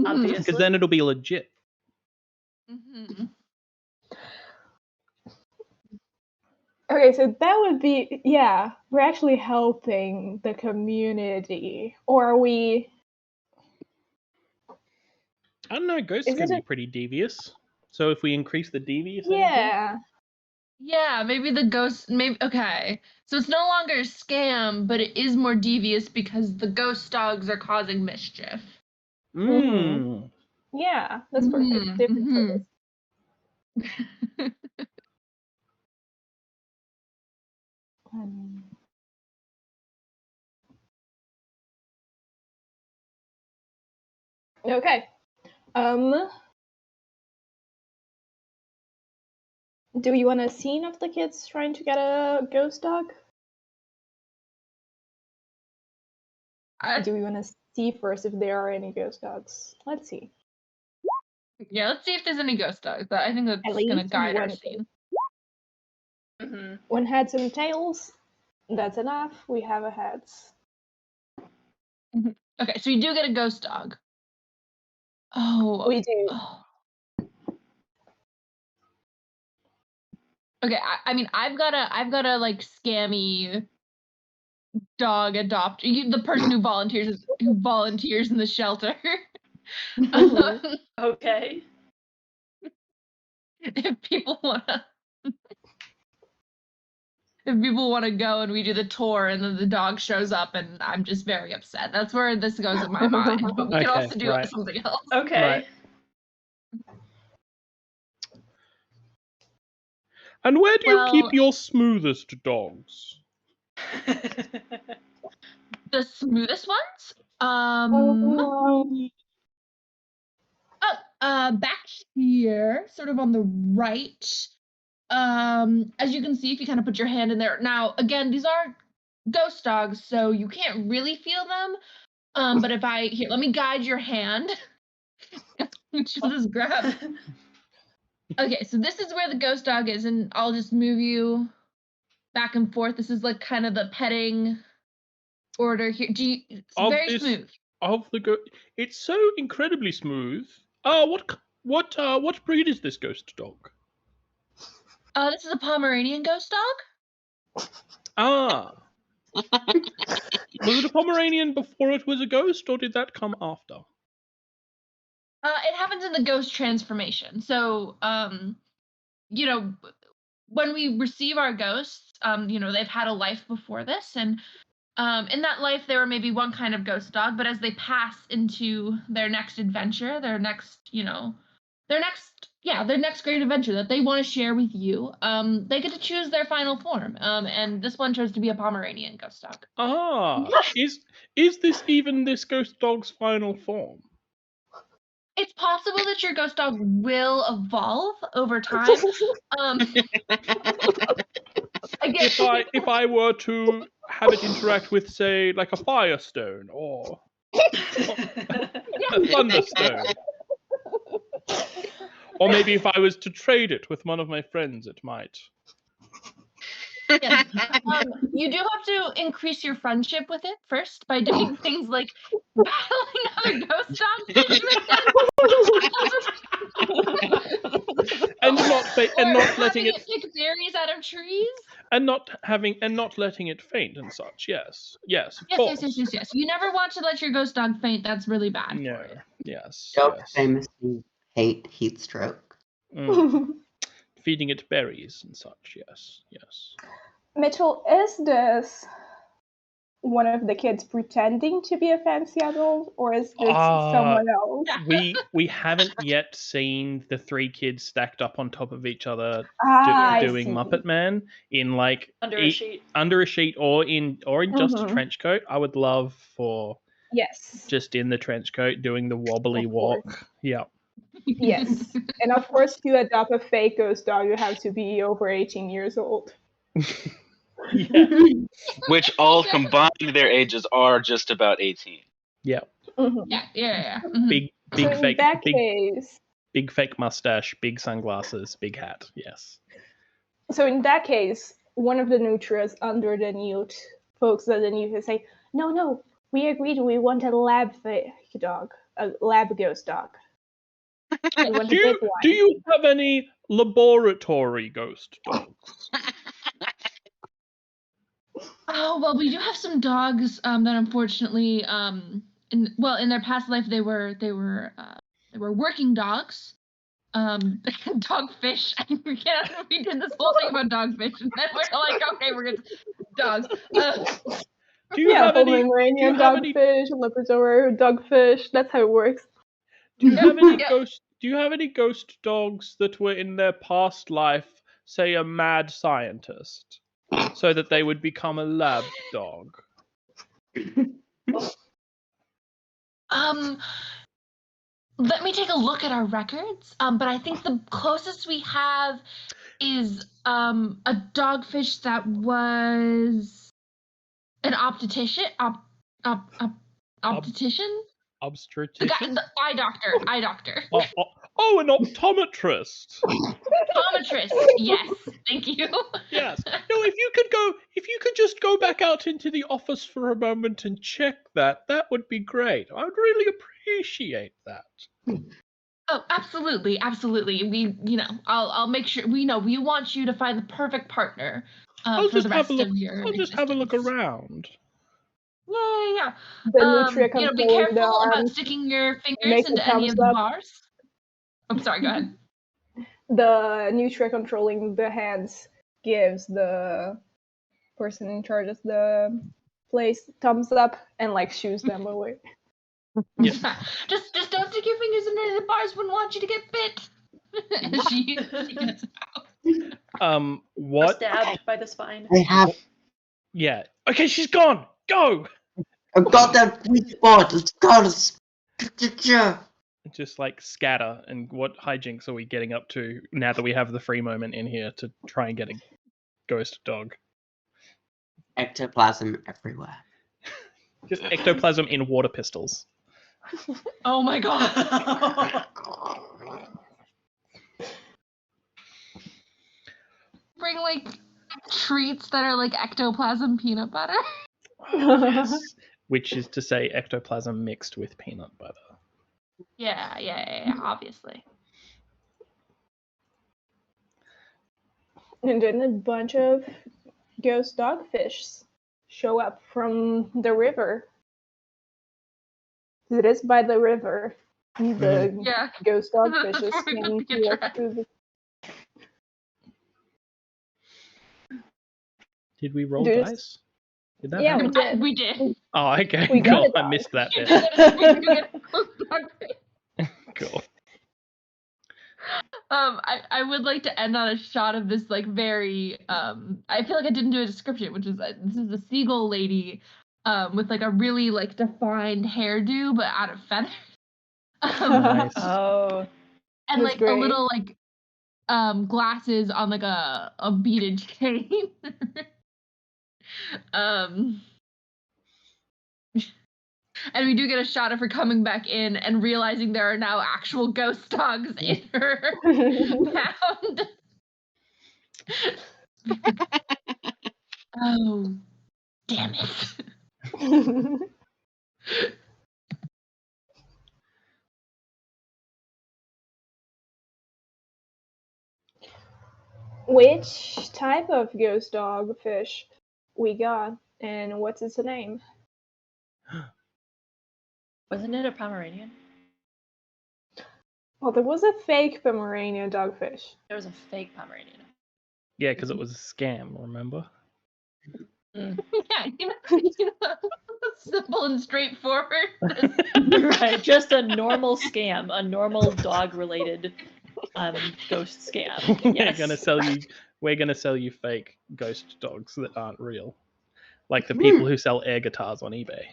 Obviously. Because then it'll be legit. Okay, so that would be, yeah, we're actually helping the community. Or are we... I don't know, ghosts can be pretty devious. So if we increase the devious energy... Yeah, maybe the ghost, okay. So it's no longer a scam, but it is more devious because the ghost dogs are causing mischief. Yeah, that's perfect. Different purpose. Okay. Do you want a scene of the kids trying to get a ghost dog? Do we want to see first if there are any ghost dogs? Let's see. Yeah, let's see if there's any ghost dogs. I think that's going to guide our scene. One heads and tails. That's enough. We have a heads. Okay, so you do get a ghost dog. Oh. We do. Oh. Okay, I mean, I've got a like scammy dog the person who volunteers in the shelter. Okay. If people wanna go and we do the tour and then the dog shows up and I'm just very upset. That's where this goes in my mind. But we can also do it with something else. Okay. Right. And where do you keep your smoothest dogs? The smoothest ones? Back here, sort of on the right. As you can see, if you kind of put your hand in there. Now, again, these are ghost dogs, so you can't really feel them. But if let me guide your hand. She'll just grab. Okay, so this is where the ghost dog is, and I'll just move you back and forth. This is like kind of the petting order here. It's very smooth. It's so incredibly smooth. What breed is this ghost dog? This is a Pomeranian ghost dog. Ah. Was it a Pomeranian before it was a ghost, or did that come after? It happens in the ghost transformation. So, you know, when we receive our ghosts, they've had a life before this, and in that life they were maybe one kind of ghost dog, but as they pass into their next adventure, their next great adventure that they want to share with you, they get to choose their final form. And this one chose to be a Pomeranian ghost dog. Ah, is this ghost dog's final form? It's possible that your ghost dog will evolve over time. Again, if I were to have it interact with, say, like a firestone or a thunderstone, or maybe if I was to trade it with one of my friends, it might. Yes. You do have to increase your friendship with it first by doing things like battling other ghost dogs and not letting it pick berries out of trees, and not letting it faint and such. Yes, of course. Yes. You never want to let your ghost dog faint. That's really bad for it. Yes. Dogs famously hate heat stroke. Feeding it berries and such. Yes. Mitchell, is this one of the kids pretending to be a fancy adult, or is this someone else? We haven't yet seen the three kids stacked up on top of each other doing Muppet Man in like under a sheet or in just a trench coat. I would love for just in the trench coat doing the wobbly walk. Yeah. Yes, and of course, to adopt a fake ghost dog, you have to be over 18 years old. Yeah. Which all combined, their ages are just about 18. Yeah. Yeah. Big so fake. In that case, big fake mustache, big sunglasses, big hat. Yes. So in that case, one of the Nutrias under the Newt folks at the Newt say, "No, we agreed. We want a lab fake dog, a lab ghost dog." Do you have any laboratory ghost dogs? Oh, well, we do have some dogs that unfortunately in their past life they were working dogs. Dogfish. We did this whole thing about dogfish, and then we're like, okay, we're gonna dogs. Do you have any Pomeranian dogfish, Labrador dogfish? That's how it works. Do you have any Do you have any ghost dogs that were in their past life, say, a mad scientist, so that they would become a lab dog? Let me take a look at our records. But I think the closest we have is a dogfish that was an optician. Optician? Obstetrician? The eye doctor. Oh, an optometrist. Optometrist. Yes, thank you. Yes. No, if you could just go back out into the office for a moment and check that would be great. I would really appreciate that. Oh, absolutely, absolutely. I'll make sure we want you to find the perfect partner for the rest of your I'll just have a look existence. around. Yeah. The nutria Be controlling the careful about arms sticking your fingers make a into any thumbs of the up. bars. I'm sorry, go ahead. The nutria controlling the hands gives the person in charge of the place thumbs up and like shoos them away. Yeah. just don't stick your fingers into any of the bars. Wouldn't want you to get bit. And she gets out. What? Stabbed by the spine. I have. Yeah. Okay, she's gone. Go. I've got that sweet spot. Let's go. Just like scatter. And what hijinks are we getting up to now that we have the free moment in here to try and get a ghost dog? Ectoplasm everywhere. Just ectoplasm in water pistols. Oh my god. Bring like treats that are like ectoplasm peanut butter. Yes. Which is to say ectoplasm mixed with peanut butter. Yeah, obviously. And then a bunch of ghost dogfish show up from the river. It is by the river. The ghost dogfishes can walk through the... Did we roll dice? Did that happen? We did. We did. Oh, okay. We got Cool. it I all. missed that bit. Cool. I would like to end on a shot of this like very I feel like I didn't do a description, which is this is a seagull lady with like a really like defined hairdo but out of feathers. Nice. Oh. And That's like great. a little like glasses on like a beaded chain. And we do get a shot of her coming back in and realizing there are now actual ghost dogs in her pound. Oh, damn it. Which type of ghost dogfish we got, and what's its name? Wasn't it a Pomeranian? Well, there was a fake Pomeranian dogfish. There was a fake Pomeranian. Yeah, because it was a scam, remember? Yeah, simple and straightforward. Right, just a normal scam, a normal dog-related ghost scam. Yes. We're gonna sell you fake ghost dogs that aren't real, like the people who sell air guitars on eBay.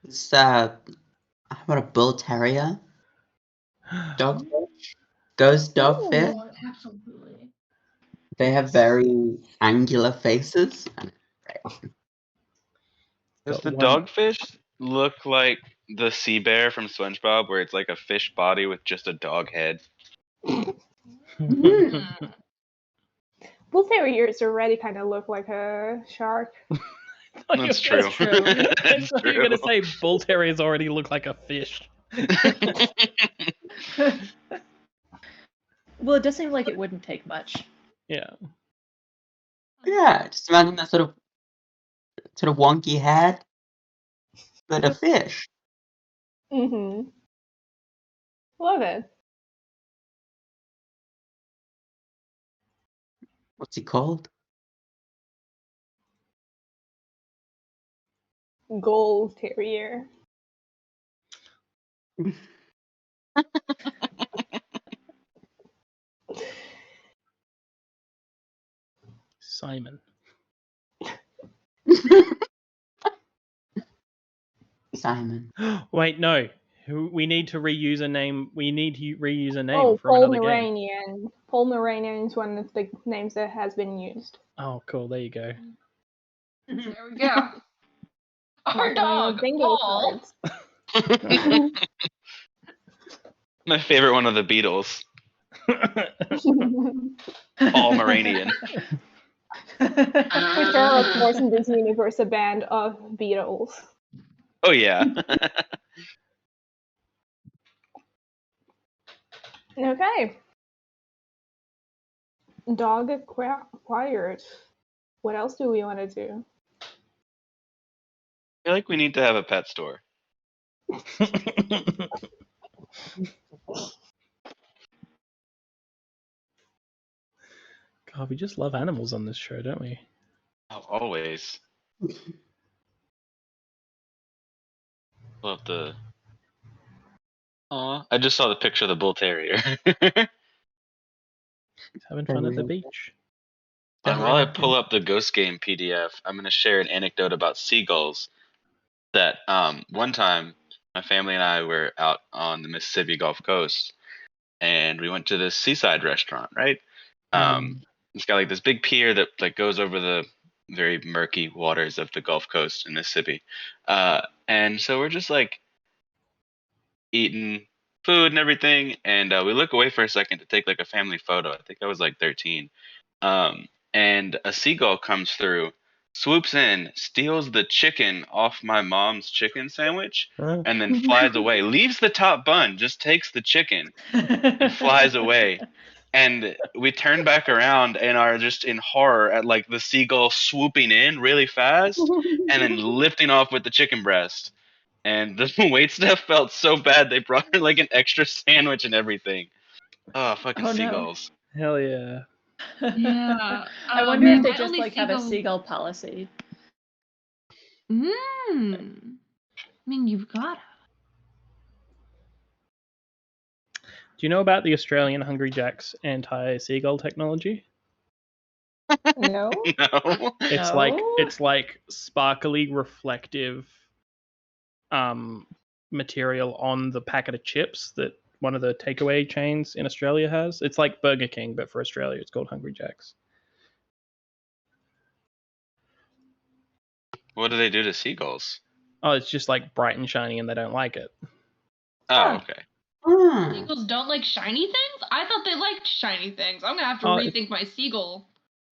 It's how about a bull terrier? Dogfish? Ghost dogfish? Oh, absolutely. They have very angular faces. Does the dogfish look like the sea bear from SpongeBob, where it's like a fish body with just a dog head? Bull terriers already kind of look like a shark. That's true. That's true. I thought you were gonna say bull terriers already look like a fish. Well, it does seem like it wouldn't take much. Yeah. Yeah, just imagine that sort of wonky head, but a fish. Mm-hmm. Love it. What's he called? Gold terrier. Simon. Simon. Wait, no. We need to reuse a name. We need to reuse a name Oh, from another game. Pomeranian. Pomeranian is one of the names that has been used. Oh, cool. There you go. There we go. Our dog, Bingo Paul. cards. My favorite one of the Beatles, Pomeranian. Which are, of course, in this universe, a band of Beatles. Oh yeah. Okay. Dog acquired. What else do we want to do? I feel like we need to have a pet store. God, we just love animals on this show, don't we? Oh, always. Love the. Aw, I just saw the picture of the bull terrier. He's having fun at the beach. And while I pull up the Ghost Game PDF, I'm going to share an anecdote about seagulls. That one time, my family and I were out on the Mississippi Gulf Coast, and we went to this seaside restaurant. Right? It's got like this big pier that like goes over the very murky waters of the Gulf Coast in Mississippi, and so we're just like eating food and everything, and we look away for a second to take like a family photo. I think I was like 13. And a seagull comes through, swoops in, steals the chicken off my mom's chicken sandwich, and then flies away. Leaves the top bun, just takes the chicken and flies away. And we turn back around and are just in horror at like the seagull swooping in really fast and then lifting off with the chicken breast. And the waitstaff felt so bad they brought her like an extra sandwich and everything. Oh, fucking seagulls. No. Hell yeah. Yeah. I wonder if they my just only like have a seagull policy. I mean, you've got to. Do you know about the Australian Hungry Jack's anti-seagull technology? No. No. It's like sparkly reflective material on the packet of chips that one of the takeaway chains in Australia has. It's like Burger King, but for Australia, it's called Hungry Jack's. What do they do to seagulls? Oh, it's just like bright and shiny, and they don't like it. Oh, okay. Seagulls don't like shiny things? I thought they liked shiny things. I'm gonna have to rethink my seagull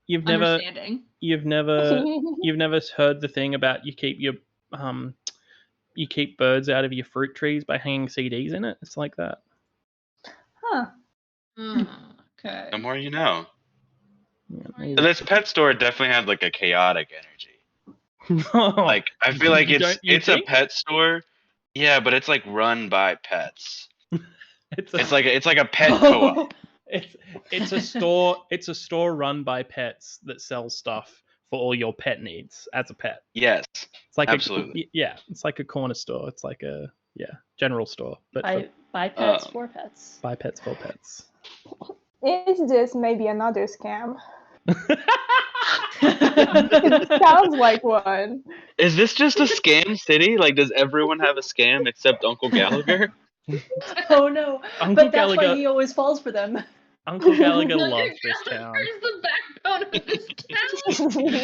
understanding. You've never heard the thing about you keep birds out of your fruit trees by hanging CDs in it? It's like that. Huh. Okay. The more you know. Yeah, so this pet store definitely has like a chaotic energy. Like I feel like it's a pet store. Yeah, but it's like run by pets. It's like a pet co-op. It's a store. It's a store run by pets that sells stuff for all your pet needs as a pet. Yes, it's like absolutely. It's like a corner store. It's like a general store. But buy pets for pets. Buy pets for pets. Is this maybe another scam? It sounds like one. Is this just a scam city? Like, does everyone have a scam except Uncle Gallagher? Oh no! But that's why he always falls for them. Uncle Gallagher loves this town. Where's the backbone of this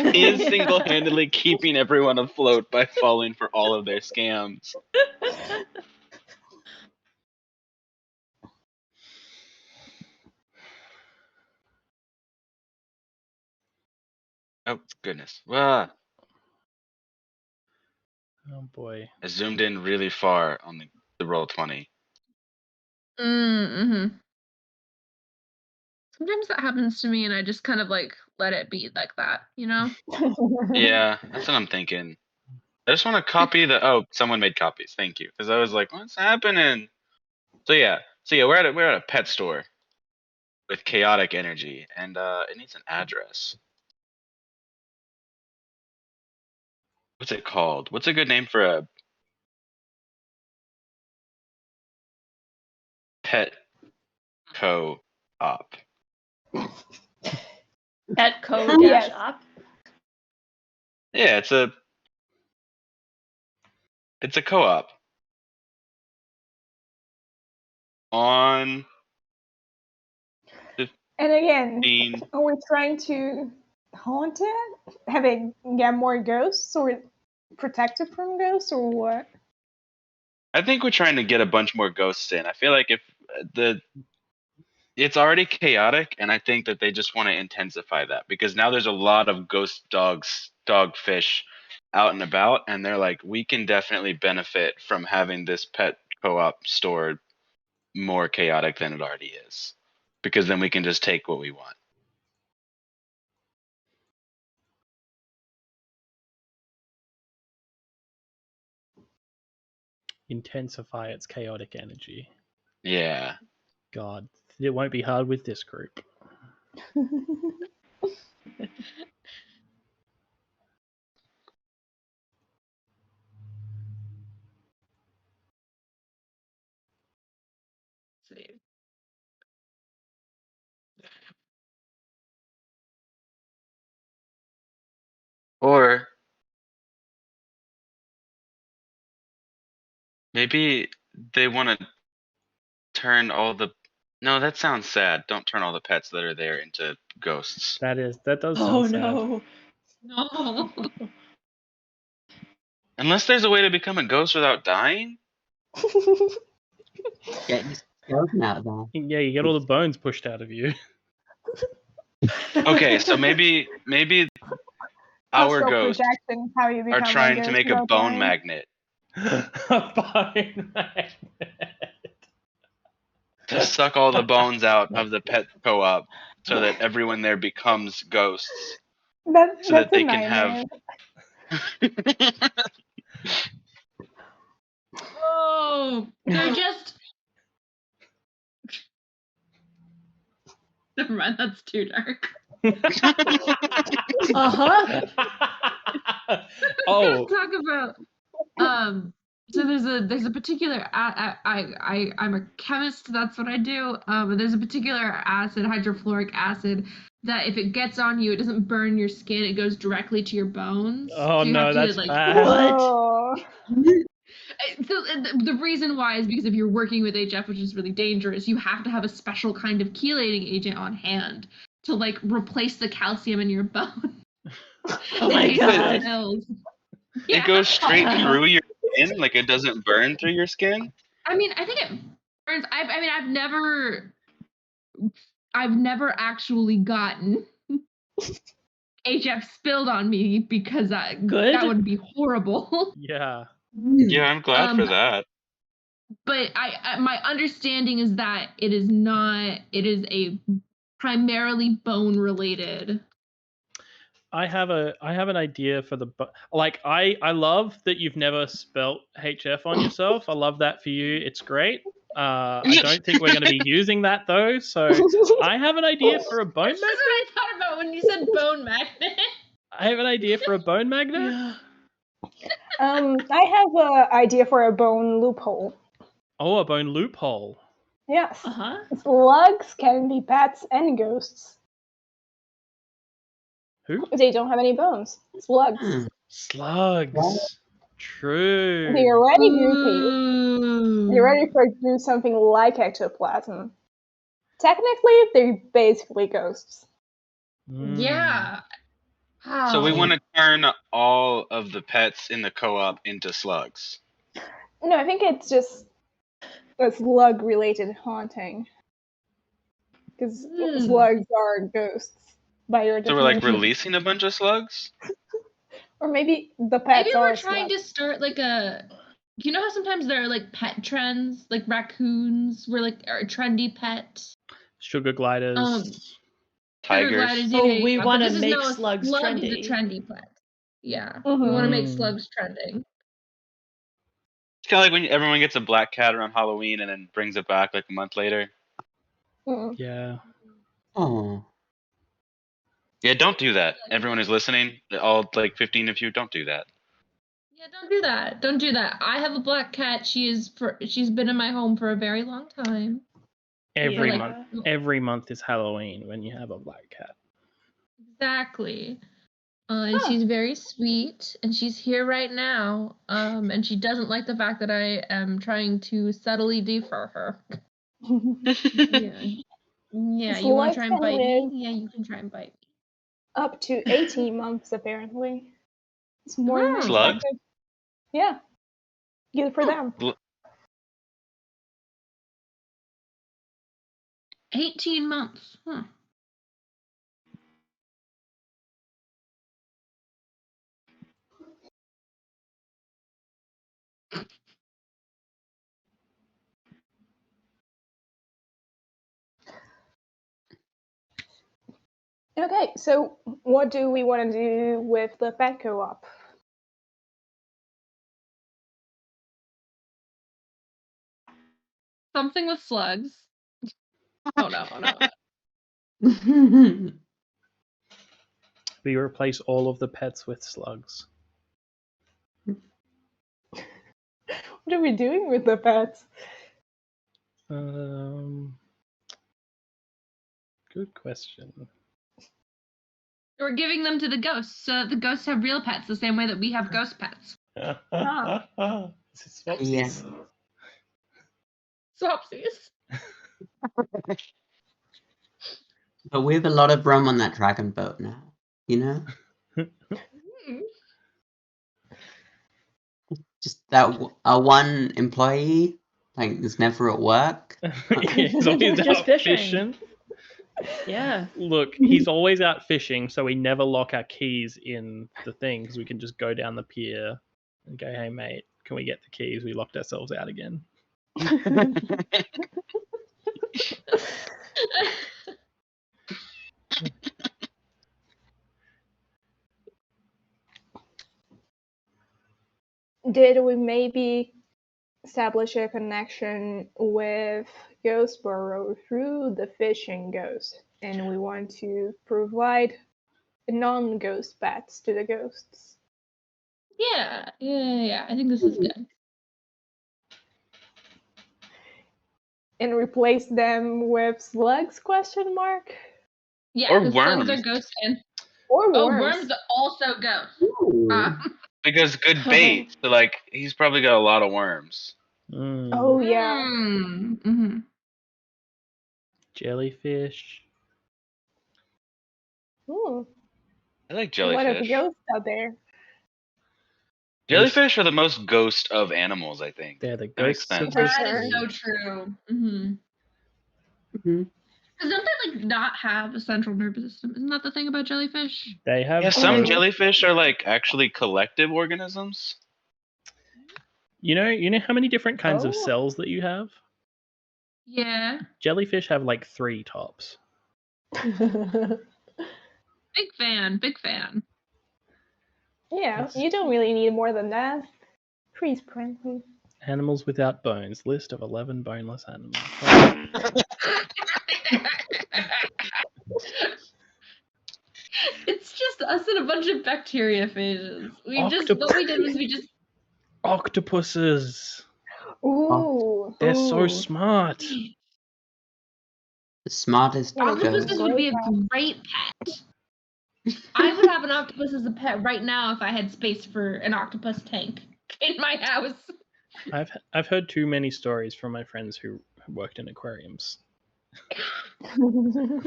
town? He is single-handedly keeping everyone afloat by falling for all of their scams. Oh, goodness. Ah. Oh, boy. I zoomed in really far on the Roll20. Sometimes that happens to me and I just kind of like let it be like that, you know? Yeah, that's what I'm thinking. I just want to copy someone made copies. Thank you. Because I was like, what's happening? So yeah, we're at a pet store with chaotic energy, and it needs an address. What's it called? What's a good name for a pet co-op? Pet co-op? Yeah, it's a co-op. On and again, are we trying to haunt it? Have it get more ghosts or protect it from ghosts or what? I think we're trying to get a bunch more ghosts in. I feel like if it's already chaotic, and I think that they just want to intensify that because now there's a lot of ghost dogfish out and about, and they're like, we can definitely benefit from having this pet co-op store more chaotic than it already is, because then we can just take what we want. Intensify its chaotic energy. Yeah. God, it won't be hard with this group. Or maybe they want to turn all the. No, that sounds sad. Don't turn all the pets that are there into ghosts. That does sound Oh sad. no. No. Unless there's a way to become a ghost without dying. Get your skeleton out of there. Yeah, you get all the bones pushed out of you. Okay, so maybe our Astral ghosts projection, how you are become trying to make a without bone dying. magnet A bone magnet. to suck all the bones out of the pet co-op, so that everyone there becomes ghosts, so that That's a they can nightmare. have. Oh, they're just. Never mind, that's too dark. Uh-huh. Oh, Talk about so there's a particular I'm a chemist, that's what I do. But there's a particular acid, hydrofluoric acid, that if it gets on you, it doesn't burn your skin, it goes directly to your bones. oh so you no, have to, that's like, bad. Oh. So the reason why is because if you're working with HF, which is really dangerous, you have to have a special kind of chelating agent on hand to like replace the calcium in your bone. Oh my god. It goes straight through your skin, like it doesn't burn through your skin. I mean, I think it burns. I've never actually gotten HF spilled on me because that would be horrible. Yeah. Yeah, I'm glad for that. But my understanding is that it is not. It is a primarily bone related. I have an idea for the like I love that you've never spelt HF on yourself. I love that for you. It's great. I don't think we're going to be using that though. So I have an idea for a bone That's magnet. what I thought about when you said bone magnet. I have an idea for a bone magnet. Yeah. I have an idea for a bone loophole. Oh, a bone loophole. Yes. Uh-huh. Slugs can be pets and ghosts. Who? They don't have any bones. Slugs. Slugs. True. They're already goopy. They're ready to do something like ectoplasm. Technically, they're basically ghosts. Yeah. How? So we want to turn all of the pets in the co-op into slugs. No, I think it's just a slug-related haunting. Because slugs are ghosts by your So definition. we're like releasing a bunch of slugs? Or maybe the pets Maybe are we're trying slugs. to start like a. You know how sometimes there are like pet trends, like raccoons were like are trendy pets. Sugar gliders. Tigers. Gliders, Oh, we but want to this is make no, a slugs slug is a trendy. trendy pet. Yeah, Mhm. we want to make slugs trending. It's kind of like when everyone gets a black cat around Halloween and then brings it back like a month later. Yeah. Oh. Yeah, don't do that. Everyone who's listening, all like 15 of you, don't do that. Yeah, don't do that. Don't do that. I have a black cat. She's been in my home for a very long time. Every Yeah. month. Every month is Halloween when you have a black cat. Exactly. And she's very sweet, and she's here right now. And she doesn't like the fact that I am trying to subtly defer her. Yeah, you want to try and bite me? Yeah, you can try and bite me. Up to 18 months, apparently. It's more than Slugs? expected. Yeah. Good for them. 18 months. Huh. Okay, so what do we want to do with the pet co-op? Something with slugs. Oh no, no. We replace all of the pets with slugs. What are we doing with the pets? Good question. We're giving them to the ghosts, so the ghosts have real pets the same way that we have ghost pets. Swapsies. Swapsies. But we have a lot of room on that dragon boat now, you know? Just that one employee, like, is never at work. He's always Just out fishing. fishing. Yeah. Look, he's always out fishing, so we never lock our keys in the thing because we can just go down the pier and go, "Hey, mate, can we get the keys? We locked ourselves out again." Did we maybe establish a connection with Ghostboro through the fishing ghost, and we want to provide non-ghost pets to the ghosts? Yeah. I think this is good. And replace them with slugs? Question mark. Yeah, Or because slugs are worms. ghosts and Or worms are also ghosts. Ooh. Because good bait. So like he's probably got a lot of worms. Oh yeah. Mm-hmm. Jellyfish. Ooh. I like A lot of jellyfish. ghosts out there. Jellyfish are the most ghost of animals, I think. They're the That makes ghosts of sense. the That is sea. so true. Mm-hmm. Mhm. Because don't they like not have a central nervous system? Isn't that the thing about jellyfish? They have Yeah, some both. jellyfish are like actually collective organisms. You know how many different kinds of Oh. cells that you have? Yeah. Jellyfish have like 3 tops. Big fan. Yeah, It's you don't really need more than that. Freeze friendly. animals without bones. List of 11 boneless animals. It's just us and a bunch of bacteriophages. What we did was we just Octopuses. Ooh. They're so ooh. smart. The smartest Yeah, that's ghost. Octopuses would be a great pet. I would have an octopus as a pet right now if I had space for an octopus tank in my house. I've heard too many stories from my friends who worked in aquariums.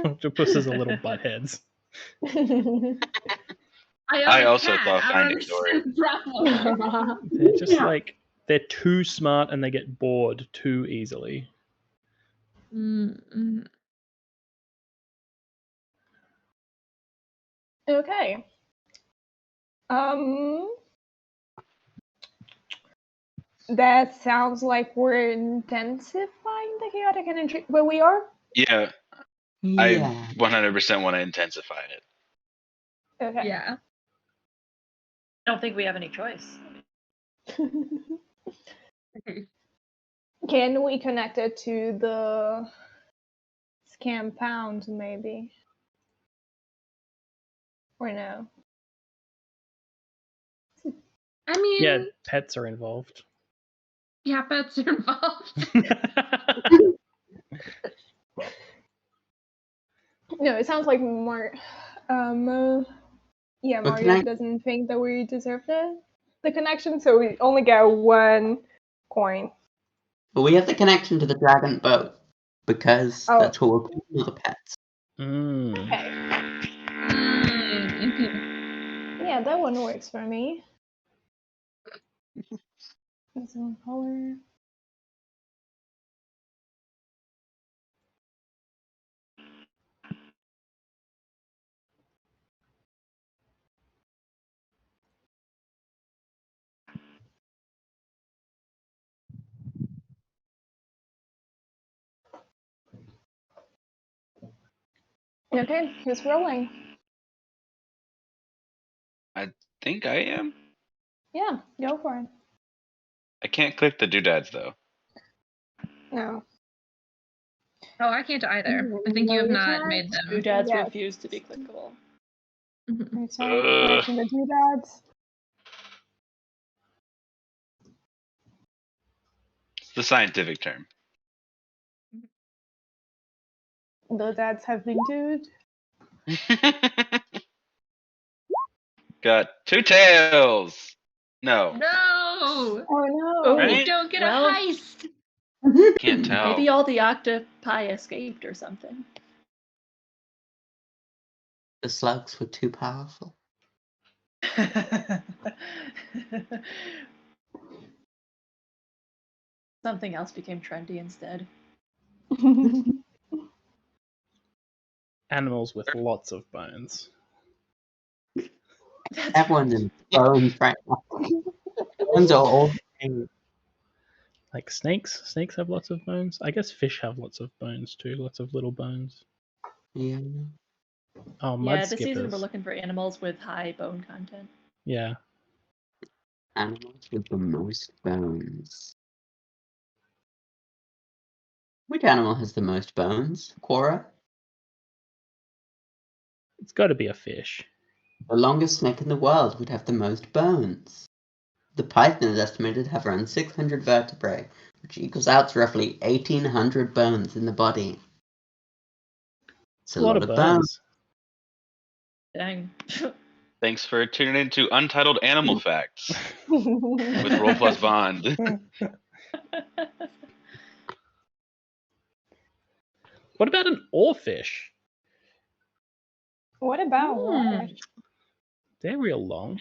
Octopuses are little buttheads. I also cat. saw a I don't Finding Dory. understand the problem. They're just like they're too smart and they get bored too easily. Mm-hmm. Okay. That sounds like we're intensifying the chaotic energy. Well, we are? Yeah, Yeah. I 100% want to intensify it. Okay. Yeah. I don't think we have any choice. Can we connect it to the scam pound, maybe? Or no? I mean, Yeah, pets are involved. yeah, pets are involved. No, it sounds like Margaret doesn't think that we deserve the connection, so we only get 1 coin. But we have the connection to the dragon boat because that's what we're putting all the pets. Okay. Yeah, that one works for me. That's one color. Okay, who's rolling? I think I am. Yeah, go for it. I can't click the doodads though. No. Oh, I can't either. I think you have not made them. Doodads Yes. refuse to be clickable. Mhm. Connecting the doodads. It's the scientific term. Doodads have been dooed. Got 2 tails. No. No! Oh no! Oh, Right? Don't get well, a heist! Can't tell. maybe all the octopi escaped or something. The slugs were too powerful. Something else became trendy instead. Animals with lots of bones. Everyone's in bones right now. Bones are all the same. Like snakes. Snakes have lots of bones. I guess fish have lots of bones too. Lots of little bones. Yeah. Oh, mud Yeah, this season skippers. we're looking for animals with high bone content. Yeah. Animals with the most bones. Which animal has the most bones? Cora? It's got to be a fish. The longest snake in the world would have the most bones. The python is estimated to have around 600 vertebrae, which equals out to roughly 1,800 bones in the body. It's a lot of bones. Dang. Thanks for tuning in to Untitled Animal Facts with Roll Plus Bond. What about an oarfish? What about oarfish? They're real long.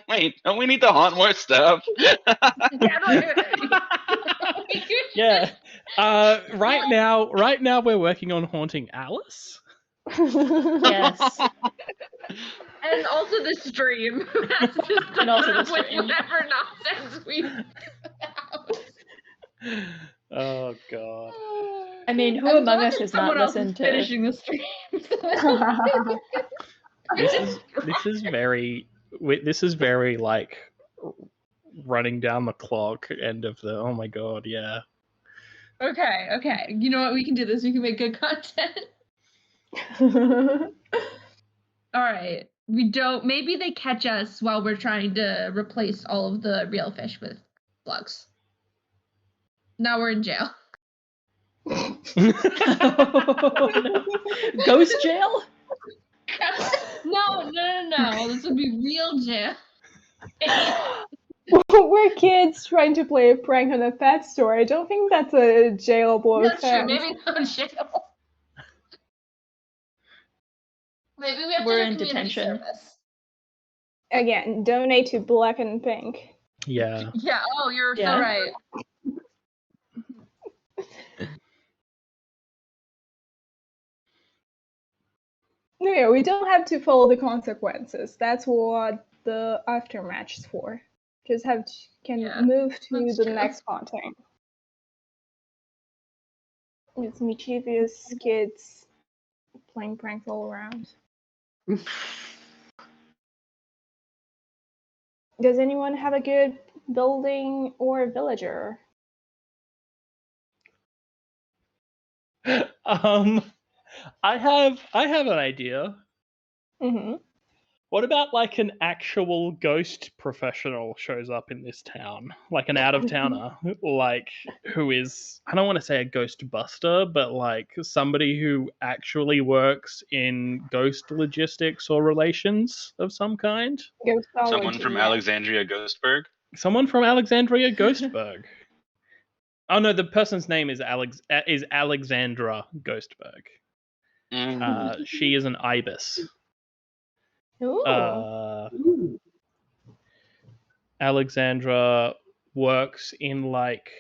Wait, don't we need to haunt more stuff? Yeah. Right now we're working on haunting Alice. Yes. And also the stream. That's just to And also put the up with stream. whatever nonsense we Oh god. I mean, who I'm among glad us that has not someone else listened is to? finishing the stream. This is very like running down the clock end of the. Oh my god, yeah. Okay. You know what? We can do this. We can make good content. All right. We don't. Maybe they catch us while we're trying to replace all of the real fish with slugs. Now we're in jail. Oh, no. Ghost jail? No. This would be real jail. We're kids trying to play a prank on a pet store. I don't think that's a jailable That's true. offense. Maybe no jail. Maybe we have We're to do in community detention. service. Again, donate to Black and Pink. Yeah. Yeah. Oh, you're Yeah. so right. No, yeah, we don't have to follow the consequences. That's what the aftermatch is for. Just can Yeah, move to that's the true. next content. It's mischievous kids playing pranks all around. Does anyone have a good building or villager? I have an idea. Mm-hmm. What about like an actual ghost professional shows up in this town? Like an out-of-towner, like who is, I don't want to say a ghost buster, but like somebody who actually works in ghost logistics or relations of some kind. Someone from Alexandria Ghostburg. Someone from Alexandria Ghostburg. Oh no, the person's name is Alexandra Ghostburg. She is an ibis. Ooh. Alexandra works in like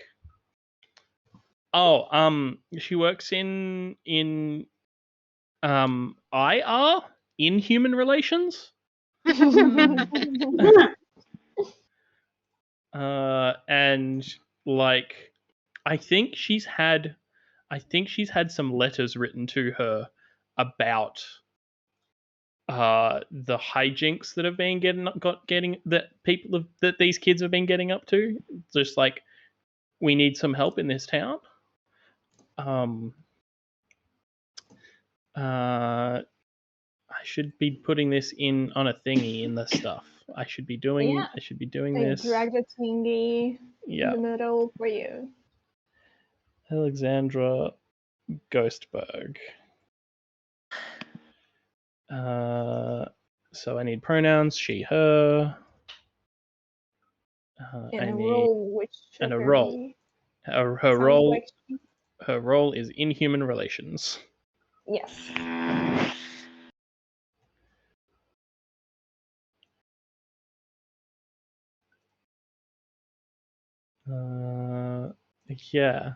she works in IR, in human relations. And like I think she's had I think she's had some letters written to her about the hijinks that have been that these kids have been getting up to. Just like, we need some help in this town. I should be putting this on a thingy in the stuff. I should be doing this. Drag the thingy in the middle for you. Alexandra Ghostberg. So I need pronouns: she, her. And a role, Her role is in human relations. Yes. Yeah.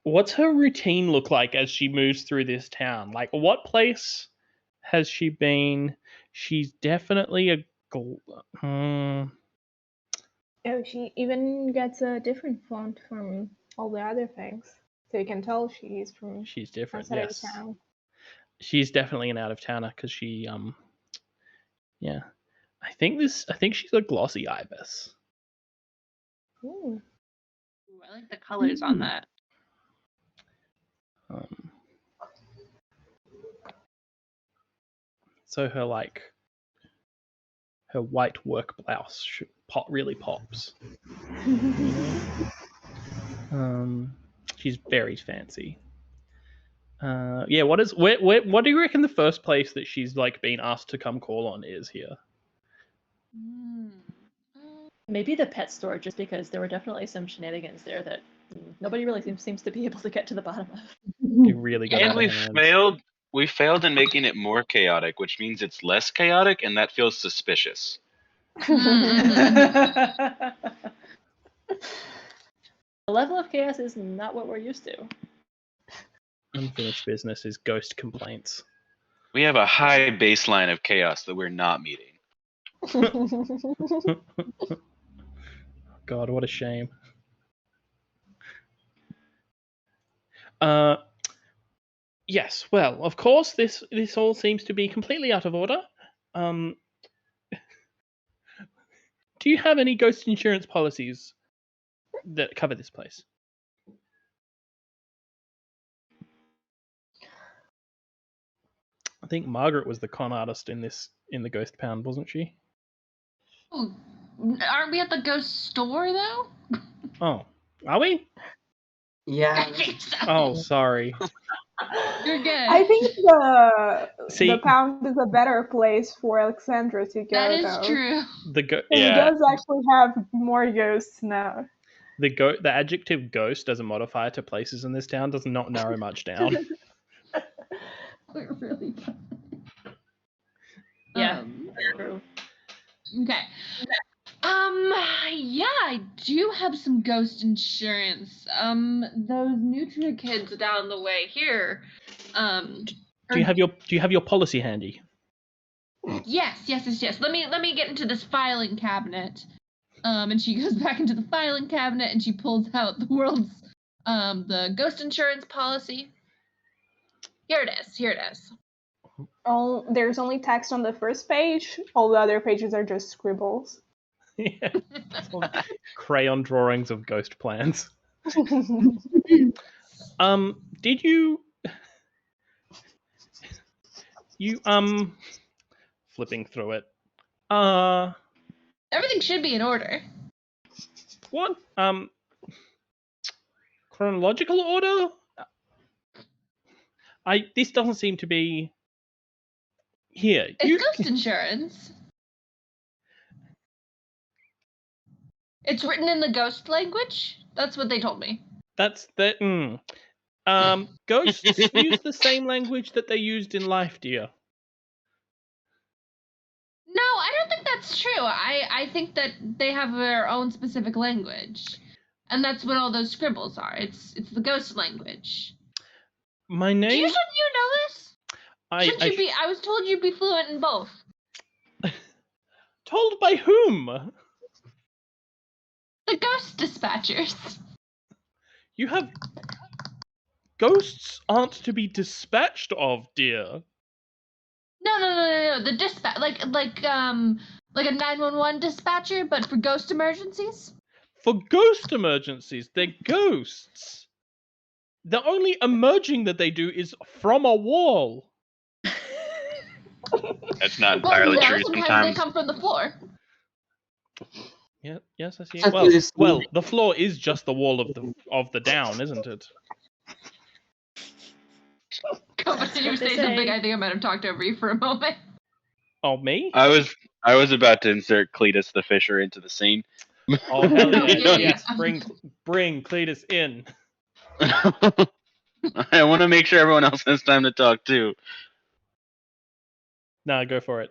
What's her routine look like as she moves through this town? Like, what place has she been? She's definitely Oh, she even gets a different font from all the other things, so you can tell she's different. outside Yes. of town. She's definitely an out of towner because she yeah. I think she's a glossy ibis. Ooh. I like the colors on that. So her white work blouse really pops. She's very fancy. Yeah. What do you reckon the first place that she's like been asked to come call on is here? Maybe the pet store, just because there were definitely some shenanigans there that nobody really seems to be able to get to the bottom of. They really got And we failed in making it more chaotic, which means it's less chaotic, and that feels suspicious. The level of chaos is not what we're used to. Unfinished business is ghost complaints. We have a high baseline of chaos that we're not meeting. God, what a shame. Yes, well, of course, this all seems to be completely out of order. Do you have any ghost insurance policies that cover this place? I think Margaret was the con artist in the ghost pound, wasn't she? Oh, aren't we at the ghost store though? Oh, are we? Yeah. I think so. Oh, sorry. You're good. I think the pound is a better place for Alexandra to go. That is true. He does actually have more ghosts now. The adjective ghost as a modifier to places in this town does not narrow much down. We're really fun. Yeah, true. Okay. Yeah, I do have some ghost insurance. Those Nutria kids down the way here. Do you have your policy handy? Yes. Let me get into this filing cabinet. And she goes back into the filing cabinet and she pulls out the world's the ghost insurance policy. Here it is. Oh, there's only text on the first page. All the other pages are just scribbles. Yeah. Crayon drawings of ghost plans. Did you flipping through it. Everything should be in order. What? Chronological order? This doesn't seem to be here. It's ghost insurance. It's written in the ghost language. That's what they told me. That's the ghosts use the same language that they used in life, dear. No, I don't think that's true. I think that they have their own specific language. And that's what all those scribbles are. It's the ghost language. My name? Shouldn't you know this? I was told you'd be fluent in both. Told by whom? The ghost dispatchers. You have Ghosts aren't to be dispatched of, dear. No. The dispatch, like a 911 dispatcher, but for ghost emergencies. For ghost emergencies, they're ghosts. The only emerging that they do is from a wall. That's not Well, entirely no, true. sometimes they come from the floor. Yeah, yes, I see. So Well, the floor is just the wall of the down, isn't it? Did you say something? I think I might have talked over you for a moment. Oh, me? I was about to insert Cletus the Fisher into the scene. Oh, hell yeah. Yeah. Yes, bring Cletus in. I want to make sure everyone else has time to talk too. Nah, go for it.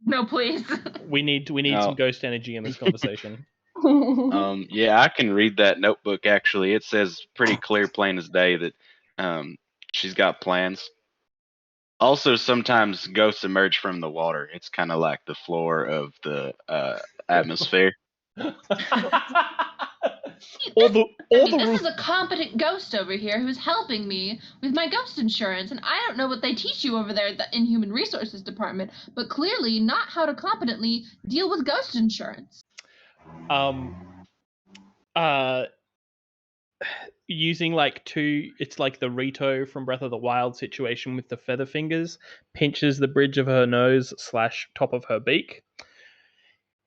No, please. We need some ghost energy in this conversation. Yeah, I can read that notebook actually. It says pretty clear, plain as day that she's got plans. Also, sometimes ghosts emerge from the water. It's kind of like the floor of the atmosphere. This is a competent ghost over here who's helping me with my ghost insurance, and I don't know what they teach you over there at the Inhuman Resources Department, but clearly not how to competently deal with ghost insurance. Using it's like the Rito from Breath of the Wild situation with the feather fingers, pinches the bridge of her nose / top of her beak.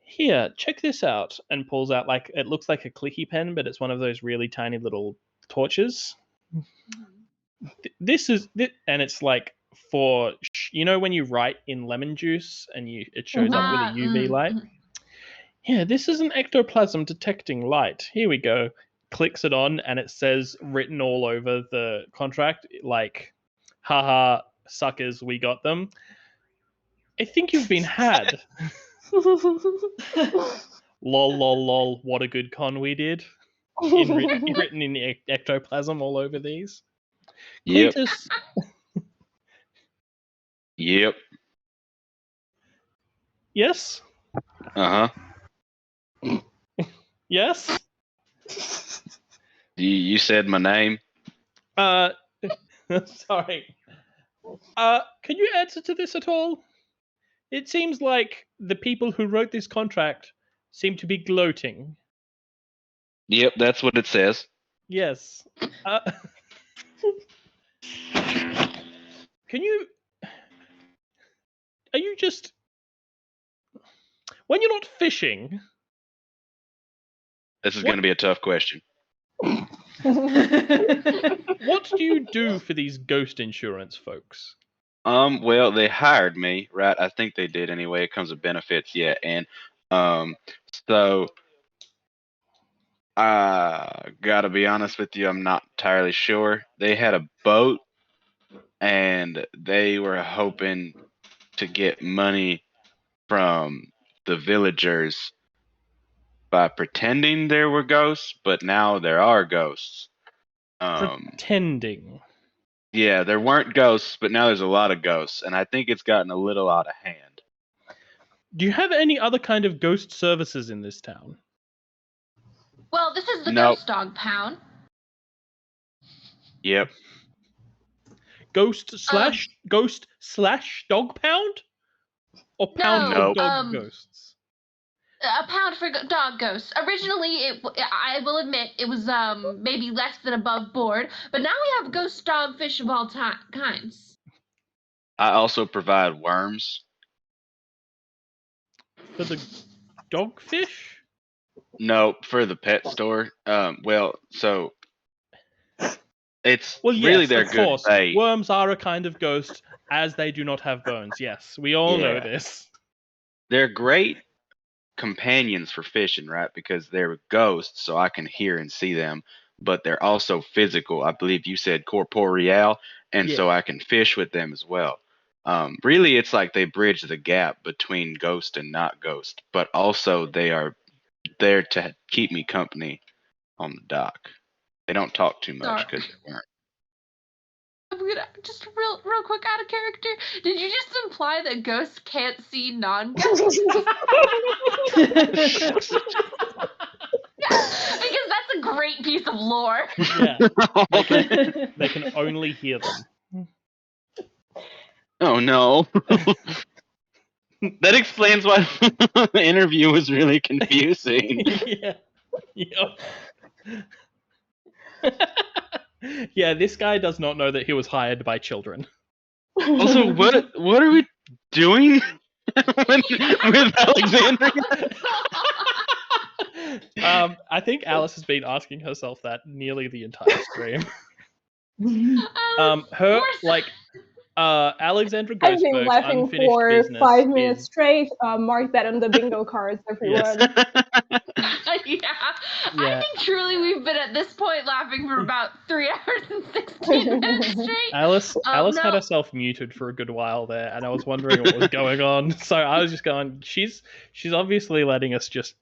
Here, check this out, and pulls out it looks like a clicky pen, but it's one of those really tiny little torches. This is, and it's like for when you write in lemon juice and it shows up with a UV light. Yeah, this is an ectoplasm detecting light. Here we go. Clicks it on, and it says written all over the contract, haha, suckers, we got them. I think you've been had. Lol, what a good con we did. Written in the ectoplasm all over these. Yep. Cletus. Yep. Yes? Uh-huh. Yes? You said my name? Sorry. Can you answer to this at all? It seems like the people who wrote this contract seem to be gloating. Yep, that's what it says. Yes. Can you... Are you just... When you're not fishing... This is going to be a tough question. What do you do for these ghost insurance folks? Well, they hired me, right? I think they did anyway. It comes with benefits, yeah. And so gotta be honest with you, I'm not entirely sure. They had a boat, and they were hoping to get money from the villagers by pretending there were ghosts, but now there are ghosts. Pretending. Yeah, there weren't ghosts, but now there's a lot of ghosts, and I think it's gotten a little out of hand. Do you have any other kind of ghost services in this town? Well, this is the Nope. Ghost Dog Pound. Yep. Ghost / dog pound? Or pound No, for dog ghosts? A pound for dog ghosts. Originally, I will admit, it was maybe less than above board, but now we have ghost dog fish of all kinds. I also provide worms. For the dogfish? No, for the pet store. Well, so it's Well, yes, really their of good course. bait. Worms are a kind of ghost, as they do not have bones. Yes, we all know this. They're great companions for fishing, right? Because they're ghosts, so I can hear and see them, but they're also physical. I believe you said corporeal, and so I can fish with them as well. Really, it's like they bridge the gap between ghost and not ghost, but also they are there to keep me company on the dock. They don't talk too much because they weren't. I'm gonna just real quick out of character. Did you just imply that ghosts can't see non-ghosts? Because that's a great great piece of lore. Yeah. They can only hear them. Oh no. That explains why the interview was really confusing. Yeah. Yeah, this guy does not know that he was hired by children. Also, what are we doing with Alexandria? I think Alice has been asking herself that nearly the entire stream. Alexandra I've been Ghostberg's laughing unfinished for business 5 minutes is... straight. Mark that on the bingo cards, everyone. Yeah. Yeah. I think truly we've been at this point laughing for about 3 hours and 16 minutes straight. Alice no. had herself muted for a good while there, and I was wondering what was going on. So I was just going, she's obviously letting us just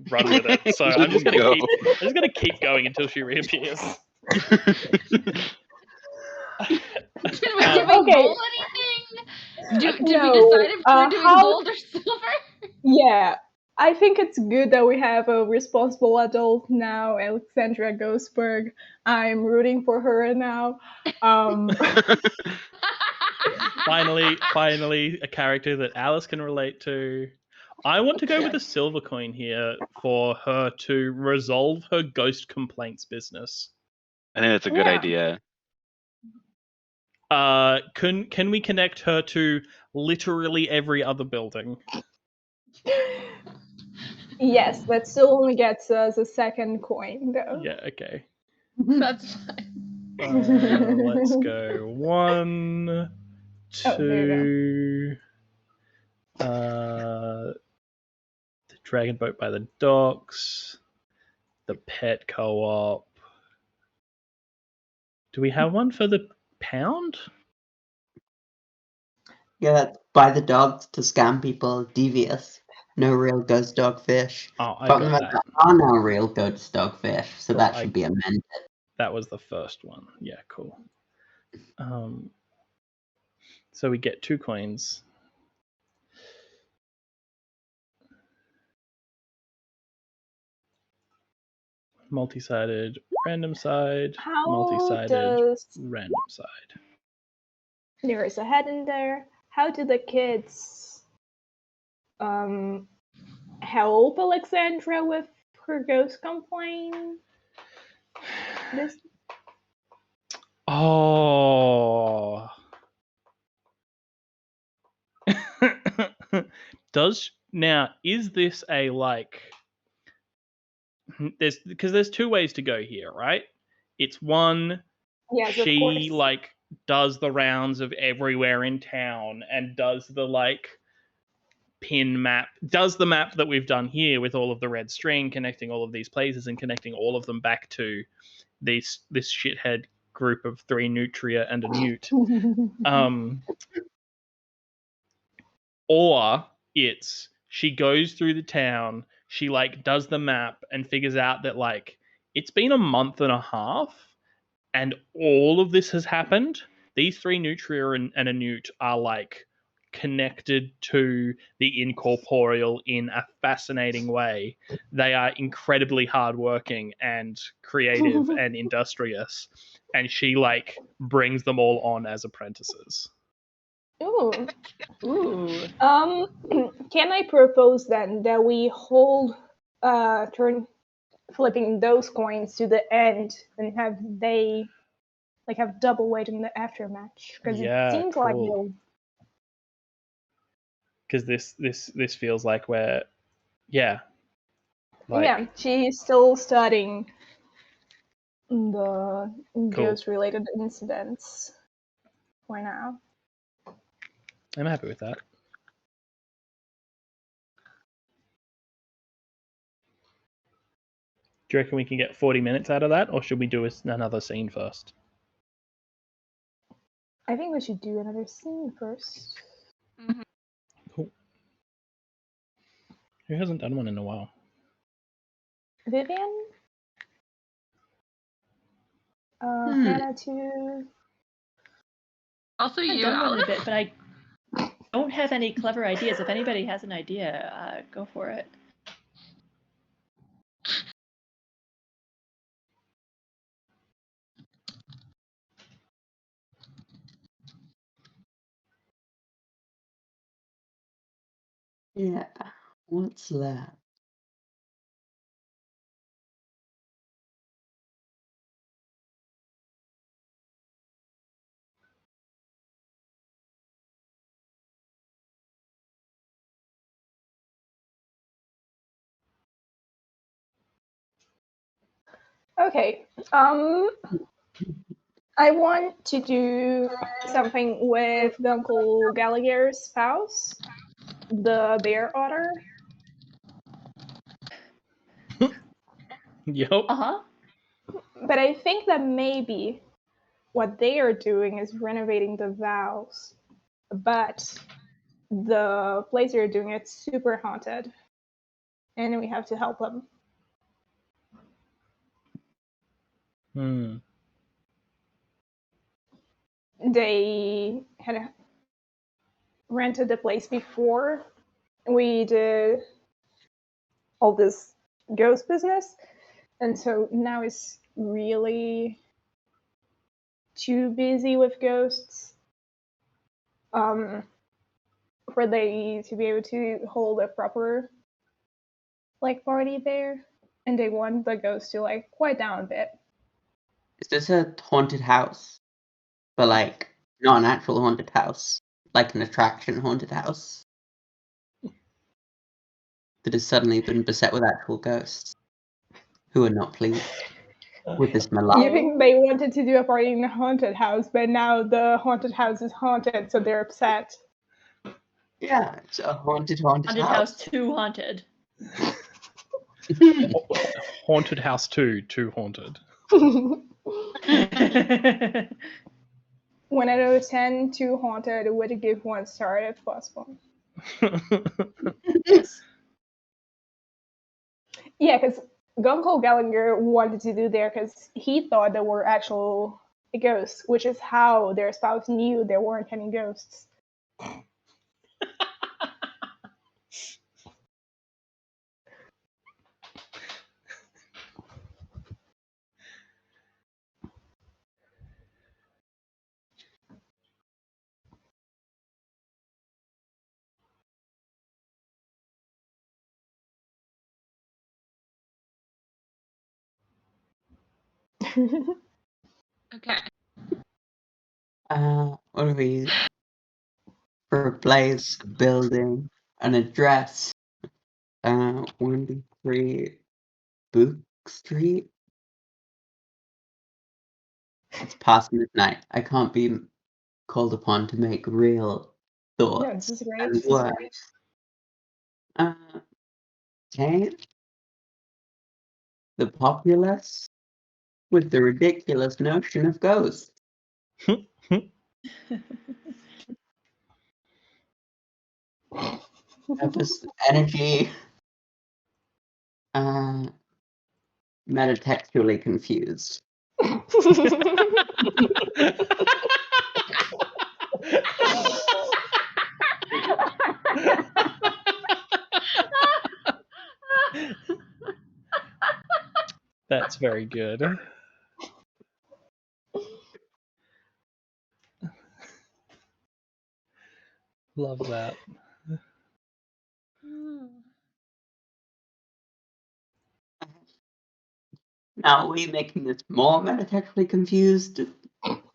run with it. So I'm just gonna keep going until she reappears. Did we roll anything? Did we decide if we're doing gold or silver? Yeah, I think it's good that we have a responsible adult now, Alexandra Ghostberg. I'm rooting for her now. Finally, a character that Alice can relate to. I want to go with a silver coin here for her to resolve her ghost complaints business. I think that's a good idea. Can we connect her to literally every other building? Yes, that still only gets us a second coin, though. Yeah, okay. That's fine. Let's go 1, 2. The Dragon Boat by the Docks. The Pet Co-op. Do we have one for the pound? Yeah, that's by the dogs to scam people, devious. No real ghost dog fish. Oh, I got that. There are no real ghost dog fish, so Cool, that should be amended. That was the first one. Yeah, cool. So we get 2 coins. Multi-sided, random side. Multi-sided, random side. There is a head in there. How do the kids help Alexandra with her ghost complaint? Oh. Is this a there's 2 ways to go here, right? It's one, yes, she does the rounds of everywhere in town and does the pin map, does the map that we've done here with all of the red string, connecting all of these places and connecting all of them back to this shithead group of 3 nutria and a newt. Or it's she goes through the town, she does the map and figures out that it's been a month and a half and all of this has happened. These 3 nutria and a newt are connected to the incorporeal in a fascinating way. They are incredibly hardworking and creative and industrious, and she brings them all on as apprentices. Ooh. Can I propose then that we hold turn flipping those coins to the end and have they have double weight in the aftermatch? Because it seems like they'll. Because this feels like we're she's still studying the ghost related incidents for now. I'm happy with that. Do you reckon we can get 40 minutes out of that, or should we do another scene first? I think we should do another scene first. Mm-hmm. Cool. Who hasn't done one in a while? Vivien? Hannah too. Also you, I've done one a bit, but I don't have any clever ideas. If anybody has an idea, go for it. Yeah. What's that? Okay. I want to do something with Uncle Gallagher's spouse, the bear otter. Yep. But I think that maybe what they are doing is renovating the vows, but the place they're doing it's super haunted, and we have to help them. They had rented the place before we did all this ghost business, and so now it's really too busy with ghosts for they to be able to hold a proper party there, and they want the ghosts to quiet down a bit. Is this a haunted house? But not an actual haunted house, like an attraction haunted house that has suddenly been beset with actual ghosts who are not pleased with this malarkey. You think they wanted to do a party in the haunted house, but now the haunted house is haunted, so they're upset. Yeah, it's a haunted Haunted house 2 haunted. Haunted house 2, too haunted. 1 out of 10, 2 haunted. Would give 1 star if possible. Yes. Yeah, because Gunko Gallagher wanted to do there because he thought there were actual ghosts, which is how their spouse knew there weren't any ghosts. Okay. What are we? For a place, a building, an address. 123 Book Street. It's past midnight. I can't be called upon to make real thoughts No, this is great. and words. Okay. The populace with the ridiculous notion of ghosts. Purpose, energy, metatextually confused. That's very good. Love that. Now, are we making this more metatextually confused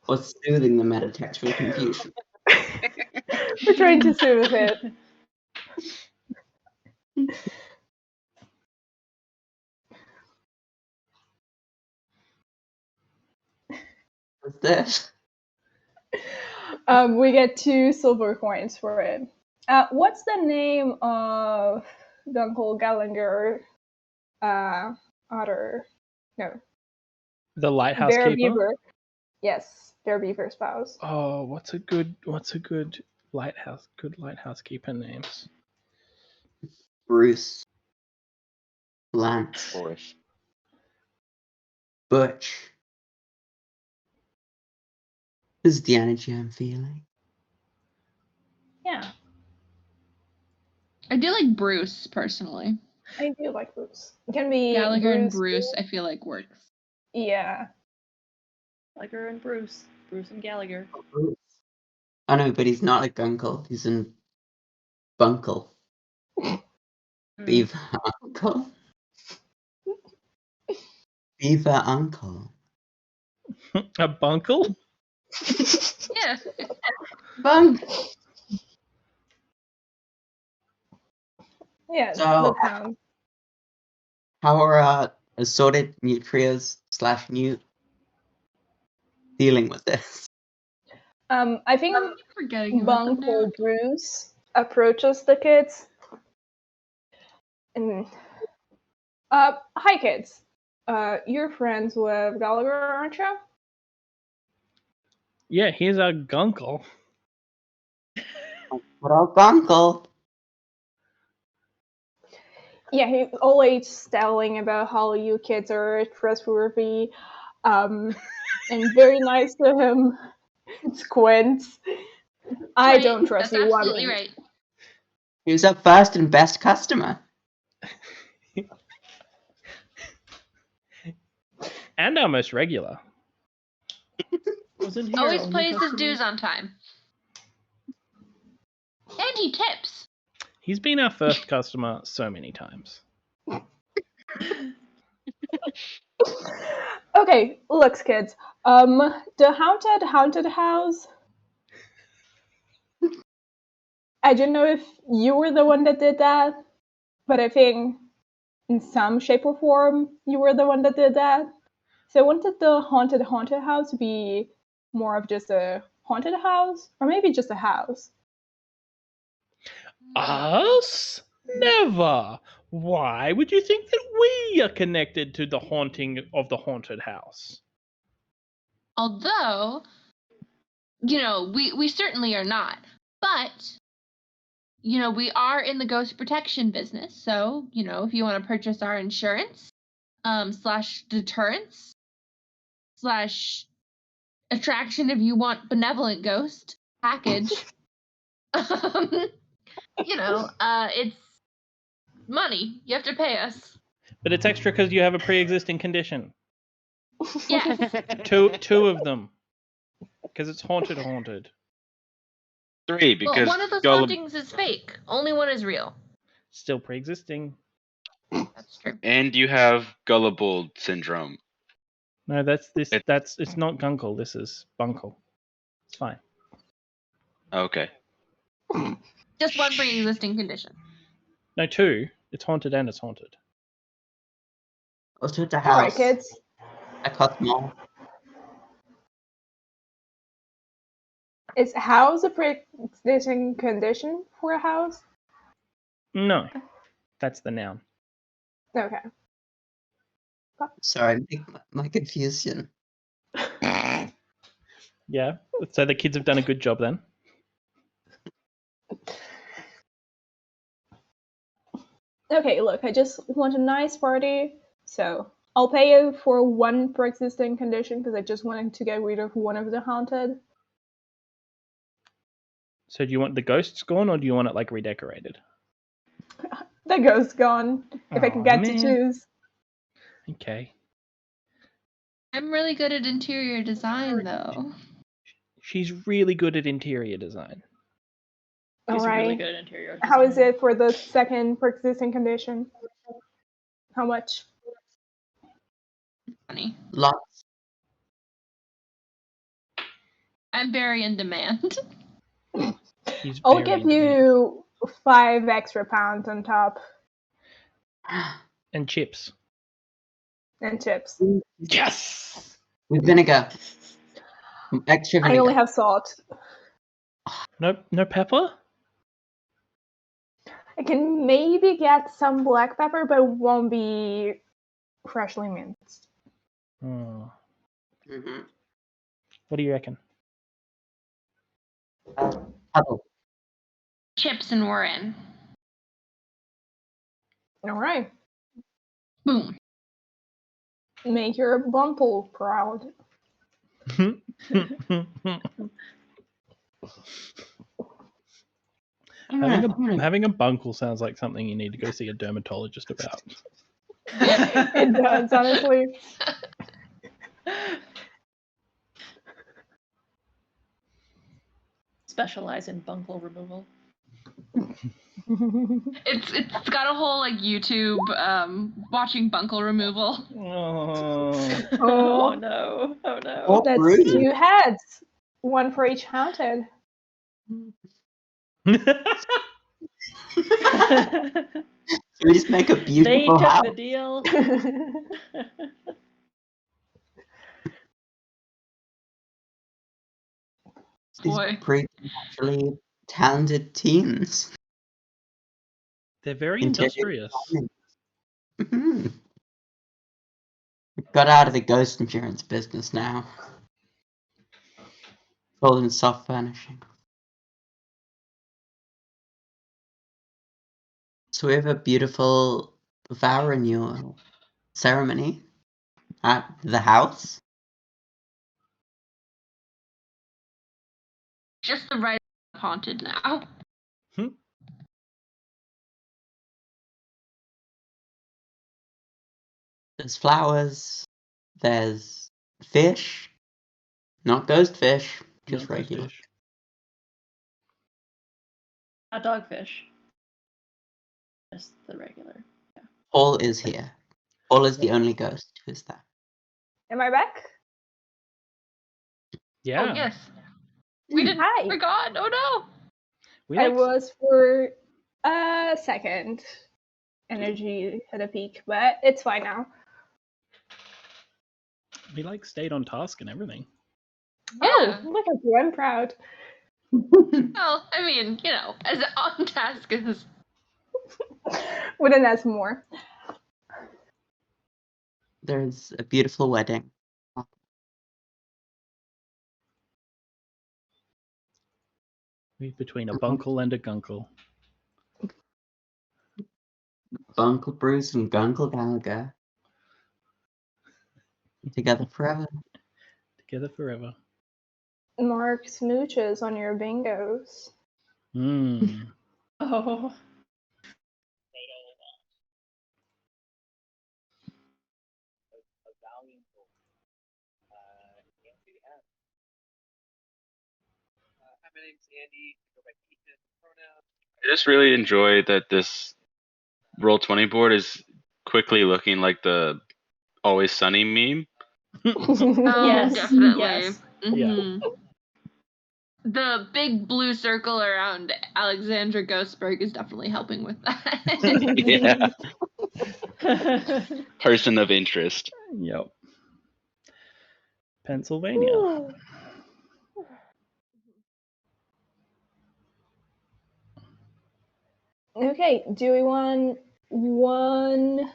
or soothing the metatextual confusion? We're trying to soothe it. What's this? We get 2 silver coins for it. What's the name of Gunko Gallagher otter? No. The lighthouse Bear keeper. Beaver. Yes, Bear Beaver spouse. Oh, what's a good lighthouse keeper names? Bruce. Lance. Butch. This is the energy I'm feeling. Yeah, I do like Bruce personally. I do like Bruce. It can be Gallagher and Bruce, I feel like works. Yeah. Gallagher and Bruce. Bruce and Gallagher. Bruce. I know, but he's not a gunkle. He's an bunkle. Beaver uncle. Beaver uncle. A bunkle? Yeah. Bunk. Yeah, So- the town. How are assorted nutrias / newt dealing with this? I think Forgetting about them now. Bunko Bruce approaches the kids. And hi kids. You're friends with Gallagher, aren't you? Yeah, here's our gunkle. What up, uncle? Yeah, he's always telling about how you kids are trustworthy, and very nice to him. Squints. I Right, don't trust that's you one absolutely bit. right. Who's our first and best customer? And our most regular. Wasn't here. Always only pays his customer. dues on time. And he tips. He's been our first customer so many times. Okay, looks kids. The haunted house. I don't know if you were the one that did that, but I think in some shape or form you were the one that did that. So I wanted the haunted house to be more of just a haunted house, or maybe just a house. Us? Never! Why would you think that we are connected to the haunting of the haunted house? Although, we certainly are not. But, we are in the ghost protection business. So, if you want to purchase our insurance, / deterrence, / attraction if you want benevolent ghost package, it's money. You have to pay us. But it's extra because you have a pre-existing condition. Yes. Two of them. Because it's haunted. 3 because Well, one of those gullible. hauntings is fake. Only one is real. Still pre-existing. That's true. And you have gullible syndrome. No, it's not gunkle, this is bunkle. It's fine. Okay. Just one pre-existing condition. No, 2. It's haunted and it's haunted. Go to the All house. right, kids. I cut them all. Is house a pre-existing condition for a house? No. That's the noun. Okay. Sorry, my confusion. Yeah. So the kids have done a good job then. Okay, look, I just want a nice party, so I'll pay you for one pre-existing condition because I just wanted to get rid of one of the haunted. So do you want the ghosts gone or do you want it like redecorated? The ghost's gone. If I Aw, can get to man. choose. Okay. I'm really good at interior design, though. She's really good at interior design. He's All right. really good at interior How is design. it for the second pre-existing condition? How much? Funny. Lots. I'm very in demand. She's I'll very give in demand. you 5 extra pounds on top And chips. and chips. Yes! With vinegar. Extra I vinegar. only have salt. No pepper? I can maybe get some black pepper, but it won't be freshly minced. Oh. Mm-hmm. What do you reckon? Apple. Chips and we're in. All right. Boom. Make your bumple proud. Having a bunkle sounds like something you need to go see a dermatologist about. It does, honestly. Specialize in bunkle removal. It's got a whole like YouTube watching bunkle removal. Oh. Oh no! Oh no! Oh, That's rude. 2 heads. 1 for each haunted. Should we just make a They beautiful took house? the deal. These Boy. preternaturally talented teens. They're very Interior industrious. designing. Got out of the ghost insurance business now. Sold in soft furnishing. So we have a beautiful vow renewal ceremony at the house. Just the right haunted now. There's flowers. There's fish. Not ghost fish, just Not ghost regular. fish. Not dogfish. Just the regular. Paul is here. Paul is the only ghost who's there. Am I back? Yeah. Oh yes. We didn't Hi. forgot. Oh no. We I like, was for a second. Energy hit a peak, but it's fine now. we like stayed on task and everything. Yeah. Oh, look at you. I'm proud. Well, I mean, you know, as on task as Wouldn't ask more. There's a beautiful wedding. Between a bunkle and a gunkle. Bunkle Bruce and Gunkle Gallagher. Together forever. Together forever. Mark smooches on your bingos. Mm. Oh. I just really enjoy that this Roll20 board is quickly looking like the Always Sunny meme. oh, Yes, definitely. yes. Mhm. The big blue circle around Alexandra Ghostberg is definitely helping with that. Yeah. Person of interest. Yep. Pennsylvania. Okay, do we want one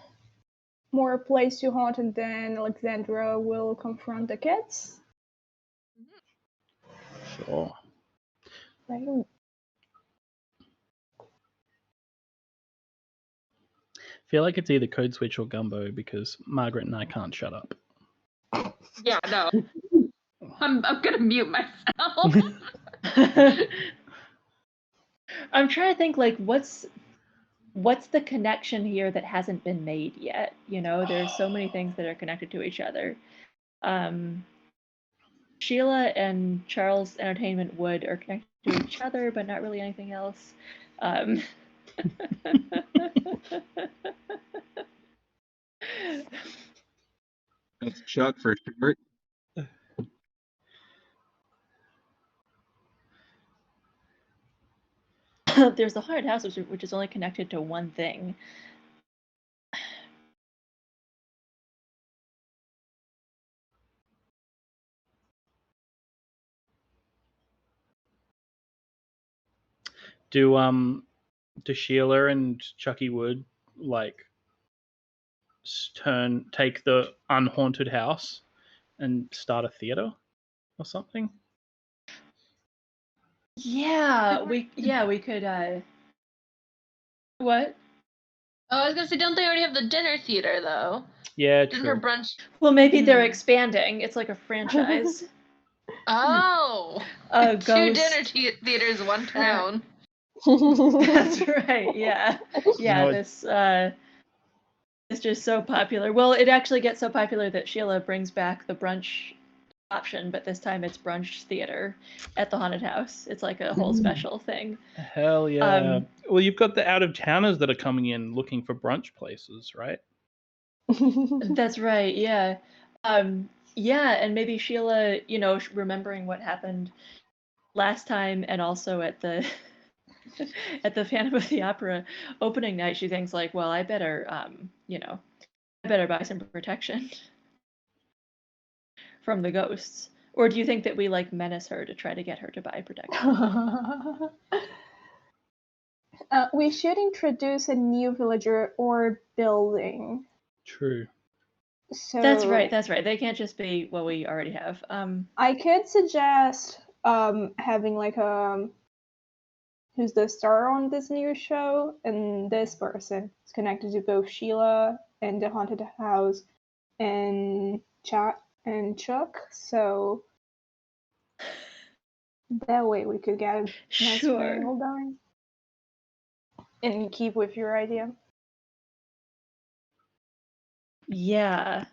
more place to haunt and then Alexandra will confront the kids? Sure. Right. Feel like it's either Code Switch or Gumbo because Margaret and I can't shut up. Yeah, no. I'm gonna mute myself. I'm trying to think like what's the connection here that hasn't been made yet? You know, there's so many things that are connected to each other. Sheila and Charles Entertainment Wood are connected to each other, but not really anything else. That's Chuck for short. There's the haunted house, which is only connected to one thing. Do Sheila and Chucky Wood like take the unhaunted house and start a theater or something? Yeah, we could what? Oh, I was gonna say, don't they already have the dinner theater though? Yeah, Dinner true. brunch. Well, maybe they're expanding. It's like a franchise. Oh, A two ghost. dinner theaters, one town. That's right. Yeah. Yeah, No, this is just so popular. Well, it actually gets so popular that Sheila brings back the brunch option, but this time it's brunch theater at the haunted house. It's like a whole special thing. Hell yeah. Well, you've got the out-of-towners that are coming in looking for brunch places, right? That's right, yeah. Yeah, and maybe Sheila, remembering what happened last time and also at the at the Phantom of the Opera opening night, she thinks like, well, I better buy some protection from the ghosts. Or do you think that we like menace her to try to get her to buy protection? We should introduce a new villager or building. True. So That's right. They can't just be what we already have. I could suggest having like who's the star on this new show, and this person is connected to both Sheila and the haunted house and Chuck. So that way we could get a nice triangle going. And keep with your idea. Yeah.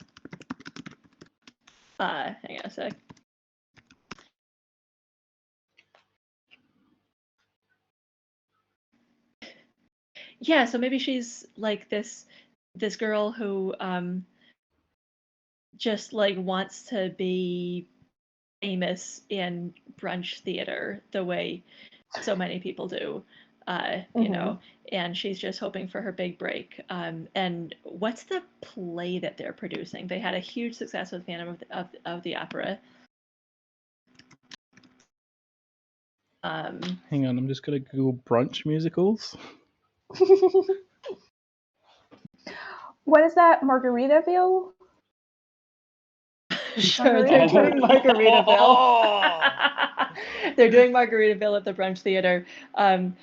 Hang on a sec. Yeah, so maybe she's like this girl who just like wants to be famous in brunch theater the way so many people do. And she's just hoping for her big break. And what's the play that they're producing? They had a huge success with Phantom of the Opera. Hang on, I'm just gonna Google brunch musicals. What is that? Margaritaville? Sure, they're doing Margaritaville. They're doing Margaritaville at the brunch theater, and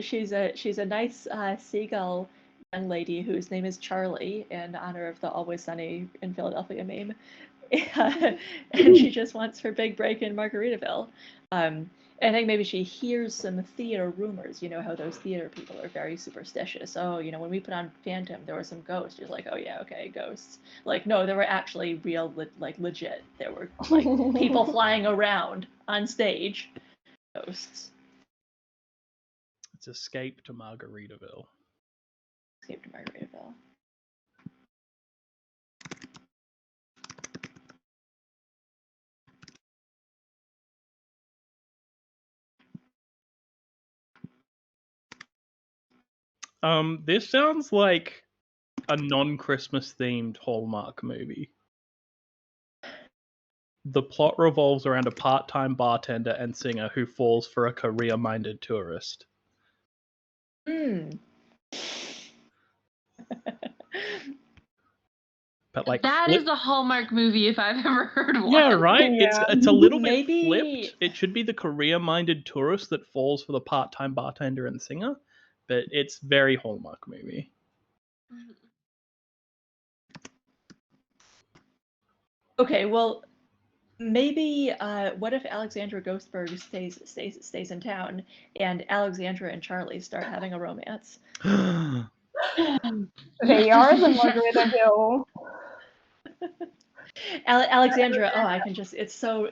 she's a nice seagull young lady whose name is Charlie in honor of the Always Sunny in Philadelphia meme, and she just wants her big break in Margaritaville. I think maybe she hears some theater rumors. You know how those theater people are very superstitious. Oh, when we put on Phantom, there were some ghosts. She's like, oh yeah, okay, ghosts. Like, no, there were actually real, like legit. There were like people flying around on stage. Ghosts. It's Escape to Margaritaville. Escape to Margaritaville. This sounds like a non-Christmas themed Hallmark movie. The plot revolves around a part-time bartender and singer who falls for a career-minded tourist. But like that is a Hallmark movie if I've ever heard one. Yeah, right? Yeah. It's a little bit Maybe flipped. It should be the career-minded tourist that falls for the part-time bartender and singer, but it's very Hallmark movie. Okay, well, maybe what if Alexandra Ghostberg stays in town and Alexandra and Charlie start having a romance? They are the Margaritaville. Alexandra, it's so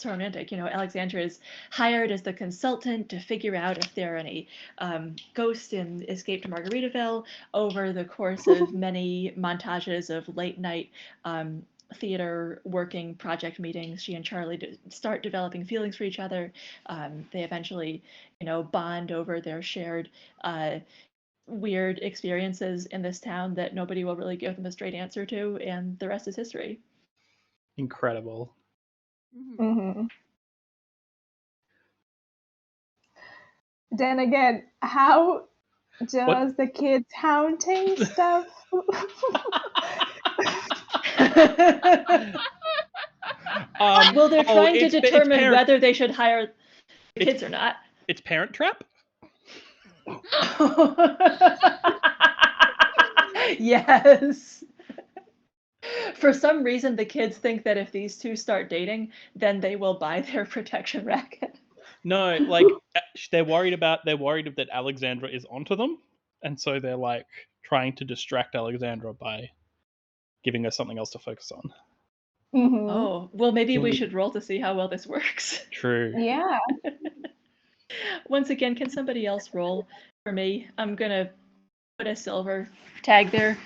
romantic. Alexandra is hired as the consultant to figure out if there are any ghosts in Escape to Margaritaville. Over the course of many montages of late night theater working project meetings, she and Charlie start developing feelings for each other. They eventually, bond over their shared weird experiences in this town that nobody will really give them a straight answer to, and the rest is history. Incredible. Then again, how does the kids haunting stuff? Well, they're trying to determine whether they should hire the kids or not. It's Parent Trap? Yes. For some reason, the kids think that if these two start dating, then they will buy their protection racket. No, like they're worried that Alexandra is onto them, and so they're like trying to distract Alexandra by giving her something else to focus on. Mm-hmm. Oh, well, maybe we should roll to see how well this works. True. Yeah. Once again, can somebody else roll for me? I'm gonna put a silver tag there.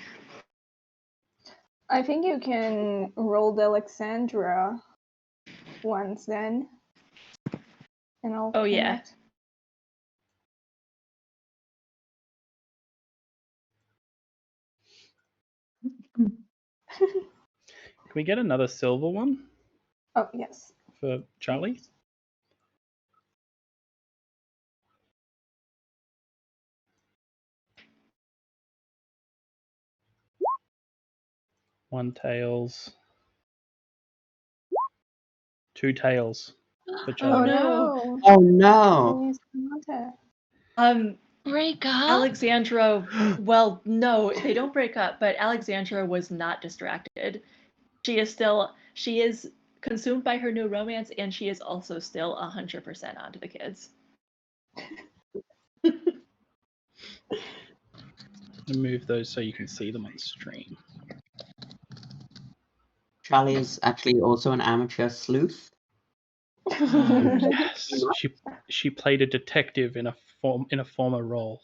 I think you can roll the Alexandra ones then. And I'll Oh, yeah. connect. Can we get another silver one Oh, yes. for Charlie? One tails. Two tails for Oh Charlie. no. Oh no! Break up? Alexandra, well, no, they don't break up, but Alexandra was not distracted. She is consumed by her new romance, and she is also still 100% onto the kids. Move those so you can see them on stream. Charlie is actually also an amateur sleuth. Yes, she played a detective in a former role.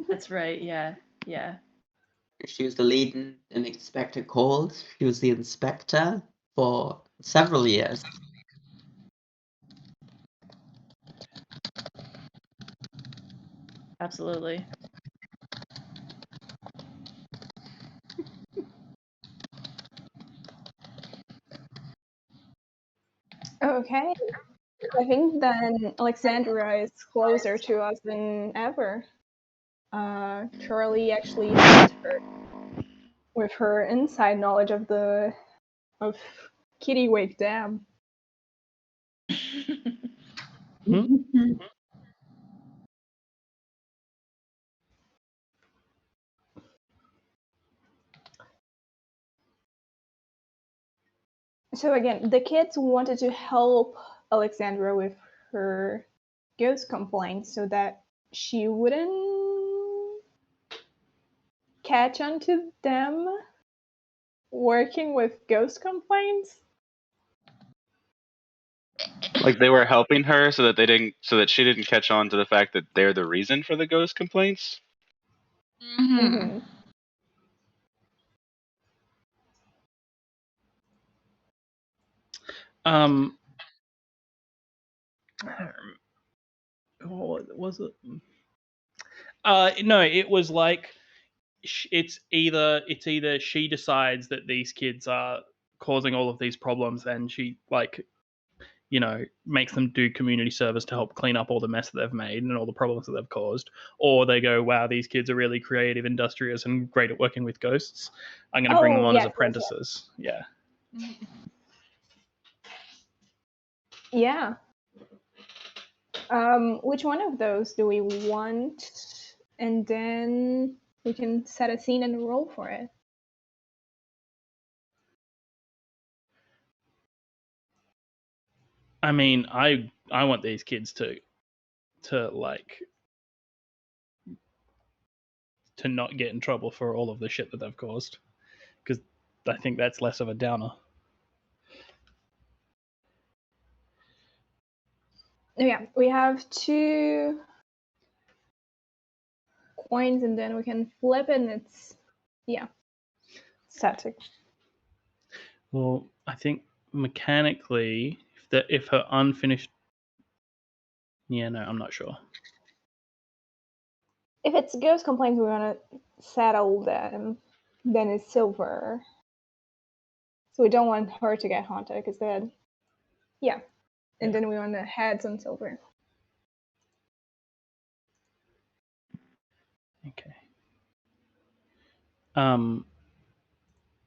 That's right. Yeah. She was the lead in Inspector Cold. She was the inspector for several years. Absolutely. Okay. I think then Alexandra is closer to us than ever. Charlie actually helped her with her inside knowledge of Kittiwake Dam. So again, the kids wanted to help Alexandra with her ghost complaints so that she wouldn't catch on to them working with ghost complaints. Like they were helping her so that she didn't catch on to the fact that they're the reason for the ghost complaints. Mm-hmm. What was it? No, it was like it's either she decides that these kids are causing all of these problems, and she makes them do community service to help clean up all the mess that they've made and all the problems that they've caused, or they go, wow, these kids are really creative, industrious, and great at working with ghosts. I'm going to bring them on as apprentices. Yes. Yeah. Which one of those do we want? And then we can set a scene and roll for it. I mean, I want these kids to not get in trouble for all of the shit that they've caused, because I think that's less of a downer. Yeah, we have 2 coins, and then we can flip it, and it's static. Well, I think mechanically, if her unfinished, I'm not sure. If it's ghost complaints, we want to settle them. Then it's silver. So we don't want her to get haunted because then, and then we want the heads on silver. Okay.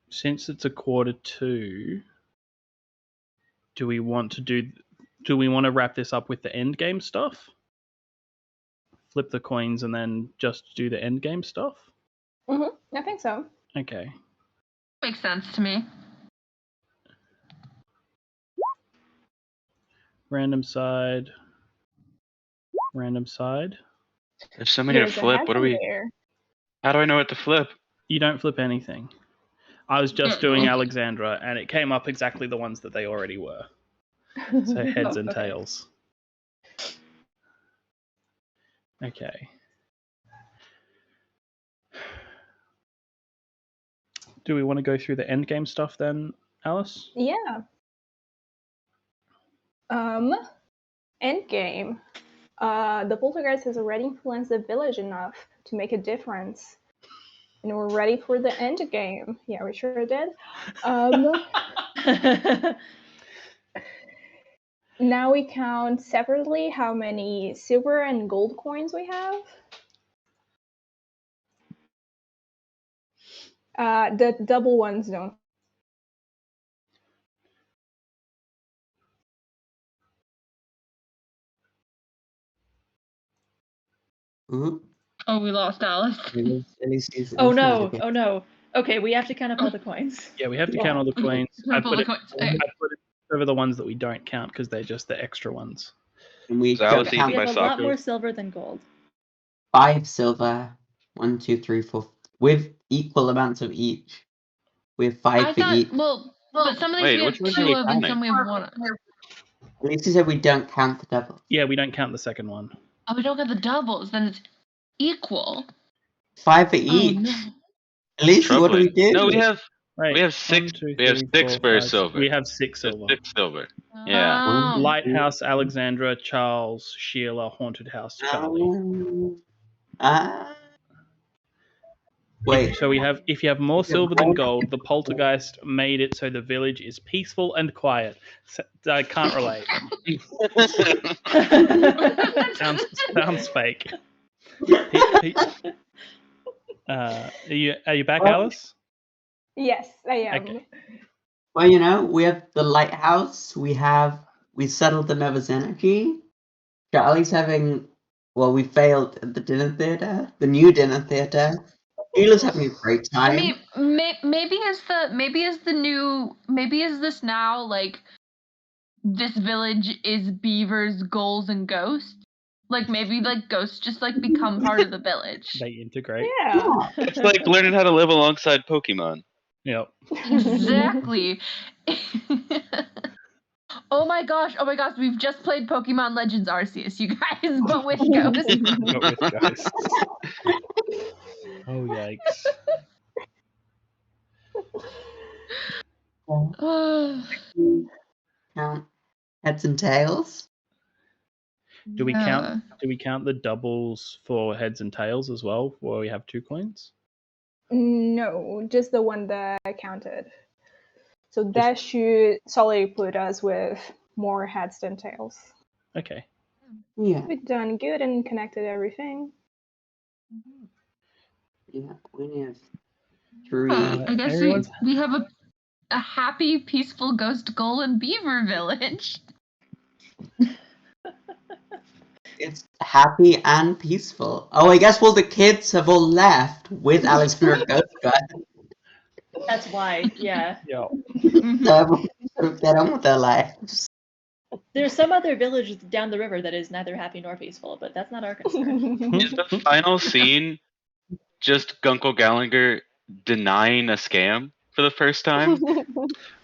Since it's 1:45, do we want to wrap this up with the end game stuff? Flip the coins and then just do the end game stuff? I think so. Okay. Makes sense to me. Random side. There's so many to flip. What do we? There. How do I know what to flip? You don't flip anything. I was just doing Alexandra, and it came up exactly the ones that they already were. So heads and tails. Okay. Do we want to go through the endgame stuff then, Alice? Yeah. Endgame. The poltergeist has already influenced the village enough to make a difference. And we're ready for the endgame. Yeah, we sure did. Now we count separately how many silver and gold coins we have. The double ones don't. Ooh. Oh, we lost Alice. Oh no. Okay, we have to count up all the coins. Yeah, we have to count all the coins. I put it over the ones that we don't count because they're just the extra ones. And we So Alice count We have a lot more silver than gold. 5 silver. 1, 2, 3, 4. With equal amounts of each. We have 5 for each. Well, but some of these we have 2 of and some we have 1 of. At least you said we don't count the double. Yeah, we don't count the second one. Oh, we don't get the doubles, then it's equal. 5 for each. No. At least what do we do? No, we have 1, 6. 2, We have 3, 6 4, for 5, silver. We have 6 silver. 6 silver. Yeah. Oh. Lighthouse, Alexandra, Charles, Sheila, Haunted House, Charlie. Wait. So we have, if you have more silver than gold, the poltergeist made it so the village is peaceful and quiet. So, I can't relate. sounds fake. Are you back, Alice? Yes, I am. Okay. Well, we have the lighthouse. We settled the Nova's energy. Charlie's having. Well, we failed at the dinner theater. The new dinner theater. Sheila's having a great time. I mean, maybe is this now like this village is beavers, ghouls, and ghosts? Like maybe like ghosts just like become part of the village. They integrate. Yeah. It's like learning how to live alongside Pokemon. Yep. Exactly. Oh my gosh, we've just played Pokemon Legends Arceus, you guys, but with ghosts. But with ghosts. Oh, yikes. Count heads and tails. Do we count the doubles for heads and tails as well, where we have 2 coins? No, just the one that I counted. So that should solidly put us with more heads than tails. Okay. Yeah. We've done good and connected everything. Yeah, we have 3. I guess we have a happy, peaceful ghost ghoul and beaver village. It's happy and peaceful. Oh, I guess the kids have all left with Alexander Ghost Guy. That's why, yeah. Yeah. So get on with their lives. There's some other village down the river that is neither happy nor peaceful, but that's not our concern. Is the final scene just Gunkel Gallagher denying a scam for the first time?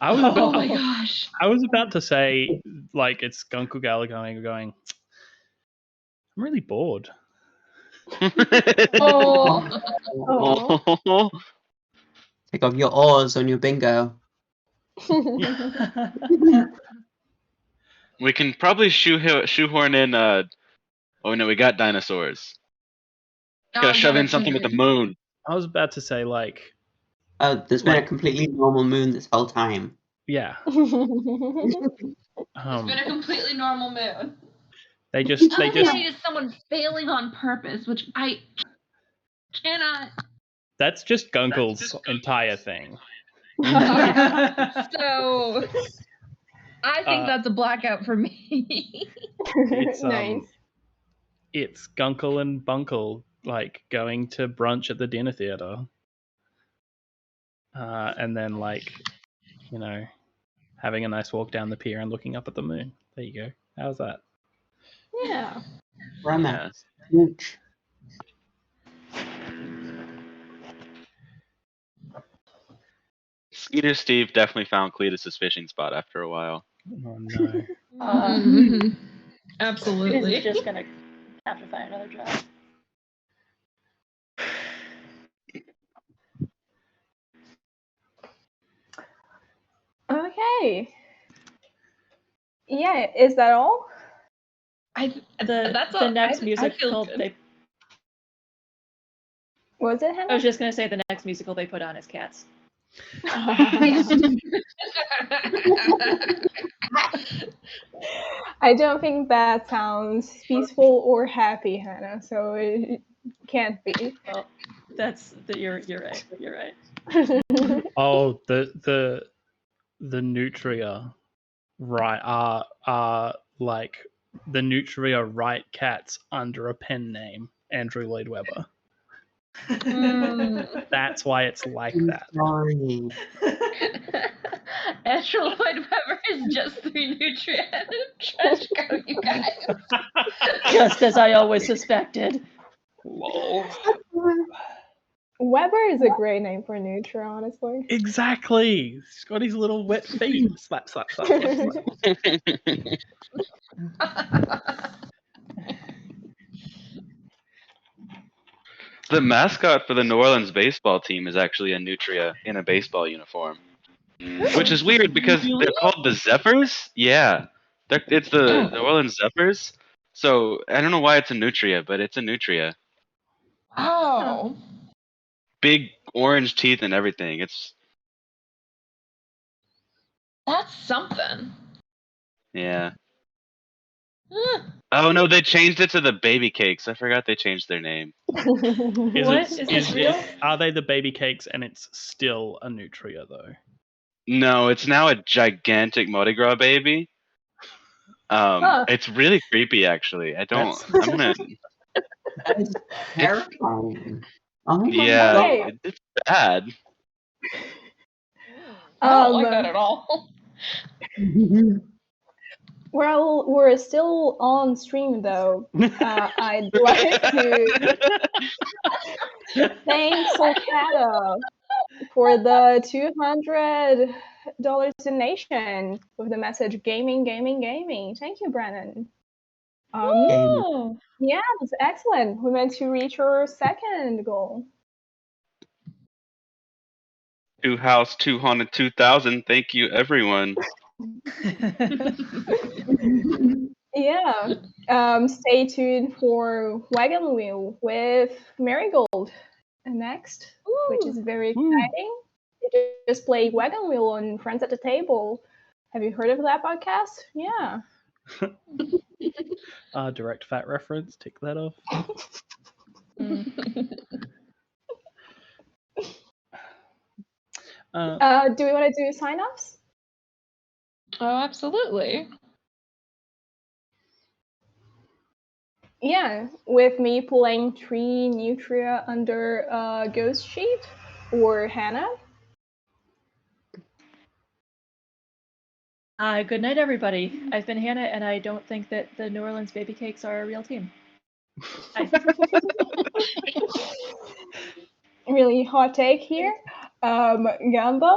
Oh my gosh. I was about to say, like, it's Gunkel Gallagher going, I'm really bored. Oh. Take off your oars on your bingo. We can probably shoehorn in. Oh no, we got dinosaurs. Gotta shove in something with the moon. I was about to say, like. Oh, there's been a completely normal moon this whole time. Yeah. It's been a completely normal moon. They just is someone failing on purpose, which I cannot. That's just Gunkel's entire thing. Yeah. So I think that's a blackout for me. It's nice. It's Gunkel and Bunkel like going to brunch at the dinner theater. And then having a nice walk down the pier and looking up at the moon. There you go. How's that? Yeah. Romance. Eater Steve definitely found Cletus's fishing spot after a while. Oh no. Absolutely. Cletus is just gonna have to find another job. Okay. Yeah, is that all? The next musical they. Was it Hannah? I was just gonna say the next musical they put on is Cats. I don't think that sounds peaceful or happy, Hannah. So it can't be. Well, you're right. You're right. Oh, the Nutria, right? Are like the Nutria write cats under a pen name, Andrew Lloyd Webber. That's why it's like that. Sorry. Andrew Lloyd Webber is just 3 Nutria and a trench coat, you guys. Just as I always suspected. Lol. Weber is a great name for Nutria, honestly. Exactly. He's got his little wet feet. Slap, slap, slap, slap, slap. The mascot for the New Orleans baseball team is actually a nutria in a baseball uniform, which is weird because they're called the Zephyrs. Yeah, it's the New Orleans Zephyrs. So I don't know why it's a nutria, but it's a nutria. Oh. Big orange teeth and everything. That's something. Yeah. Oh no, they changed it to the Baby Cakes. I forgot they changed their name. Is this real? Are they the baby cakes and it's still a nutria though? No, it's now a gigantic Mardi Gras baby. It's really creepy actually. I'm gonna That is terrifying. Oh my yeah, God. it's bad. I don't like that at all. Well, we're still on stream though. I'd like to thank Solcata for the $200 donation with the message gaming, gaming, gaming. Thank you, Brennan. Yeah, that's excellent. We meant to reach our second goal. Two house, 200, 2,000. Thank you, everyone. Yeah. Stay tuned for Wagon Wheel with Marigold next, which is very exciting. They just played Wagon Wheel on Friends at the Table. Have you heard of that podcast? Yeah. Direct fat reference. Tick that off. Do we want to do sign-offs? Oh, absolutely. Yeah, with me pulling 3 Nutria under a ghost sheet, or Hannah. Good night, everybody. I've been Hannah, and I don't think that the New Orleans Baby Cakes are a real team. Really hot take here. Gumbo.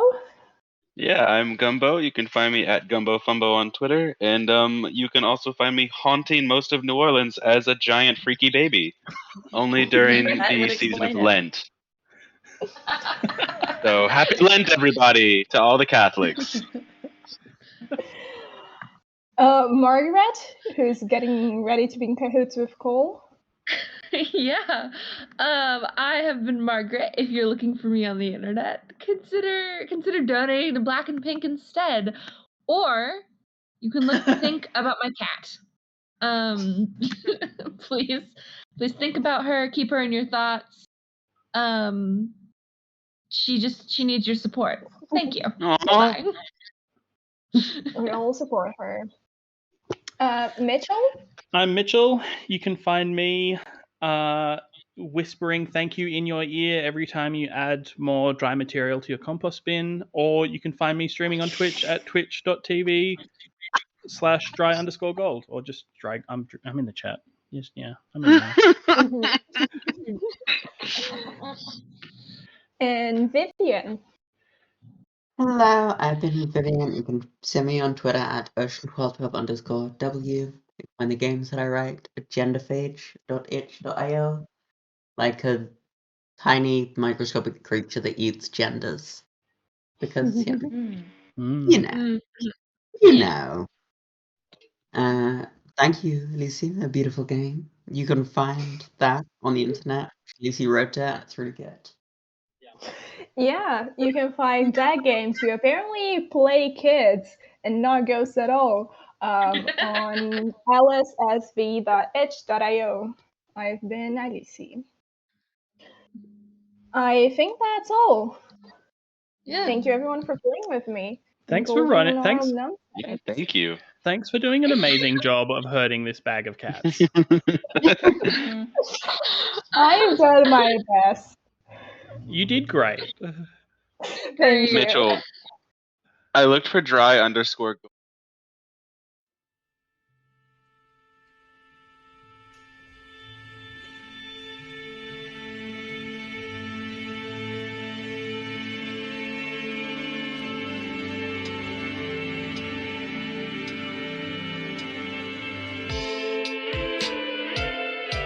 Yeah, I'm Gumbo. You can find me at Gumbo Fumbo on Twitter, and you can also find me haunting most of New Orleans as a giant freaky baby, only during the season of Lent. So happy Lent, everybody, to all the Catholics. Margaret, who's getting ready to be in cahoots with Cole. Yeah. I have been Margaret. If you're looking for me on the internet, consider donating to Black and Pink instead. Or you can think about my cat. Please think about her, keep her in your thoughts. She needs your support. Thank you. Bye. We all support her. Mitchell? I'm Mitchell. You can find me whispering thank you in your ear every time you add more dry material to your compost bin, or you can find me streaming on Twitch at twitch.tv/dry_gold, or just dry. I'm in the chat. Yes, yeah, I'm in there. And Vivien. Hello, I've been Vivien. You can send me on Twitter at ocean1212_W. You can find the games that I write at genderphage.itch.io, like a tiny microscopic creature that eats genders. Because, you know, you know. Thank you, Lucy. A beautiful game. You can find that on the internet. Lucy wrote it. It's really good. Yeah, you can find that game to apparently play kids and not ghosts at all on lssv.itch.io. I've been Alice. I think that's all. Yeah. Thank you everyone for playing with me. Thanks for running. Thanks. Yeah, thank you. Thanks for doing an amazing job of herding this bag of cats. I've done my best. You did great. Thank you. Mitchell, I looked for dry_.